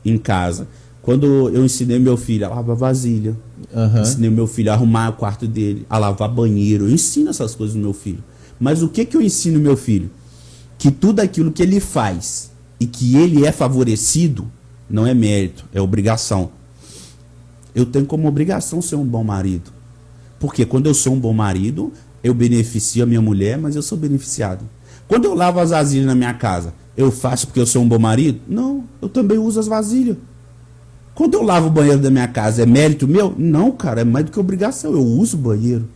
em casa. Quando eu ensinei meu filho a lavar vasilha, ensinei meu filho a arrumar o quarto dele, a lavar banheiro, eu ensino essas coisas no meu filho. Mas o que eu ensino meu filho? Que tudo aquilo que ele faz e que ele é favorecido não é mérito, é obrigação. Eu tenho como obrigação ser um bom marido. Porque quando eu sou um bom marido, eu beneficio a minha mulher, mas eu sou beneficiado. Quando eu lavo as vasilhas na minha casa, eu faço porque eu sou um bom marido? Não, eu também uso as vasilhas. Quando eu lavo o banheiro da minha casa, é mérito meu? Não, cara, é mais do que obrigação, eu uso o banheiro.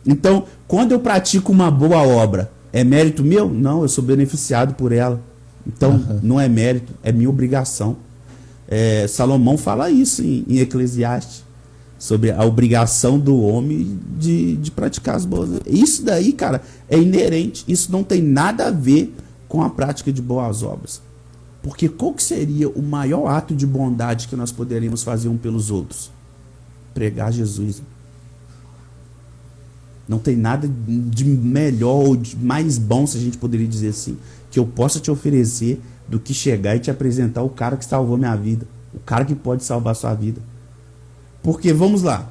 Então, quando eu pratico uma boa obra, é mérito meu? Não, eu sou beneficiado por ela. Então, não é mérito, é minha obrigação. Salomão fala isso em Eclesiastes, sobre a obrigação do homem de praticar as boas. Isso daí, cara, é inerente. Isso não tem nada a ver com a prática de boas obras. Porque qual que seria o maior ato de bondade que nós poderíamos fazer um pelos outros? Pregar Jesus. Não tem nada de melhor ou de mais bom, se a gente poderia dizer assim, que eu possa te oferecer do que chegar e te apresentar o cara que salvou minha vida. O cara que pode salvar a sua vida. Porque, vamos lá,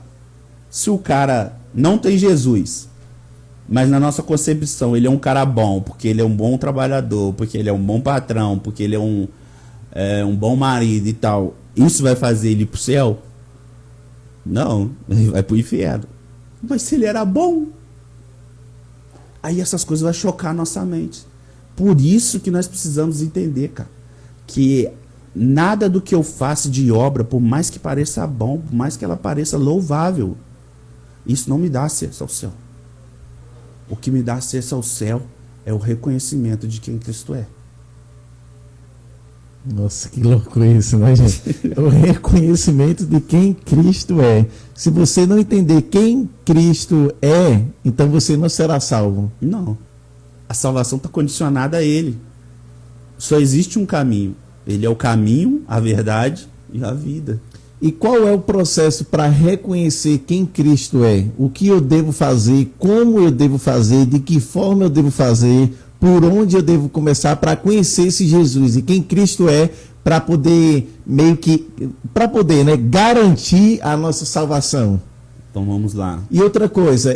se o cara não tem Jesus, mas na nossa concepção ele é um cara bom, porque ele é um bom trabalhador, porque ele é um bom patrão, porque ele é um bom marido e tal, isso vai fazer ele ir pro céu? Não, ele vai pro inferno. Mas se ele era bom, aí essas coisas vão chocar a nossa mente. Por isso que nós precisamos entender, cara, que nada do que eu faço de obra, por mais que pareça bom, por mais que ela pareça louvável, isso não me dá acesso ao céu. O que me dá acesso ao céu é o reconhecimento de quem Cristo é. Nossa, que loucura isso, né, gente? É o reconhecimento de quem Cristo é. Se você não entender quem Cristo é, então você não será salvo. Não. A salvação está condicionada a Ele. Só existe um caminho. Ele é o caminho, a verdade e a vida. E qual é o processo para reconhecer quem Cristo é? O que eu devo fazer? Como eu devo fazer? De que forma eu devo fazer? Por onde eu devo começar para conhecer esse Jesus e quem Cristo é, para poder garantir a nossa salvação? Então vamos lá. E outra coisa,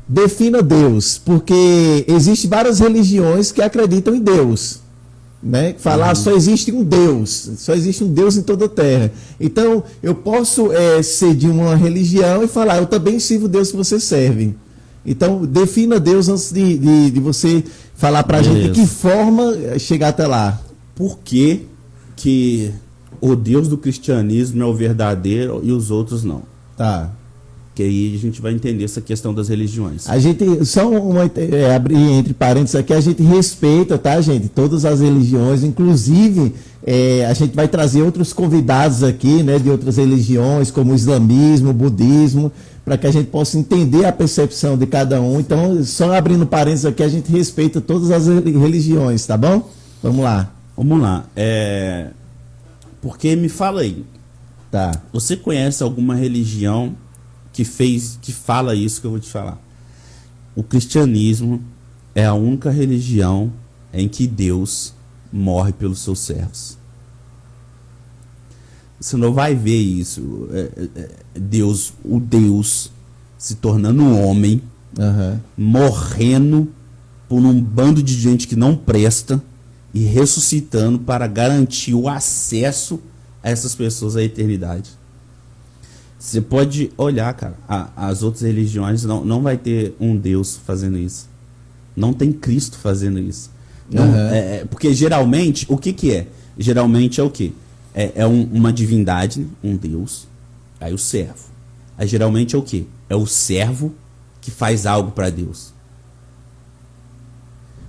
defina Deus, porque existem várias religiões que acreditam em Deus. Né? Falar só existe um Deus em toda a terra. Então eu posso ser de uma religião e falar, eu também sirvo o Deus que você serve. Então, defina Deus antes de você falar pra gente de que forma chegar até lá. Por que o Deus do cristianismo é o verdadeiro e os outros não? Tá. Que aí a gente vai entender essa questão das religiões. A gente, só abrir entre parênteses aqui, a gente respeita, tá, gente? Todas as religiões, inclusive, a gente vai trazer outros convidados aqui, né, de outras religiões, como o islamismo, o budismo, para que a gente possa entender a percepção de cada um. Então, só abrindo parênteses aqui, a gente respeita todas as religiões, tá bom? Vamos lá. Vamos lá. Porque me fala aí. Tá. Você conhece alguma religião que fala isso que eu vou te falar? O cristianismo é a única religião em que Deus morre pelos seus servos. Você não vai ver isso. O Deus se tornando um homem, morrendo por um bando de gente que não presta e ressuscitando para garantir o acesso a essas pessoas à eternidade. Você pode olhar, cara, as outras religiões não vai ter um Deus fazendo isso. Não tem Cristo fazendo isso. Não, porque geralmente, o que é? Geralmente é o quê? Uma divindade, um Deus, aí o servo. Aí geralmente é o quê? É o servo que faz algo para Deus.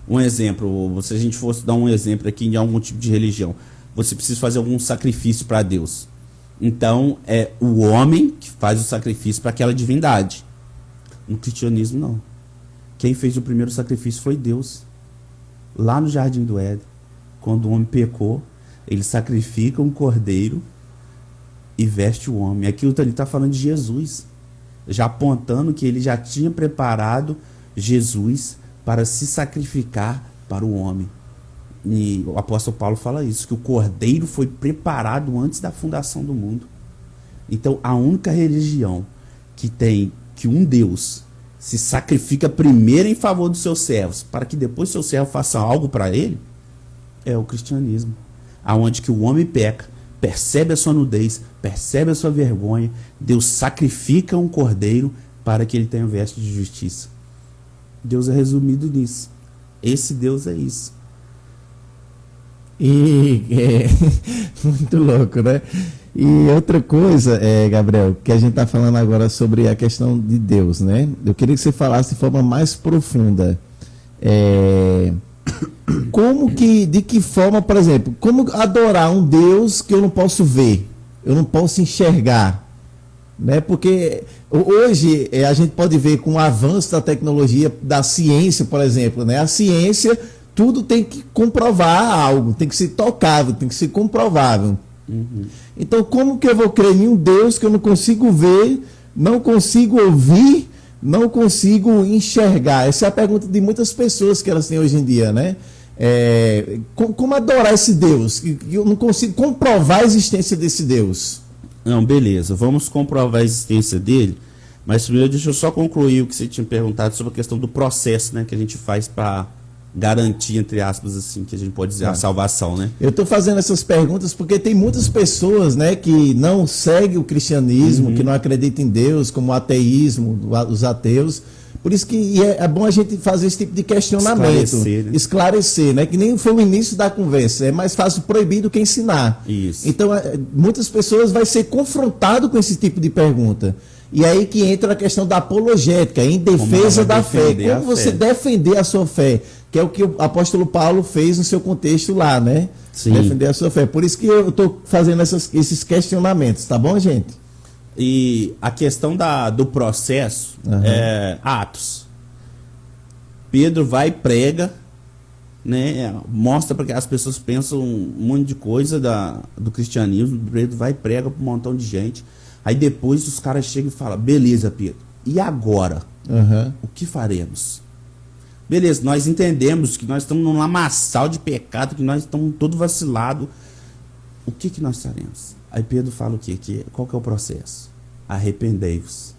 Um exemplo, se a gente fosse dar um exemplo aqui de algum tipo de religião, você precisa fazer algum sacrifício para Deus. Então, é o homem que faz o sacrifício para aquela divindade. No cristianismo, não. Quem fez o primeiro sacrifício foi Deus. Lá no Jardim do Éden, quando o homem pecou, ele sacrifica um cordeiro e veste o homem. Aqui ele está falando de Jesus, já apontando que ele já tinha preparado Jesus para se sacrificar para o homem. E o apóstolo Paulo fala isso, que o cordeiro foi preparado antes da fundação do mundo. Então, a única religião que um Deus se sacrifica primeiro em favor dos seus servos, para que depois seus servos façam algo para ele, é o cristianismo. Aonde que o homem peca, percebe a sua nudez, percebe a sua vergonha, Deus sacrifica um cordeiro para que ele tenha veste de justiça. Deus é resumido nisso. Esse Deus é isso. E muito louco, né? E outra coisa, Gabriel, que a gente está falando agora sobre a questão de Deus, né? Eu queria que você falasse de forma mais profunda. De que forma, por exemplo, como adorar um Deus que eu não posso ver, eu não posso enxergar, né? Porque hoje a gente pode ver com o avanço da tecnologia, da ciência, por exemplo, né? A ciência, tudo tem que comprovar algo, tem que ser tocável, tem que ser comprovável. Então, como que eu vou crer em um Deus que eu não consigo ver, não consigo ouvir, não consigo enxergar? Essa é a pergunta de muitas pessoas que elas têm hoje em dia, né? Como adorar esse Deus? Eu não consigo comprovar a existência desse Deus. Não, beleza, vamos comprovar a existência dele, mas primeiro deixa eu só concluir o que você tinha perguntado sobre a questão do processo, né, que a gente faz para garantir, entre aspas, assim, que a gente pode dizer, a salvação, né? Eu estou fazendo essas perguntas porque tem muitas pessoas, né, que não seguem o cristianismo, que não acreditam em Deus, como o ateísmo, os ateus. Por isso que é bom a gente fazer esse tipo de questionamento. Esclarecer, né? Que nem foi o início da conversa. É mais fácil proibir do que ensinar. Isso. Então, muitas pessoas vão ser confrontadas com esse tipo de pergunta. E aí que entra a questão da apologética, em defesa da fé. Como você defender a sua fé? Que é o que o apóstolo Paulo fez no seu contexto lá, né? Sim. Defender a sua fé. Por isso que eu estou fazendo esses questionamentos, tá bom, gente? E a questão do processo é Atos. Pedro vai e prega, né? Mostra para que as pessoas pensam um monte de coisa do cristianismo. Pedro vai e prega para um montão de gente. Aí depois os caras chegam e falam: beleza, Pedro, e agora? O que faremos? Beleza, nós entendemos que nós estamos num lamaçal de pecado, que nós estamos todo vacilados. O que nós faremos? Aí Pedro fala o quê? Qual que é o processo? Arrependei-vos,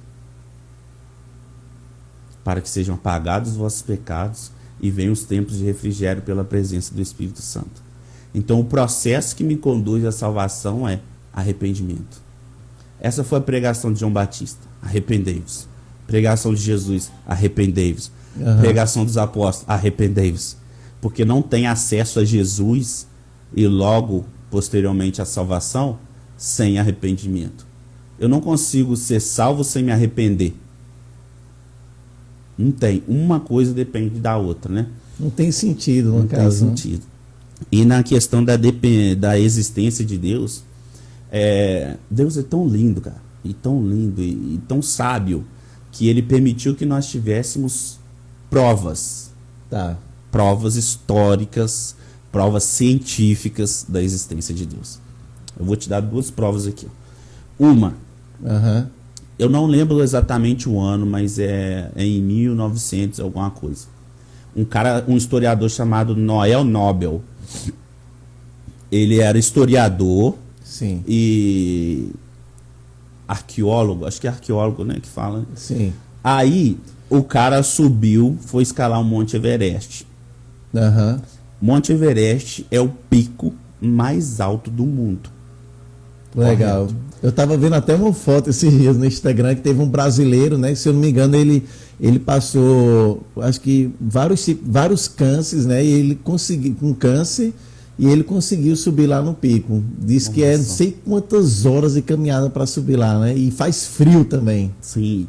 para que sejam apagados os vossos pecados e venham os tempos de refrigério pela presença do Espírito Santo. Então o processo que me conduz à salvação é arrependimento. Essa foi a pregação de João Batista. Arrependei-vos. Pregação de Jesus, arrependei-vos. Pregação dos apóstolos, arrependei-vos. Porque não tem acesso a Jesus e logo, posteriormente, a salvação sem arrependimento. Eu não consigo ser salvo sem me arrepender. Não tem. Uma coisa depende da outra, né? Não tem sentido, no caso. Não tem sentido. E na questão da existência de Deus, Deus é tão lindo, cara. E tão lindo e tão sábio, que ele permitiu que nós tivéssemos provas. Tá. Provas históricas, provas científicas da existência de Deus. Eu vou te dar 2 provas aqui. Uma, eu não lembro exatamente o ano, mas é em 1900 alguma coisa. Um historiador chamado Noel Nobel. Ele era historiador. Sim. E arqueólogo, acho que é arqueólogo, né, que fala. Sim. Aí o cara subiu, foi escalar o Monte Everest. Monte Everest é o pico mais alto do mundo. Legal. Correto. Eu tava vendo até uma foto esses dias no Instagram que teve um brasileiro, né? Se eu não me engano, ele passou, acho que vários cânceres, né? E ele conseguiu, com câncer, e ele conseguiu subir lá no pico. Diz que não sei quantas horas de caminhada para subir lá, né? E faz frio também. Sim.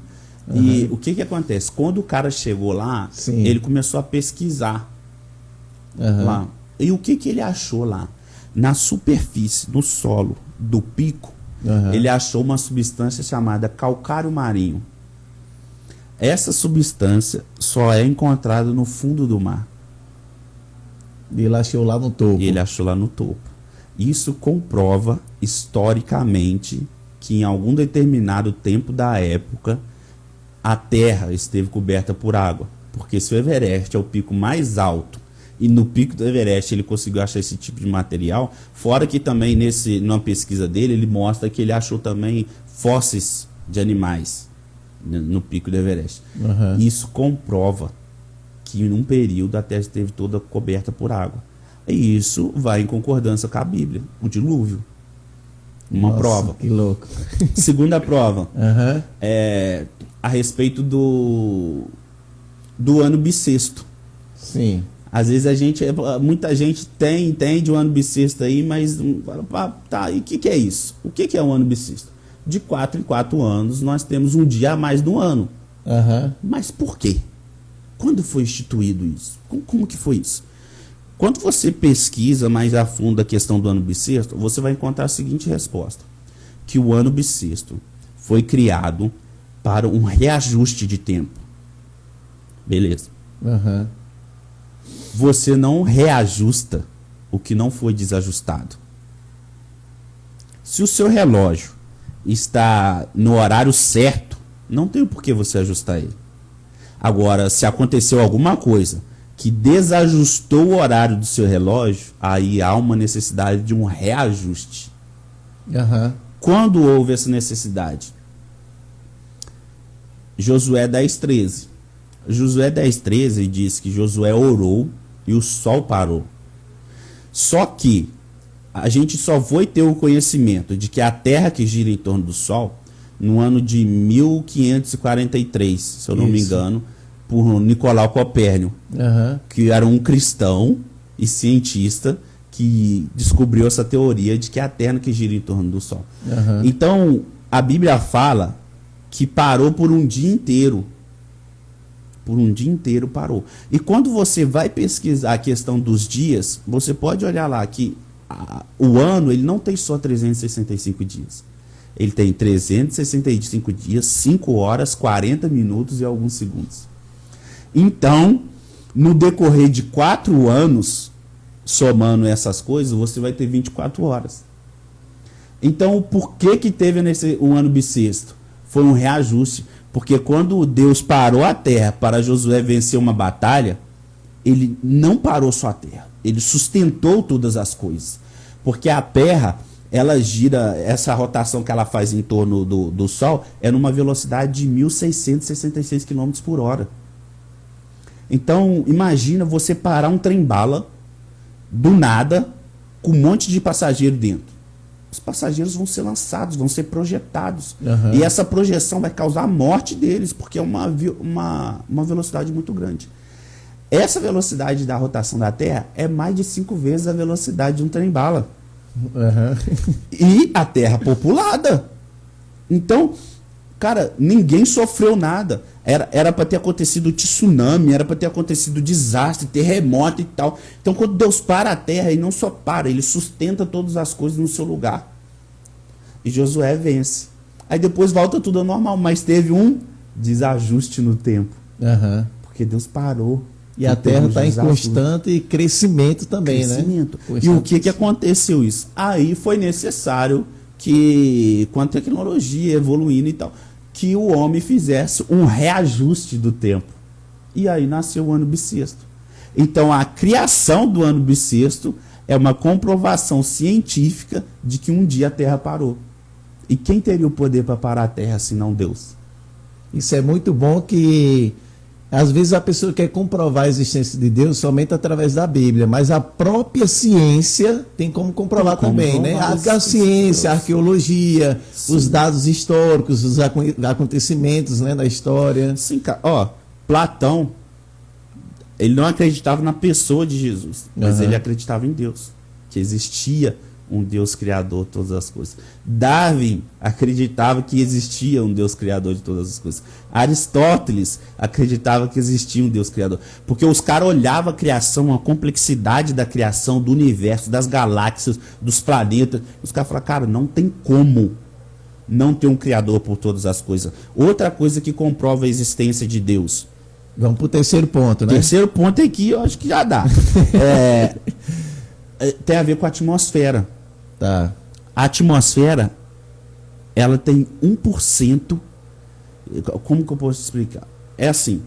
E o que acontece? Quando o cara chegou lá, ele começou a pesquisar lá. E o que ele achou lá? Na superfície, no solo do pico, ele achou uma substância chamada calcário marinho. Essa substância só é encontrada no fundo do mar. E ele achou lá no topo. E ele achou lá no topo. Isso comprova historicamente que em algum determinado tempo da época a Terra esteve coberta por água. Porque se o Everest é o pico mais alto e no pico do Everest ele conseguiu achar esse tipo de material, fora que também numa pesquisa dele ele mostra que ele achou também fósseis de animais no pico do Everest. Isso comprova que em um período a Terra esteve toda coberta por água. E isso vai em concordância com a Bíblia, o dilúvio. Uma prova. Que louco. Segunda prova, a respeito do ano bissexto. Sim. Às vezes muita gente entende o ano bissexto aí, mas tá, e o que é isso? O que é o ano bissexto? De 4 em 4 anos nós temos um dia a mais no ano. Mas por quê? Quando foi instituído isso? Como que foi isso? Quando você pesquisa mais a fundo a questão do ano bissexto, você vai encontrar a seguinte resposta: que o ano bissexto foi criado para um reajuste de tempo. Beleza. Você não reajusta o que não foi desajustado. Se o seu relógio está no horário certo, não tem por que você ajustar ele. Agora, se aconteceu alguma coisa que desajustou o horário do seu relógio, aí há uma necessidade de um reajuste. Quando houve essa necessidade? Josué 10:13. Josué 10:13 diz que Josué orou e o sol parou. Só que a gente só foi ter o conhecimento de que a Terra que gira em torno do Sol no ano de 1543, se eu não me engano, por Nicolau Copérnico, que era um cristão e cientista que descobriu essa teoria de que é a Terra que gira em torno do Sol. Então, a Bíblia fala que parou por um dia inteiro. Por um dia inteiro parou. E quando você vai pesquisar a questão dos dias, você pode olhar lá que o ano ele não tem só 365 dias. Ele tem 365 dias, 5 horas, 40 minutos e alguns segundos. Então, no decorrer de 4 anos, somando essas coisas, você vai ter 24 horas. Então, por que teve um ano bissexto? Foi um reajuste. Porque quando Deus parou a terra para Josué vencer uma batalha, ele não parou só a terra. Ele sustentou todas as coisas. Porque a terra, ela gira, essa rotação que ela faz em torno do Sol, é numa velocidade de 1.666 km por hora. Então, imagina você parar um trem-bala do nada, com um monte de passageiro dentro. os passageiros vão ser lançados, vão ser projetados. E essa projeção vai causar a morte deles, porque é uma velocidade muito grande. Essa velocidade da rotação da Terra é mais de 5 vezes a velocidade de um trem-bala. E a Terra populada. Então, cara, ninguém sofreu nada. Era para ter acontecido tsunami, era para ter acontecido desastre, terremoto e tal. Então, quando Deus para a Terra, Ele não só para, Ele sustenta todas as coisas no seu lugar. E Josué vence. Aí depois volta tudo ao normal, mas teve um desajuste no tempo. Porque Deus parou. E a Terra está em constante crescimento também, né? E o que aconteceu isso? Aí foi necessário que, com a tecnologia evoluindo e tal, que o homem fizesse um reajuste do tempo. E aí nasceu o ano bissexto. Então a criação do ano bissexto é uma comprovação científica de que um dia a Terra parou. E quem teria o poder para parar a Terra se não Deus? Isso é muito bom, que às vezes a pessoa quer comprovar a existência de Deus somente através da Bíblia, mas a própria ciência tem como comprovar também, né? A ciência, a arqueologia, os dados históricos, os acontecimentos, né, da história. Sim, cara. Ó, Platão, ele não acreditava na pessoa de Jesus, mas ele acreditava em Deus, que existia um Deus criador de todas as coisas. Darwin acreditava que existia um Deus criador de todas as coisas. Aristóteles acreditava que existia um Deus criador. Porque os caras olhavam a criação, a complexidade da criação, do universo, das galáxias, dos planetas. Os caras falaram, cara, não tem como não ter um criador por todas as coisas. Outra coisa que comprova a existência de Deus. Vamos para o terceiro ponto, né? Terceiro ponto aqui, eu acho que já dá. Tem a ver com a atmosfera. Tá. A atmosfera, ela tem 1%. Como que eu posso explicar? É assim.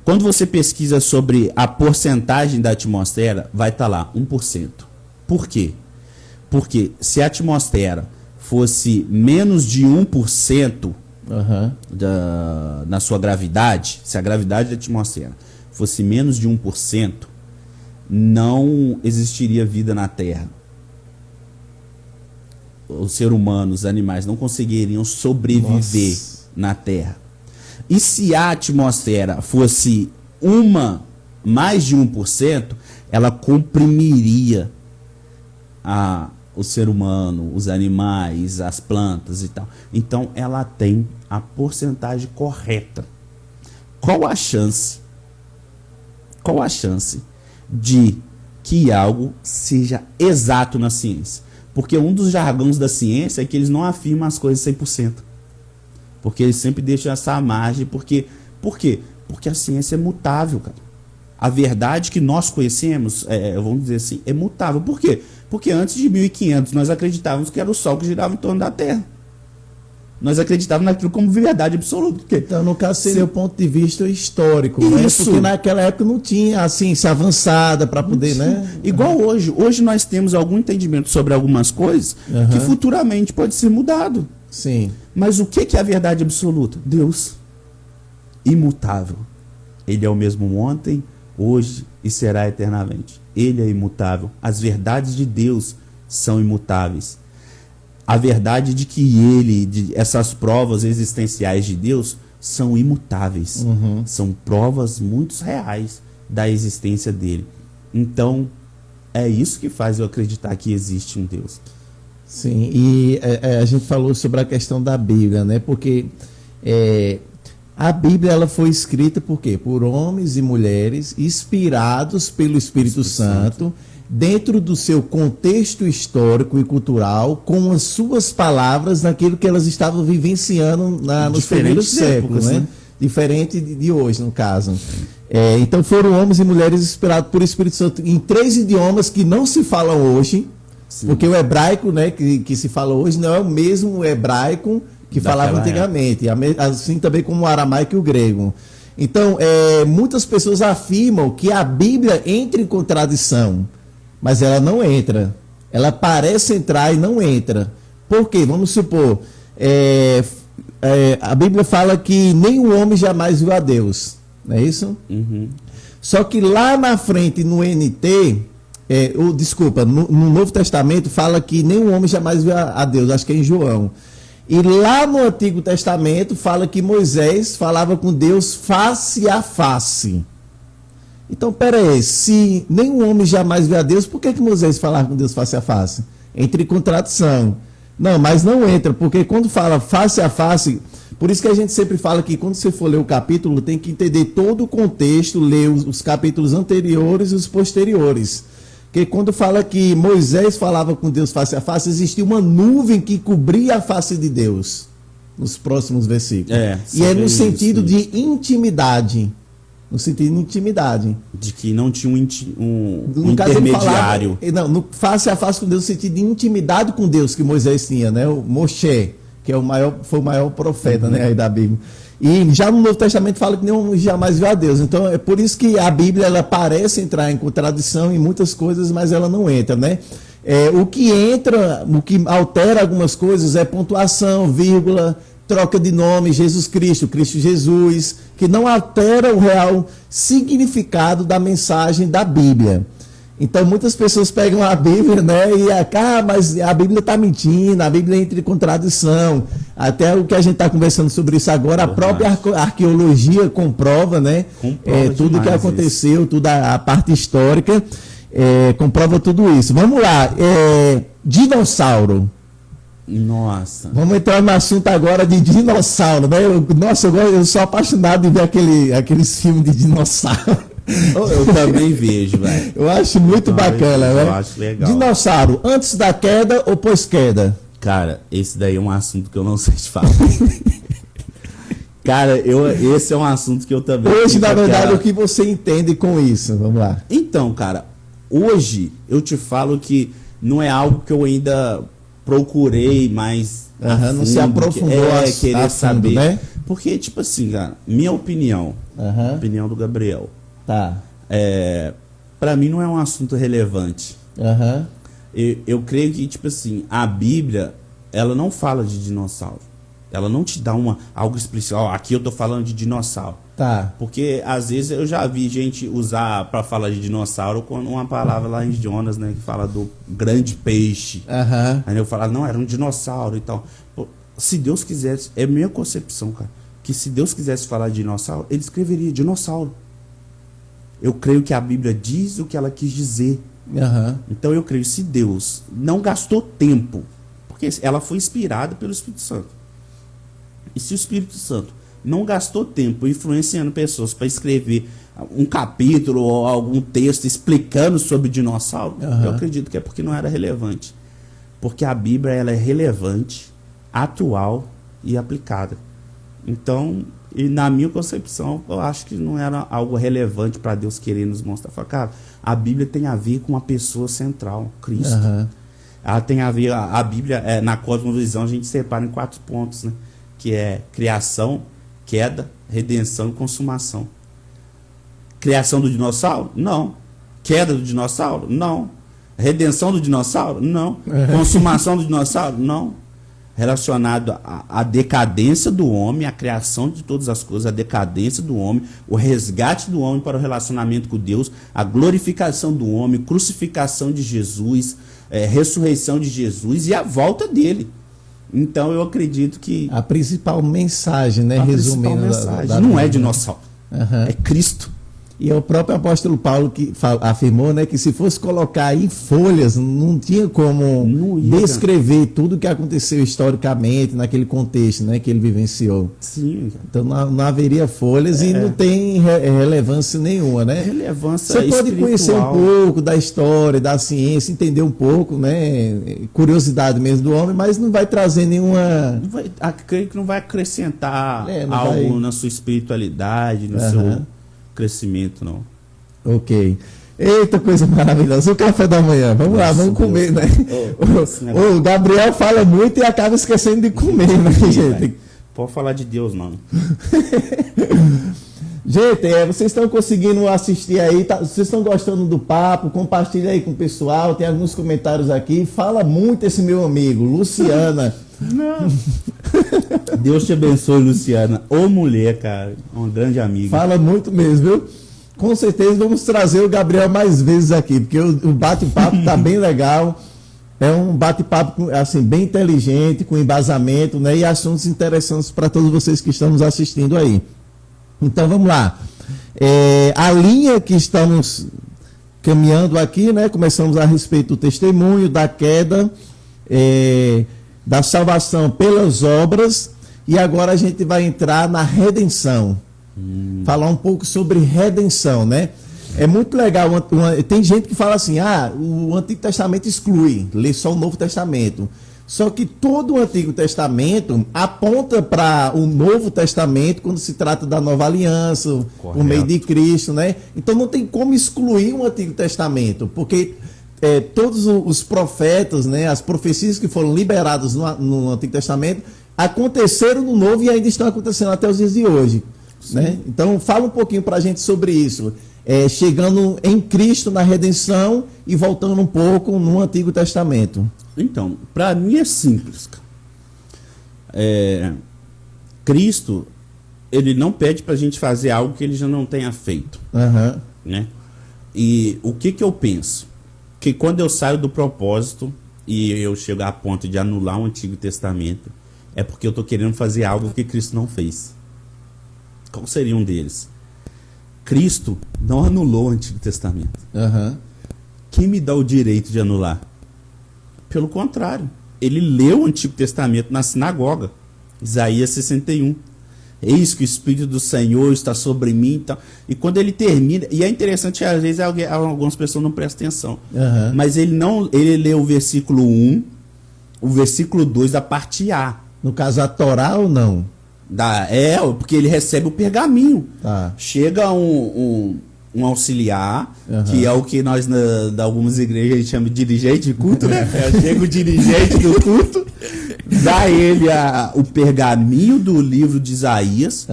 Quando você pesquisa sobre a porcentagem da atmosfera, vai estar lá, 1%. Por quê? Porque se a atmosfera fosse menos de 1% na sua gravidade, se a gravidade da atmosfera fosse menos de 1%, não existiria vida na Terra. Os seres humanos, os animais, não conseguiriam sobreviver na Terra. E se a atmosfera fosse mais de 1%, ela comprimiria o ser humano, os animais, as plantas e tal. Então, ela tem a porcentagem correta. Qual a chance de que algo seja exato na ciência? Porque um dos jargões da ciência é que eles não afirmam as coisas 100%. Porque eles sempre deixam essa margem. Por quê? Porque a ciência é mutável, cara. A verdade que nós conhecemos, vamos dizer assim, é mutável. Por quê? Porque antes de 1500 nós acreditávamos que era o Sol que girava em torno da Terra. Nós acreditávamos naquilo como verdade absoluta. Porque, então, no caso, seria o ponto de vista histórico, né? Porque naquela época não tinha a ciência avançada para poder, né? Igual hoje. Hoje nós temos algum entendimento sobre algumas coisas que futuramente pode ser mudado. Sim. Mas o que é a verdade absoluta? Deus. Imutável. Ele é o mesmo ontem, hoje e será eternamente. Ele é imutável. As verdades de Deus são imutáveis. A verdade de que essas provas existenciais de Deus são imutáveis. São provas muito reais da existência dele. Então, é isso que faz eu acreditar que existe um Deus. Sim, e a gente falou sobre a questão da Bíblia, né? Porque a Bíblia ela foi escrita por quê? Por homens e mulheres inspirados pelo Espírito Santo, dentro do seu contexto histórico e cultural, com as suas palavras naquilo que elas estavam vivenciando nos primeiros séculos, né? Diferente de hoje, no caso. Então foram homens e mulheres inspirados por Espírito Santo em 3 idiomas que não se falam hoje. Sim. Porque o hebraico, né, que se fala hoje não é o mesmo hebraico que falava antigamente, assim também como o aramaico e o grego. Então, muitas pessoas afirmam que a Bíblia entra em contradição, mas ela não entra. Ela parece entrar e não entra. Por quê? Vamos supor, a Bíblia fala que nenhum homem jamais viu a Deus, não é isso? Só que lá na frente, no NT, desculpa, no Novo Testamento fala que nenhum homem jamais viu a Deus, acho que é em João. E lá no Antigo Testamento fala que Moisés falava com Deus face a face. Então, peraí, se nenhum homem jamais viu a Deus, por que Moisés falava com Deus face a face? Entra em contradição. Não, mas não entra, porque quando fala face a face, por isso que a gente sempre fala que quando você for ler o capítulo, tem que entender todo o contexto, ler os capítulos anteriores e os posteriores. Porque quando fala que Moisés falava com Deus face a face, existia uma nuvem que cobria a face de Deus, nos próximos versículos. E é no sentido de intimidade. No sentido de intimidade. De que não tinha um intermediário. No face a face com Deus, no sentido de intimidade com Deus que Moisés tinha, né? O Moshe, que foi o maior profeta, né, aí da Bíblia. E já no Novo Testamento fala que nenhum jamais viu a Deus. Então é por isso que a Bíblia ela parece entrar em contradição em muitas coisas, mas ela não entra, né? O que entra, o que altera algumas coisas é pontuação, vírgula, troca de nome, Jesus Cristo, Cristo Jesus, que não altera o real significado da mensagem da Bíblia. Então muitas pessoas pegam a Bíblia, né, mas a Bíblia está mentindo, a Bíblia entra em contradição. Até o que a gente está conversando sobre isso agora, a própria arqueologia comprova, né, tudo o que aconteceu, toda a parte histórica, comprova tudo isso. Vamos lá, dinossauro. Nossa. Vamos entrar no assunto agora de dinossauro, né? Eu sou apaixonado de ver aqueles filmes de dinossauro. Eu também vejo, velho. Eu acho muito bacana, né? Eu acho legal. Dinossauro, antes da queda ou pós-queda? Cara, esse daí é um assunto que eu não sei te falar. Cara, esse é um assunto que eu também... Hoje, na verdade, o que você entende com isso? Vamos lá. Então, cara, hoje eu te falo que não é algo que eu ainda procurei mais... não se aprofundou querer saber. Né? Porque, tipo assim, cara, minha opinião, a opinião do Gabriel... Tá. Pra mim não é um assunto relevante. Eu creio que, tipo assim, a Bíblia, ela não fala de dinossauro. Ela não te dá algo explícito. Aqui eu tô falando de dinossauro. Tá. Porque, às vezes, eu já vi gente usar pra falar de dinossauro com uma palavra lá em Jonas, né? Que fala do grande peixe. Aí eu falo, não, era um dinossauro e tal. Pô, se Deus quisesse, é minha concepção, cara, que se Deus quisesse falar de dinossauro, ele escreveria dinossauro. Eu creio que a Bíblia diz o que ela quis dizer. Então eu creio, se Deus não gastou tempo, porque ela foi inspirada pelo Espírito Santo. E se o Espírito Santo não gastou tempo influenciando pessoas para escrever um capítulo ou algum texto explicando sobre dinossauro, eu acredito que é porque não era relevante. Porque a Bíblia ela é relevante, atual e aplicada. Então... E na minha concepção, eu acho que não era algo relevante para Deus querer nos mostrar. Falar, cara, a Bíblia tem a ver com uma pessoa central, Cristo. Ela tem a ver, a Bíblia, na cosmovisão, a gente separa em 4 pontos, né? Que é criação, queda, redenção e consumação. Criação do dinossauro? Não. Queda do dinossauro? Não. Redenção do dinossauro? Não. Consumação do dinossauro? Não. Relacionado à decadência do homem, à criação de todas as coisas, a decadência do homem, o resgate do homem para o relacionamento com Deus, a glorificação do homem, crucificação de Jesus, ressurreição de Jesus e a volta dele. Então eu acredito que... A principal mensagem, né? Resumindo. Não é dinossauro, é Cristo. E é o próprio apóstolo Paulo que afirmou, né, que se fosse colocar em folhas, não tinha como descrever tudo o que aconteceu historicamente naquele contexto, né, que ele vivenciou. Sim. Então não haveria folhas e não tem relevância nenhuma, né? Relevância Você pode conhecer um pouco da história, da ciência, entender um pouco, né, curiosidade mesmo do homem, mas não vai trazer nenhuma... Creio que não vai acrescentar algo na sua espiritualidade, no seu... crescimento, não. Ok. Eita, coisa maravilhosa. O café da manhã. Vamos lá, vamos comer, né? O Gabriel fala muito e acaba esquecendo de comer, né, gente? Pode falar de Deus, não. Gente, vocês estão conseguindo assistir aí, vocês estão gostando do papo, compartilha aí com o pessoal, tem alguns comentários aqui. Fala muito esse meu amigo, Luciana. Não. Deus te abençoe, Luciana. Ô mulher, cara, uma grande amiga. Fala muito mesmo, viu? com certeza vamos trazer o Gabriel mais vezes aqui, porque o bate-papo está bem legal. É um bate-papo assim, bem inteligente, com embasamento, né? E assuntos interessantes para todos vocês que estão nos assistindo aí. Então vamos lá. A linha que estamos caminhando aqui, né? Começamos a respeito do testemunho, da queda, da salvação pelas obras, e agora a gente vai entrar na redenção. Falar um pouco sobre redenção, né? É muito legal. Tem gente que fala assim: o Antigo Testamento exclui, lê só o Novo Testamento. Só que todo o Antigo Testamento aponta para o Novo Testamento quando se trata da nova aliança, por meio de Cristo, né? Então não tem como excluir o Antigo Testamento, porque todos os profetas, né, as profecias que foram liberadas no Antigo Testamento aconteceram no Novo e ainda estão acontecendo até os dias de hoje, né? Então fala um pouquinho para a gente sobre isso. Chegando em Cristo na redenção e voltando um pouco no Antigo Testamento. Então, para mim é simples. Cristo, ele não pede para a gente fazer algo que ele já não tenha feito. Uhum. Né? E o que eu penso? Que quando eu saio do propósito e eu chego a ponto de anular o Antigo Testamento, é porque eu estou querendo fazer algo que Cristo não fez. Qual seria um deles? Cristo não anulou o Antigo Testamento. Uhum. Quem me dá o direito de anular? Pelo contrário, ele leu o Antigo Testamento na sinagoga. Isaías 61. Eis que o Espírito do Senhor está sobre mim. Então, e quando ele termina, e é interessante, às vezes algumas pessoas não prestam atenção, mas ele leu o versículo 1, o versículo 2 da parte A. No caso, a Torá ou não? Porque ele recebe o pergaminho. Tá. Chega um auxiliar, que é o que nós, de algumas igrejas, a gente chama de dirigente de culto, né? Chega o dirigente do culto, dá ele o pergaminho do livro de Isaías,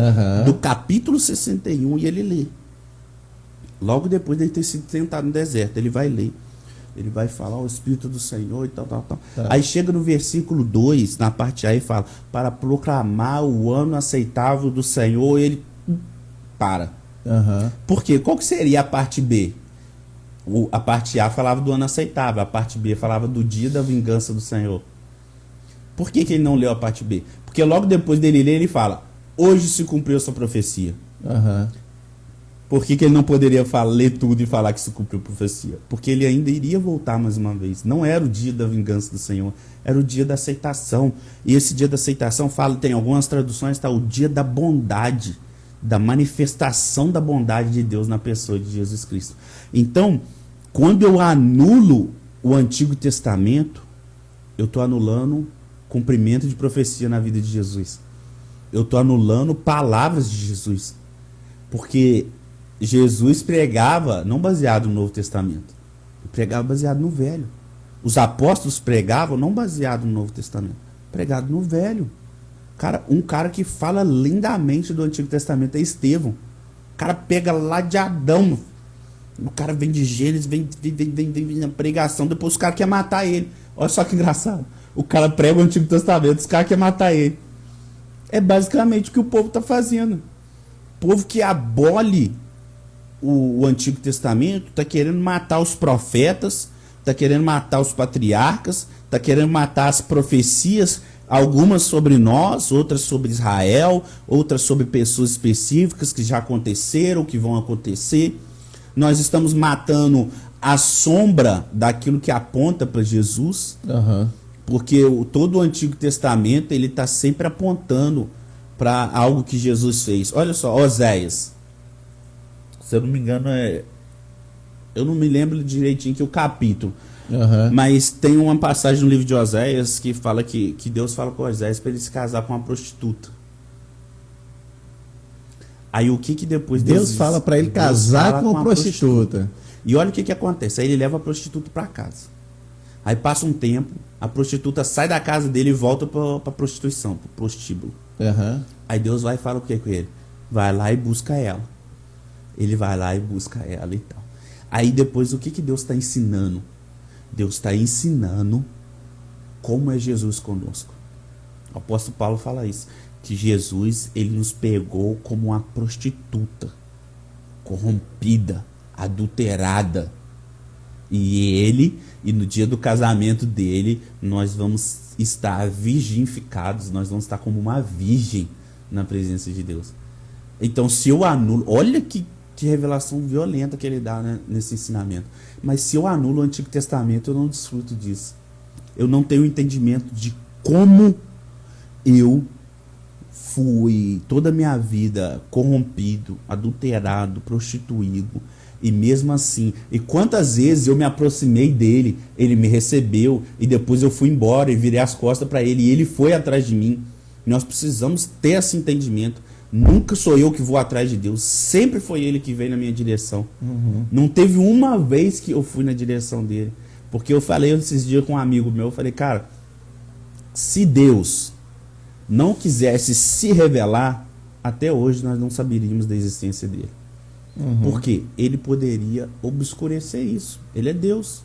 do capítulo 61, e ele lê. Logo depois de ele ter sido tentado no deserto, ele vai ler. Ele vai falar o Espírito do Senhor e tal. Tá. Aí chega no versículo 2, na parte A, e fala: para proclamar o ano aceitável do Senhor, ele para. Por quê? Qual que seria a parte B? A parte A falava do ano aceitável, a parte B falava do dia da vingança do Senhor. Por que ele não leu a parte B? Porque logo depois dele ler, ele fala: hoje se cumpriu essa profecia. Por que ele não poderia ler tudo e falar que se cumpriu a profecia? Porque ele ainda iria voltar mais uma vez. Não era o dia da vingança do Senhor, era o dia da aceitação. E esse dia da aceitação tem algumas traduções, o dia da bondade, da manifestação da bondade de Deus na pessoa de Jesus Cristo. Então, quando eu anulo o Antigo Testamento, eu estou anulando cumprimento de profecia na vida de Jesus. Eu estou anulando palavras de Jesus. Porque Jesus pregava não baseado no Novo Testamento, ele pregava baseado no Velho. Os apóstolos pregavam não baseado no Novo Testamento, pregado no Velho. Um cara que fala lindamente do Antigo Testamento é Estevão. O cara pega lá de Adão, o cara vem de Gênesis, vem na pregação, depois os caras querem matar ele. Olha só que engraçado, o cara prega o Antigo Testamento, os caras querem matar ele. É basicamente o que o povo está fazendo. O povo que abole o Antigo Testamento está querendo matar os profetas, está querendo matar os patriarcas, está querendo matar as profecias, algumas sobre nós, outras sobre Israel, outras sobre pessoas específicas que já aconteceram, que vão acontecer. Nós estamos matando a sombra daquilo que aponta para Jesus, porque todo o Antigo Testamento ele está sempre apontando para algo que Jesus fez. Olha só, Oséias. Se eu não me engano, eu não me lembro direitinho que o capítulo. Mas tem uma passagem no livro de Oséias que fala que Deus fala com Oséias para ele se casar com uma prostituta. Aí o que depois Deus fala para ele casar com uma prostituta. E olha o que acontece. Aí ele leva a prostituta para casa. Aí passa um tempo, a prostituta sai da casa dele e volta para a prostituição, para o prostíbulo. Aí Deus vai e fala o que com ele? Vai lá e busca ela. Ele vai lá e busca ela e tal. Aí depois o que Deus está ensinando? Deus está ensinando como é Jesus conosco. O apóstolo Paulo fala isso, que Jesus ele nos pegou como uma prostituta, corrompida, adulterada. E no dia do casamento dele, nós vamos estar virginificados, nós vamos estar como uma virgem na presença de Deus. Então, se eu anulo, olha que revelação violenta que ele dá, né, nesse ensinamento. Mas se eu anulo o Antigo Testamento, eu não desfruto disso. Eu não tenho entendimento de como eu fui toda a minha vida corrompido, adulterado, prostituído. E mesmo assim, e quantas vezes eu me aproximei dele, ele me recebeu, e depois eu fui embora e virei as costas para ele, e ele foi atrás de mim. Nós precisamos ter esse entendimento. Nunca sou eu que vou atrás de Deus, sempre foi ele que veio na minha direção. Não teve uma vez que eu fui na direção dele. Porque eu falei esses dias com um amigo meu, eu falei, cara, se Deus não quisesse se revelar, até hoje nós não saberíamos da existência dele. Porque ele poderia obscurecer isso. Ele é Deus.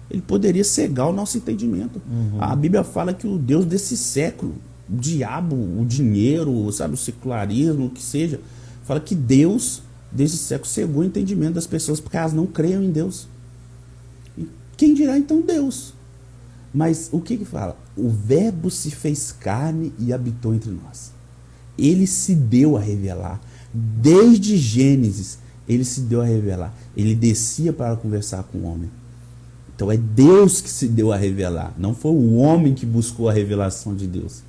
Ele poderia cegar o nosso entendimento. A Bíblia fala que o Deus desse século, o diabo, o dinheiro, sabe, o secularismo, o que seja, fala que Deus desse século cegou o entendimento das pessoas porque elas não creiam em Deus. E quem dirá então Deus? Mas o que fala? O Verbo se fez carne e habitou entre nós. Ele se deu a revelar. Desde Gênesis, ele se deu a revelar. Ele descia para conversar com o homem. Então é Deus que se deu a revelar. Não foi o homem que buscou a revelação de Deus.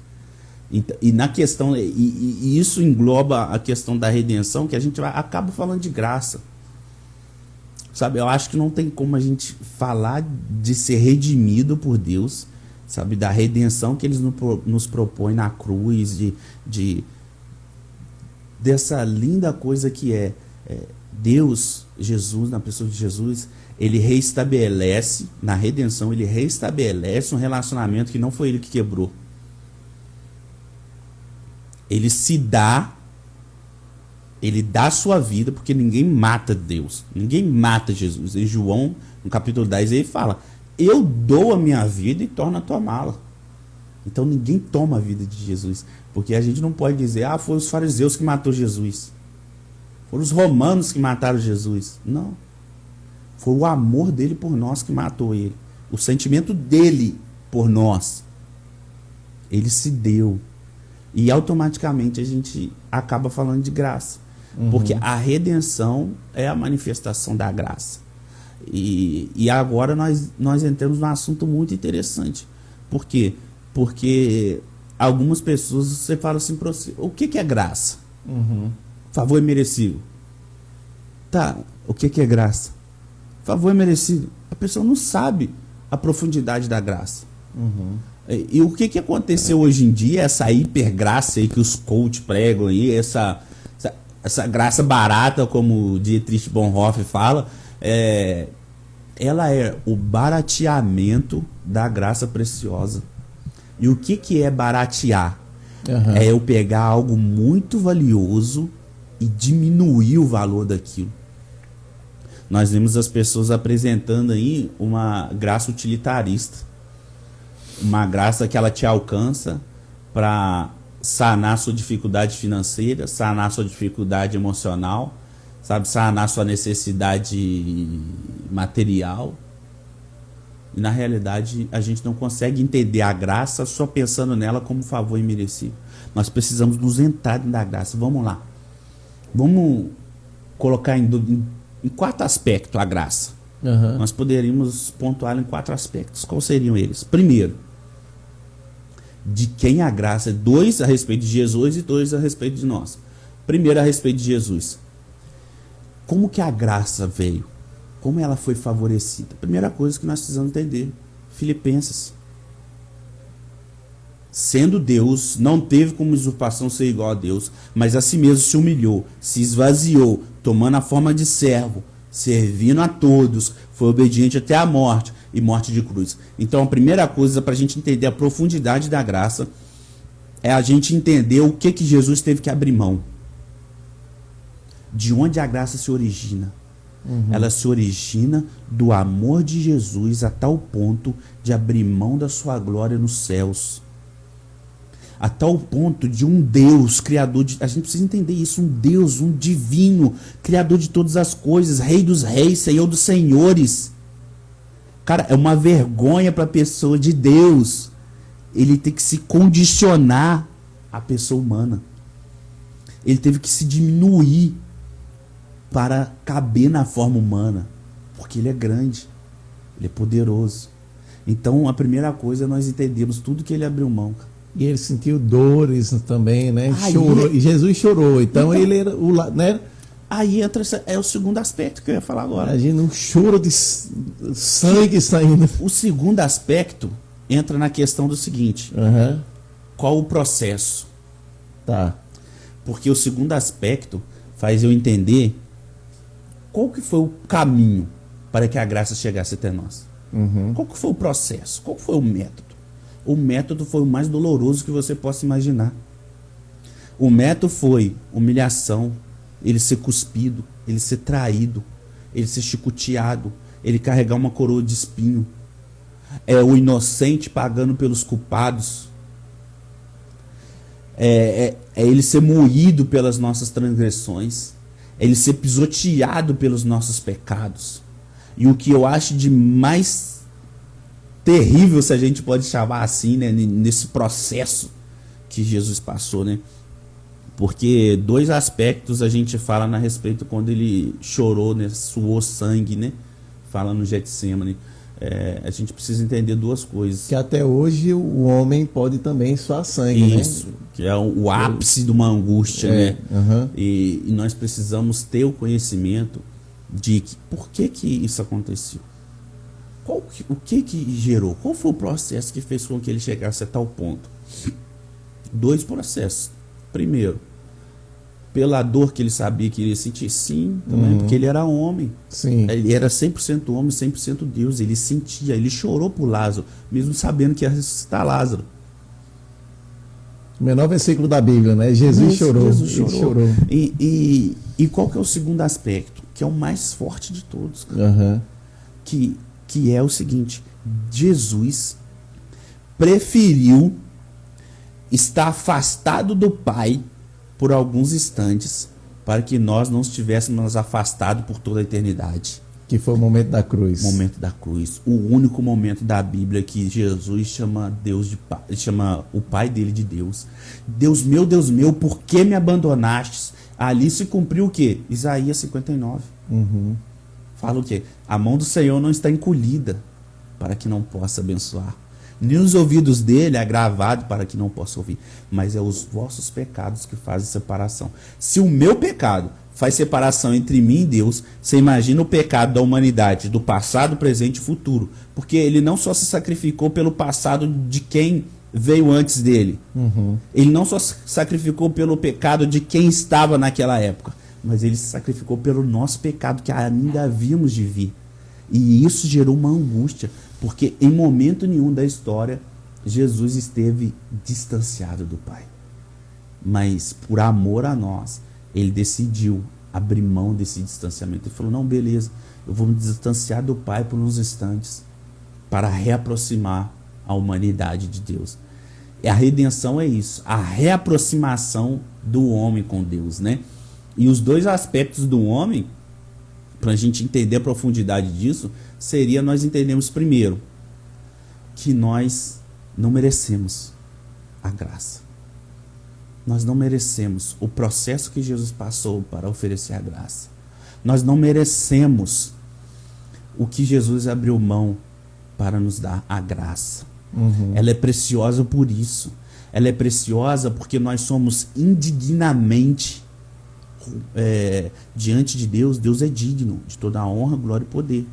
E na questão, e isso engloba a questão da redenção, que a gente acaba falando de graça. Sabe, eu acho que não tem como a gente falar de ser redimido por Deus, sabe, da redenção que Ele nos propõe na cruz, dessa linda coisa que é Deus, Jesus, na pessoa de Jesus, Ele reestabelece, na redenção, Ele reestabelece um relacionamento que não foi Ele que quebrou. Ele se dá, ele dá a sua vida, porque ninguém mata Deus, ninguém mata Jesus. Em João, no capítulo 10, ele fala, eu dou a minha vida e torno a tua mala. Então ninguém toma a vida de Jesus, porque a gente não pode dizer, foram os fariseus que matou Jesus, foram os romanos que mataram Jesus. Não, foi o amor dele por nós que matou ele, o sentimento dele por nós. Ele se deu. E automaticamente a gente acaba falando de graça. Porque a redenção é a manifestação da graça. E agora nós entramos num assunto muito interessante. Por quê? Porque algumas pessoas, você fala assim para você, o que é graça? Favor é merecido. Tá, o que é graça? Favor é merecido. A pessoa não sabe a profundidade da graça. E o que aconteceu hoje em dia, essa hipergraça aí que os coach pregam aí, essa graça barata, como o Dietrich Bonhoeffer fala, ela é o barateamento da graça preciosa. E o que é baratear? É eu pegar algo muito valioso e diminuir o valor daquilo. Nós vemos as pessoas apresentando aí uma graça utilitarista. Uma graça que ela te alcança para sanar sua dificuldade financeira, sanar sua dificuldade emocional, sabe, sanar sua necessidade material. E na realidade a gente não consegue entender a graça só pensando nela como favor imerecido. Nós precisamos nos entrar dentro da graça. Vamos lá. Vamos colocar em 4 aspectos a graça. Nós poderíamos pontuar em 4 aspectos. Quais seriam eles? Primeiro, de quem a graça é. 2 a respeito de Jesus e 2 a respeito de nós. Primeiro a respeito de Jesus. Como que a graça veio? Como ela foi favorecida? Primeira coisa que nós precisamos entender. Filipenses. Sendo Deus, não teve como usurpação ser igual a Deus, mas a si mesmo se humilhou, se esvaziou, tomando a forma de servo, servindo a todos, foi obediente até a morte, e morte de cruz. Então a primeira coisa para a gente entender a profundidade da graça é a gente entender o que Jesus teve que abrir mão. De onde a graça se origina. Ela se origina do amor de Jesus a tal ponto de abrir mão da sua glória nos céus. a tal ponto de um Deus, criador de... A gente precisa entender isso, um Deus, um divino, criador de todas as coisas, rei dos reis, senhor dos senhores. Cara, é uma vergonha para a pessoa de Deus. Ele tem que se condicionar à pessoa humana. Ele teve que se diminuir para caber na forma humana. Porque ele é grande, ele é poderoso. Então, a primeira coisa é nós entendemos tudo que ele abriu mão. E ele sentiu dores também, né? Chorou. E Jesus chorou. Então ele era o... né? Aí entra o segundo aspecto que eu ia falar agora. Imagina um choro de sangue saindo. O segundo aspecto entra na questão do seguinte. Qual o processo? Tá. Porque o segundo aspecto faz eu entender qual que foi o caminho para que a graça chegasse até nós. Qual que foi o processo? Qual foi o método? O método foi o mais doloroso que você possa imaginar. O método foi humilhação, ele ser cuspido, ele ser traído, ele ser chicoteado, ele carregar uma coroa de espinho. É o inocente pagando pelos culpados. É ele ser moído pelas nossas transgressões. É ele ser pisoteado pelos nossos pecados. E o que eu acho de mais terrível, se a gente pode chamar assim, né, nesse processo que Jesus passou, né? Porque dois aspectos a gente fala a respeito quando ele chorou, né, suou sangue, né? Fala no Getsemane. A gente precisa entender duas coisas. Que até hoje o homem pode também suar sangue, isso, né? Que é o ápice de uma angústia, né? E nós precisamos ter o conhecimento de por que isso aconteceu. O que gerou? Qual foi o processo que fez com que ele chegasse a tal ponto? Dois processos. Primeiro, pela dor que ele sabia que iria sentir, sim, também, porque ele era homem. Sim. Ele era 100% homem, 100% Deus. Ele sentia, ele chorou por Lázaro, mesmo sabendo que ia ressuscitar Lázaro. O menor versículo da Bíblia, né? Jesus chorou. Jesus chorou. E qual que é o segundo aspecto? Que é o mais forte de todos. Que é o seguinte: Jesus preferiu estar afastado do Pai por alguns instantes para que nós não estivéssemos afastados por toda a eternidade. Que foi o momento da cruz. Momento da cruz. O único momento da Bíblia que Jesus chama Deus de Pai, chama o Pai dele de Deus. Deus meu, por que me abandonastes? Ali se cumpriu o quê? Isaías 59. Fala o quê? A mão do Senhor não está encolhida para que não possa abençoar. Nem os ouvidos dele é agravado para que não possa ouvir. Mas é os vossos pecados que fazem separação. Se o meu pecado faz separação entre mim e Deus, você imagina o pecado da humanidade, do passado, presente e futuro. Porque ele não só se sacrificou pelo passado de quem veio antes dele. Ele não só se sacrificou pelo pecado de quem estava naquela época, mas ele se sacrificou pelo nosso pecado que ainda havíamos de vir. E isso gerou uma angústia, porque em momento nenhum da história Jesus esteve distanciado do Pai. Mas por amor a nós, ele decidiu abrir mão desse distanciamento. Ele falou: não, beleza, eu vou me distanciar do Pai por uns instantes para reaproximar a humanidade de Deus. E a redenção é isso, a reaproximação do homem com Deus, né? E os dois aspectos do homem, para a gente entender a profundidade disso, seria nós entendermos primeiro que nós não merecemos a graça. Nós não merecemos o processo que Jesus passou para oferecer a graça. Nós não merecemos o que Jesus abriu mão para nos dar a graça. Ela é preciosa por isso. Ela é preciosa porque nós somos indignamente diante de Deus. Deus é digno de toda a honra, glória e poder.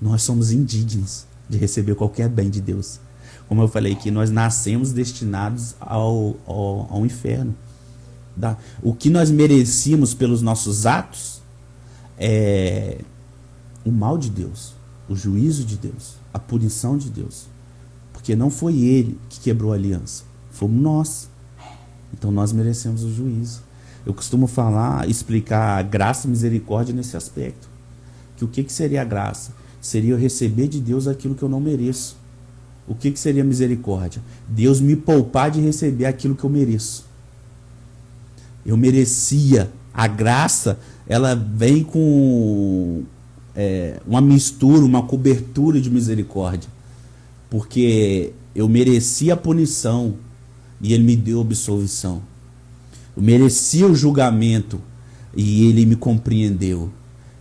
Nós somos indignos de receber qualquer bem de Deus. Como eu falei aqui, nós nascemos destinados ao inferno. O que nós merecíamos pelos nossos atos é o mal de Deus, o juízo de Deus, a punição de Deus. Porque não foi ele que quebrou a aliança, fomos nós. Então nós merecemos o juízo. Eu costumo explicar a graça e misericórdia nesse aspecto. Que o que seria a graça? Seria eu receber de Deus aquilo que eu não mereço. O que seria misericórdia? Deus me poupar de receber aquilo que eu mereço. Eu merecia. A graça, ela vem com uma mistura, uma cobertura de misericórdia. Porque eu merecia a punição e ele me deu absolvição. Eu merecia o julgamento e ele me compreendeu.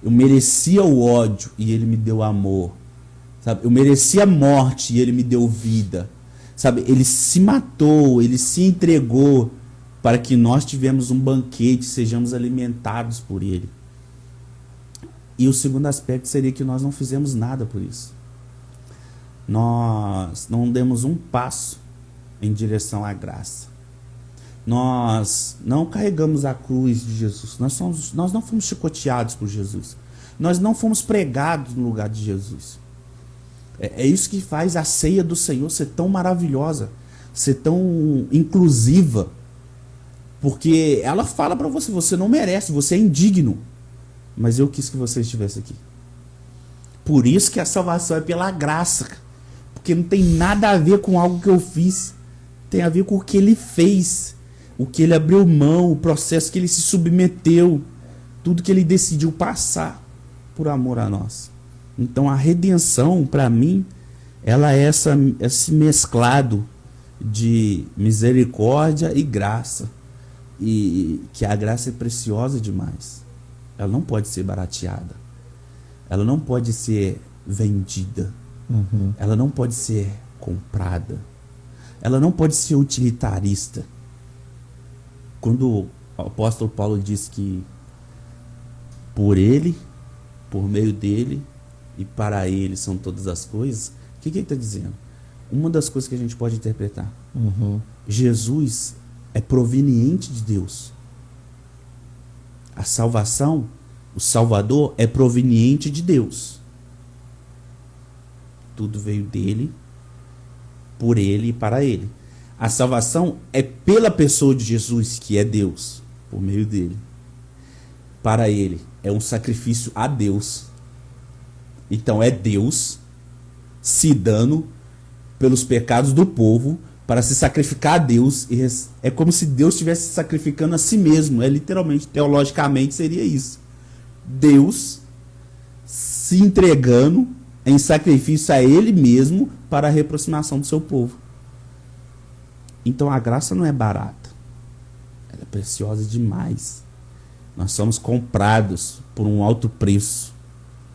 Eu merecia o ódio e ele me deu amor. Sabe? Eu merecia a morte e ele me deu vida. Sabe? Ele se matou, ele se entregou para que nós tivemos um banquete, sejamos alimentados por ele. E o segundo aspecto seria que nós não fizemos nada por isso. Nós não demos um passo em direção à graça. Nós não carregamos a cruz de Jesus. Nós não fomos chicoteados por Jesus. Nós não fomos pregados no lugar de Jesus. É isso que faz a ceia do Senhor ser tão maravilhosa, ser tão inclusiva. Porque ela fala para você, você não merece, você é indigno. Mas eu quis que você estivesse aqui. Por isso que a salvação é pela graça. Porque não tem nada a ver com algo que eu fiz. Tem a ver com o que ele fez. O que ele abriu mão, o processo que ele se submeteu. Tudo que ele decidiu passar por amor a nós. Então a redenção, para mim, ela é esse mesclado de misericórdia e graça. E que a graça é preciosa demais. Ela não pode ser barateada. Ela não pode ser vendida. Uhum. Ela não pode ser comprada. Ela não pode ser utilitarista. Quando o apóstolo Paulo diz que por ele, por meio dele e para ele são todas as coisas, o que ele está dizendo? Uma das coisas que a gente pode interpretar. Jesus é proveniente de Deus. A salvação, o Salvador é proveniente de Deus. Tudo veio dele, por ele e para ele. A salvação é pela pessoa de Jesus, que é Deus, por meio dele. Para ele, é um sacrifício a Deus. Então é Deus se dando pelos pecados do povo para se sacrificar a Deus. É como se Deus estivesse se sacrificando a si mesmo. É literalmente, teologicamente, seria isso. Deus se entregando em sacrifício a ele mesmo para a reaproximação do seu povo. Então a graça não é barata. Ela é preciosa demais. Nós somos comprados por um alto preço.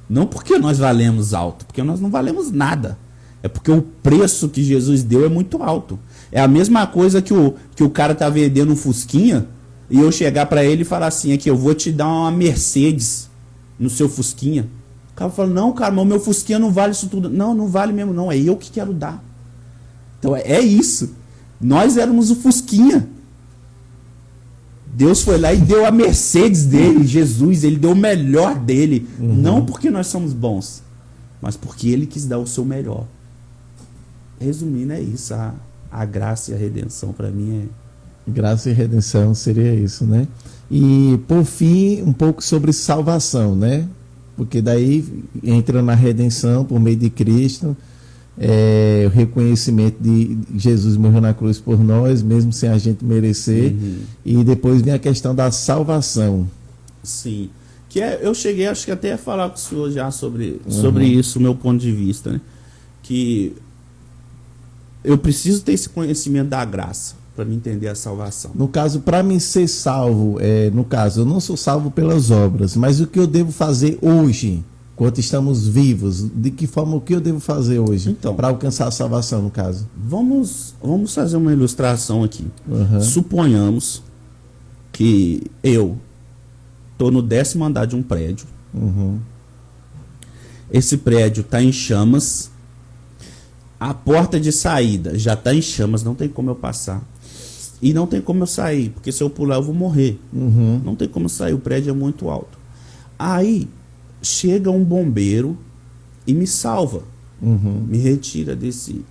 Não porque nós valemos alto, porque nós não valemos nada. É porque o preço que Jesus deu é muito alto. É a mesma coisa que o cara tá vendendo um Fusquinha e eu chegar para ele e falar assim, aqui, eu vou te dar uma Mercedes no seu Fusquinha. O cara fala, não, cara, mas o meu Fusquinha não vale isso tudo. Não, não vale mesmo não, é eu que quero dar. Então é isso. Nós éramos o Fusquinha. Deus foi lá e deu a Mercedes dele, Jesus, ele deu o melhor dele. Não porque nós somos bons, mas porque ele quis dar o seu melhor. Resumindo, é isso. A graça e a redenção, para mim, é... Graça e redenção seria isso, né? E, por fim, um pouco sobre salvação, né? Porque daí entra na redenção por meio de Cristo, o reconhecimento de Jesus morreu na cruz por nós, mesmo sem a gente merecer. E depois vem a questão da salvação. Sim. Eu cheguei, acho que até a falar com o senhor já sobre isso, o meu ponto de vista, né? Que eu preciso ter esse conhecimento da graça para me entender a salvação. No caso, para mim ser salvo, no caso, eu não sou salvo pelas obras, mas o que eu devo fazer hoje, enquanto estamos vivos, de que forma, o que eu devo fazer hoje, então, para alcançar a salvação, no caso? Vamos fazer uma ilustração aqui. Suponhamos que eu estou no 10º andar de um prédio. Esse prédio está em chamas. A porta de saída já está em chamas, não tem como eu passar. E não tem como eu sair, porque se eu pular eu vou morrer. Não tem como eu sair, o prédio é muito alto. Aí chega um bombeiro e me salva. Me retira desse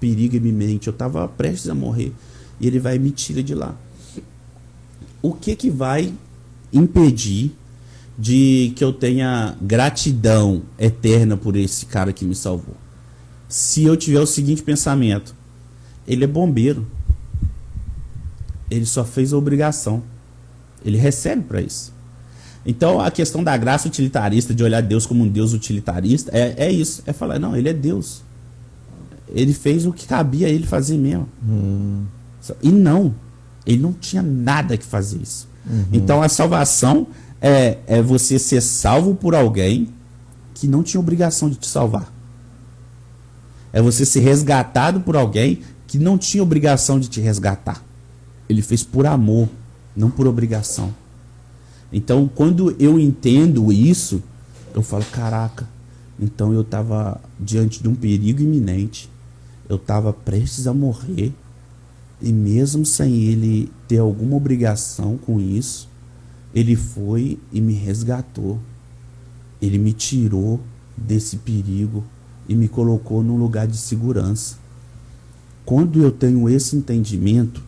perigo iminente. Eu estava prestes a morrer. E ele vai e me tira de lá. O que vai impedir de que eu tenha gratidão eterna por esse cara que me salvou? se eu tiver o seguinte pensamento: ele é bombeiro, ele só fez a obrigação, ele recebe para isso. Então a questão da graça utilitarista, de olhar Deus como um Deus utilitarista, é isso, é falar, não, ele é Deus, ele fez o que cabia a ele fazer mesmo. E não, ele não tinha nada que fazer isso. Então a salvação é você ser salvo por alguém que não tinha obrigação de te salvar. É você ser resgatado por alguém que não tinha obrigação de te resgatar. Ele fez por amor, não por obrigação. Então, quando eu entendo isso, eu falo, caraca, então eu estava diante de um perigo iminente, eu estava prestes a morrer, e mesmo sem ele ter alguma obrigação com isso, ele foi e me resgatou. Ele me tirou desse perigo e me colocou num lugar de segurança. Quando eu tenho esse entendimento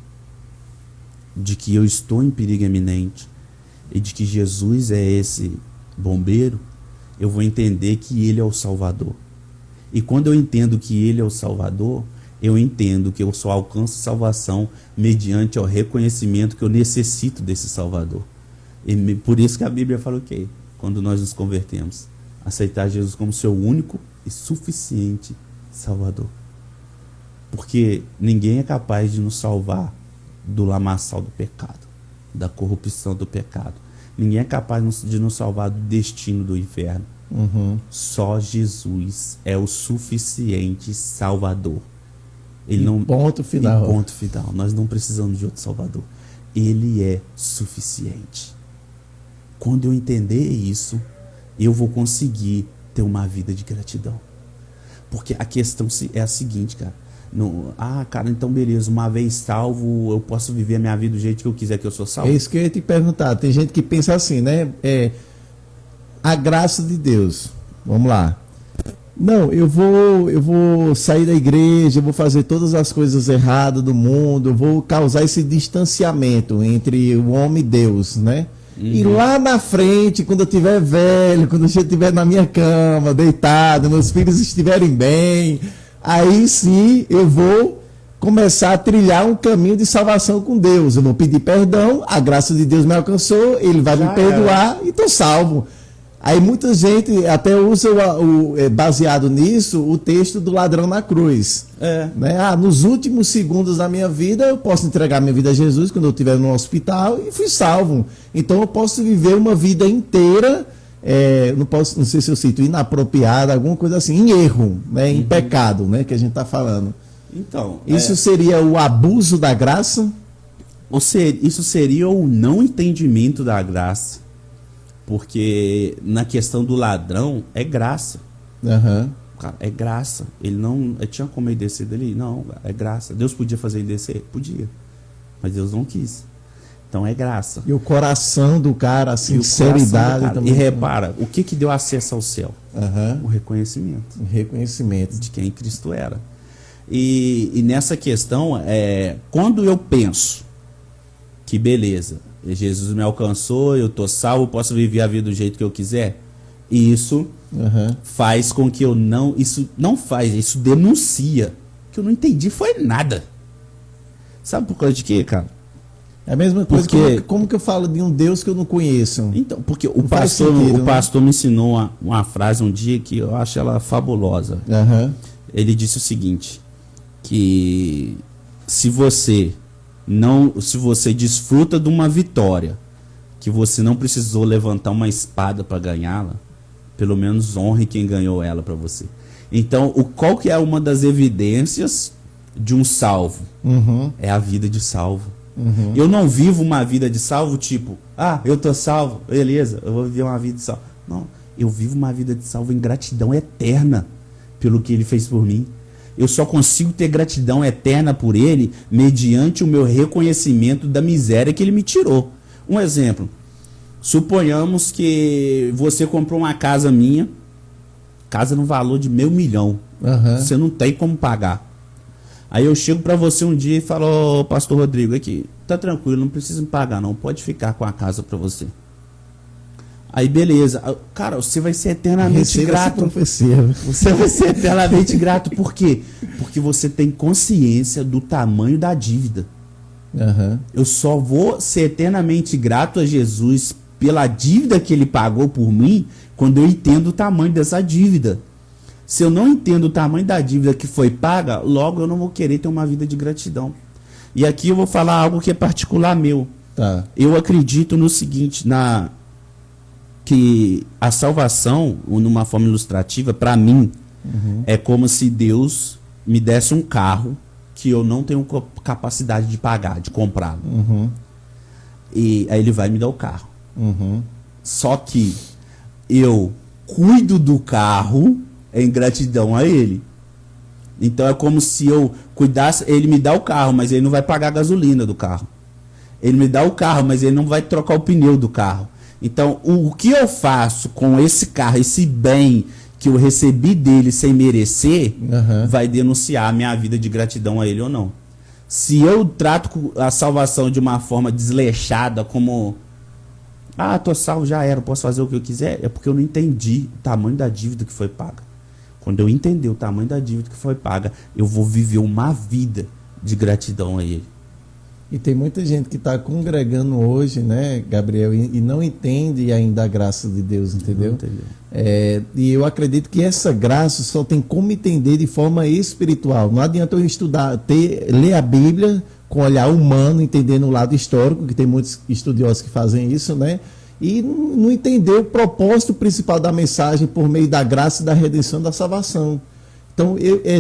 de que eu estou em perigo iminente e de que Jesus é esse bombeiro, eu vou entender que ele é o Salvador. E quando eu entendo que ele é o Salvador, eu entendo que eu só alcanço salvação mediante o reconhecimento que eu necessito desse Salvador. E por isso que a Bíblia fala o quê? Quando nós nos convertemos, aceitar Jesus como seu único e suficiente Salvador. Porque ninguém é capaz de nos salvar do lamaçal do pecado, da corrupção do pecado. Ninguém é capaz de nos salvar do destino do inferno. Só Jesus é o suficiente Salvador. Ele não, ponto final. Ponto final. Nós não precisamos de outro Salvador. Ele é suficiente. Quando eu entender isso, eu vou conseguir ter uma vida de gratidão. Porque a questão é a seguinte, cara. Cara, então beleza, uma vez salvo, eu posso viver a minha vida do jeito que eu quiser, que eu sou salvo? É isso que eu ia te perguntar. Tem gente que pensa assim, né? A graça de Deus. Vamos lá. Não, eu vou sair da igreja, eu vou fazer todas as coisas erradas do mundo, eu vou causar esse distanciamento entre o homem e Deus, né? E lá na frente, quando eu estiver velho, quando eu estiver na minha cama, deitado, meus filhos estiverem bem, aí sim eu vou começar a trilhar um caminho de salvação com Deus. Eu vou pedir perdão, a graça de Deus me alcançou, Ele vai me perdoar e estou salvo. Aí muita gente até usa, baseado nisso, o texto do ladrão na cruz. Né? Nos últimos segundos da minha vida, eu posso entregar minha vida a Jesus quando eu estiver no hospital e fui salvo. Então eu posso viver uma vida inteira, não sei se eu cito inapropriada, alguma coisa assim, em erro, né? Em pecado, né? Que a gente está falando. Então, isso seria o abuso da graça? Isso seria o não entendimento da graça. Porque na questão do ladrão, é graça. Cara, é graça. Ele tinha como ele descer dali? Não, é graça. Deus podia fazer ele descer? Podia. Mas Deus não quis. Então é graça. E o coração do cara, a sinceridade também. E repara, o que deu acesso ao céu? O reconhecimento. O reconhecimento. De quem Cristo era. E nessa questão, quando eu penso que beleza, Jesus me alcançou, eu estou salvo, posso viver a vida do jeito que eu quiser. E isso faz com que eu não... Isso não faz, isso denuncia que eu não entendi foi nada. Sabe por causa de quê, cara? É a mesma coisa. Como que eu falo de um Deus que eu não conheço? Então, porque o pastor me ensinou uma frase um dia que eu acho ela fabulosa. Ele disse o seguinte, que se você desfruta de uma vitória, que você não precisou levantar uma espada para ganhá-la, pelo menos honre quem ganhou ela para você. Então, qual que é uma das evidências de um salvo? É a vida de salvo. Eu não vivo uma vida de salvo tipo, eu tô salvo, beleza, eu vou viver uma vida de salvo. Não, eu vivo uma vida de salvo em gratidão eterna pelo que ele fez por mim. Eu só consigo ter gratidão eterna por ele mediante o meu reconhecimento da miséria que ele me tirou. Um exemplo. Suponhamos que você comprou uma casa minha, casa no valor de R$500 mil. Você não tem como pagar. Aí eu chego para você um dia e falo, pastor Rodrigo, aqui, tá tranquilo, não precisa me pagar não, pode ficar com a casa para você. Aí beleza. Cara, você vai ser eternamente grato. Profecia. Você vai ser eternamente grato. Por quê? Porque você tem consciência do tamanho da dívida. Uhum. Eu só vou ser eternamente grato a Jesus pela dívida que ele pagou por mim quando eu entendo o tamanho dessa dívida. Se eu não entendo o tamanho da dívida que foi paga, logo eu não vou querer ter uma vida de gratidão. E aqui eu vou falar algo que é particular meu. Tá. Eu acredito no seguinte, que a salvação, numa forma ilustrativa, para mim, é como se Deus me desse um carro que eu não tenho capacidade de pagar, de comprar. E aí ele vai me dar o carro. Só que eu cuido do carro em gratidão a ele. Então é como se eu cuidasse, ele me dá o carro, mas ele não vai pagar a gasolina do carro. Ele me dá o carro, mas ele não vai trocar o pneu do carro. Então, o que eu faço com esse carro, esse bem que eu recebi dele sem merecer, vai denunciar a minha vida de gratidão a ele ou não. Se eu trato a salvação de uma forma desleixada, como tô salvo, já era, posso fazer o que eu quiser, é porque eu não entendi o tamanho da dívida que foi paga. Quando eu entender o tamanho da dívida que foi paga, eu vou viver uma vida de gratidão a ele. E tem muita gente que está congregando hoje, né, Gabriel, e não entende ainda a graça de Deus, entendeu? E eu acredito que essa graça só tem como entender de forma espiritual. Não adianta eu estudar, ler a Bíblia com olhar humano, entendendo o lado histórico, que tem muitos estudiosos que fazem isso, né? E não entender o propósito principal da mensagem por meio da graça e da redenção da salvação. Então,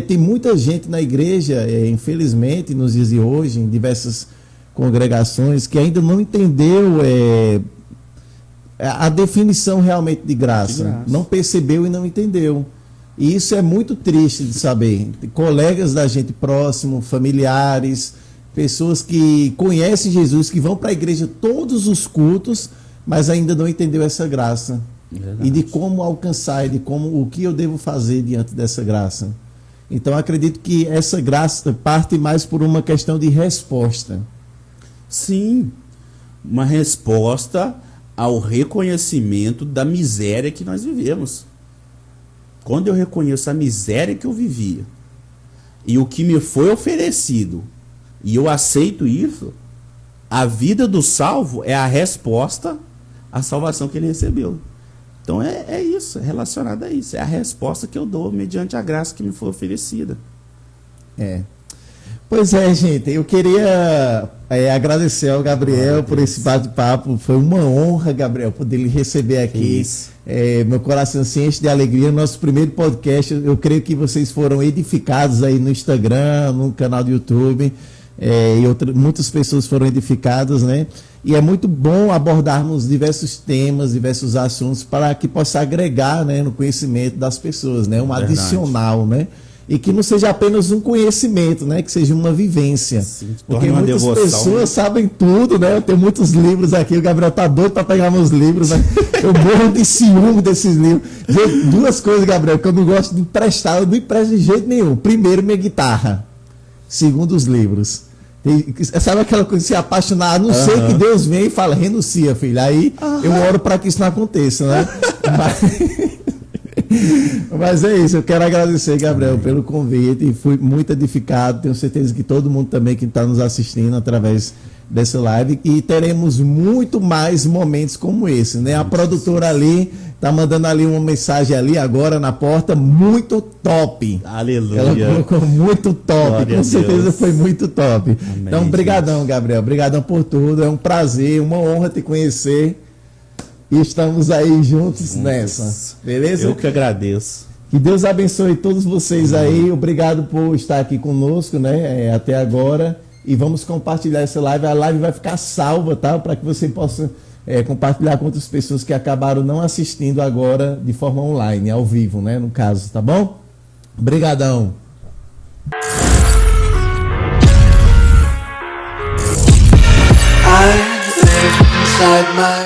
tem muita gente na igreja, infelizmente, nos dias de hoje, em diversas congregações, que ainda não entendeu a definição realmente de graça. Não percebeu e não entendeu. E isso é muito triste de saber. Colegas da gente próximo, familiares, pessoas que conhecem Jesus, que vão para a igreja todos os cultos, mas ainda não entendeu essa graça. Verdade. E de como alcançar, e de o que eu devo fazer diante dessa graça. Então acredito que essa graça parte mais por uma questão de resposta. Sim, uma resposta ao reconhecimento da miséria que nós vivemos. Quando eu reconheço a miséria que eu vivia e o que me foi oferecido, e eu aceito isso, a vida do salvo é a resposta à salvação que ele recebeu. Então é isso, é relacionado a isso. É a resposta que eu dou mediante a graça que me foi oferecida. Pois é, gente, eu queria agradecer ao Gabriel por esse bate-papo. Foi uma honra, Gabriel, poder lhe receber aqui. Meu coração se enche de alegria. Nosso primeiro podcast, eu creio que vocês foram edificados aí no Instagram, no canal do YouTube. Muitas pessoas foram edificadas, né? E é muito bom abordarmos diversos temas, diversos assuntos para que possa agregar, né, no conhecimento das pessoas, né? Adicional, né? E que não seja apenas um conhecimento, né? Que seja uma vivência. Sim, porque muitas pessoas sabem tudo, né? Eu tenho muitos livros aqui, o Gabriel tá doido para pegar meus livros, né? Eu morro de ciúme desses livros. Gente, duas coisas, Gabriel, que eu não gosto de emprestar, eu não empresto de jeito nenhum. Primeiro, minha guitarra. Segundo, os livros. Sabe aquela coisa de se apaixonar, não sei, que Deus vem e fala, renuncia, filho. Aí eu oro para que isso não aconteça, né? Mas é isso, eu quero agradecer, Gabriel, pelo convite. Fui muito edificado, tenho certeza que todo mundo também que está nos assistindo através dessa live, e teremos muito mais momentos como esse, né? A produtora ali tá mandando ali uma mensagem ali agora na porta, muito top. Aleluia. Ela colocou muito top, glória com certeza foi muito top. Amém, então, brigadão, Gabriel, brigadão por tudo, é um prazer, uma honra te conhecer. E estamos aí juntos nessa, beleza? Eu que agradeço. Que Deus abençoe todos vocês aí. Obrigado por estar aqui conosco, né? Até agora. E vamos compartilhar essa live. A live vai ficar salva, tá? Para que você possa compartilhar com outras pessoas que acabaram não assistindo agora de forma online, ao vivo, né? No caso, tá bom? Obrigadão. I live inside my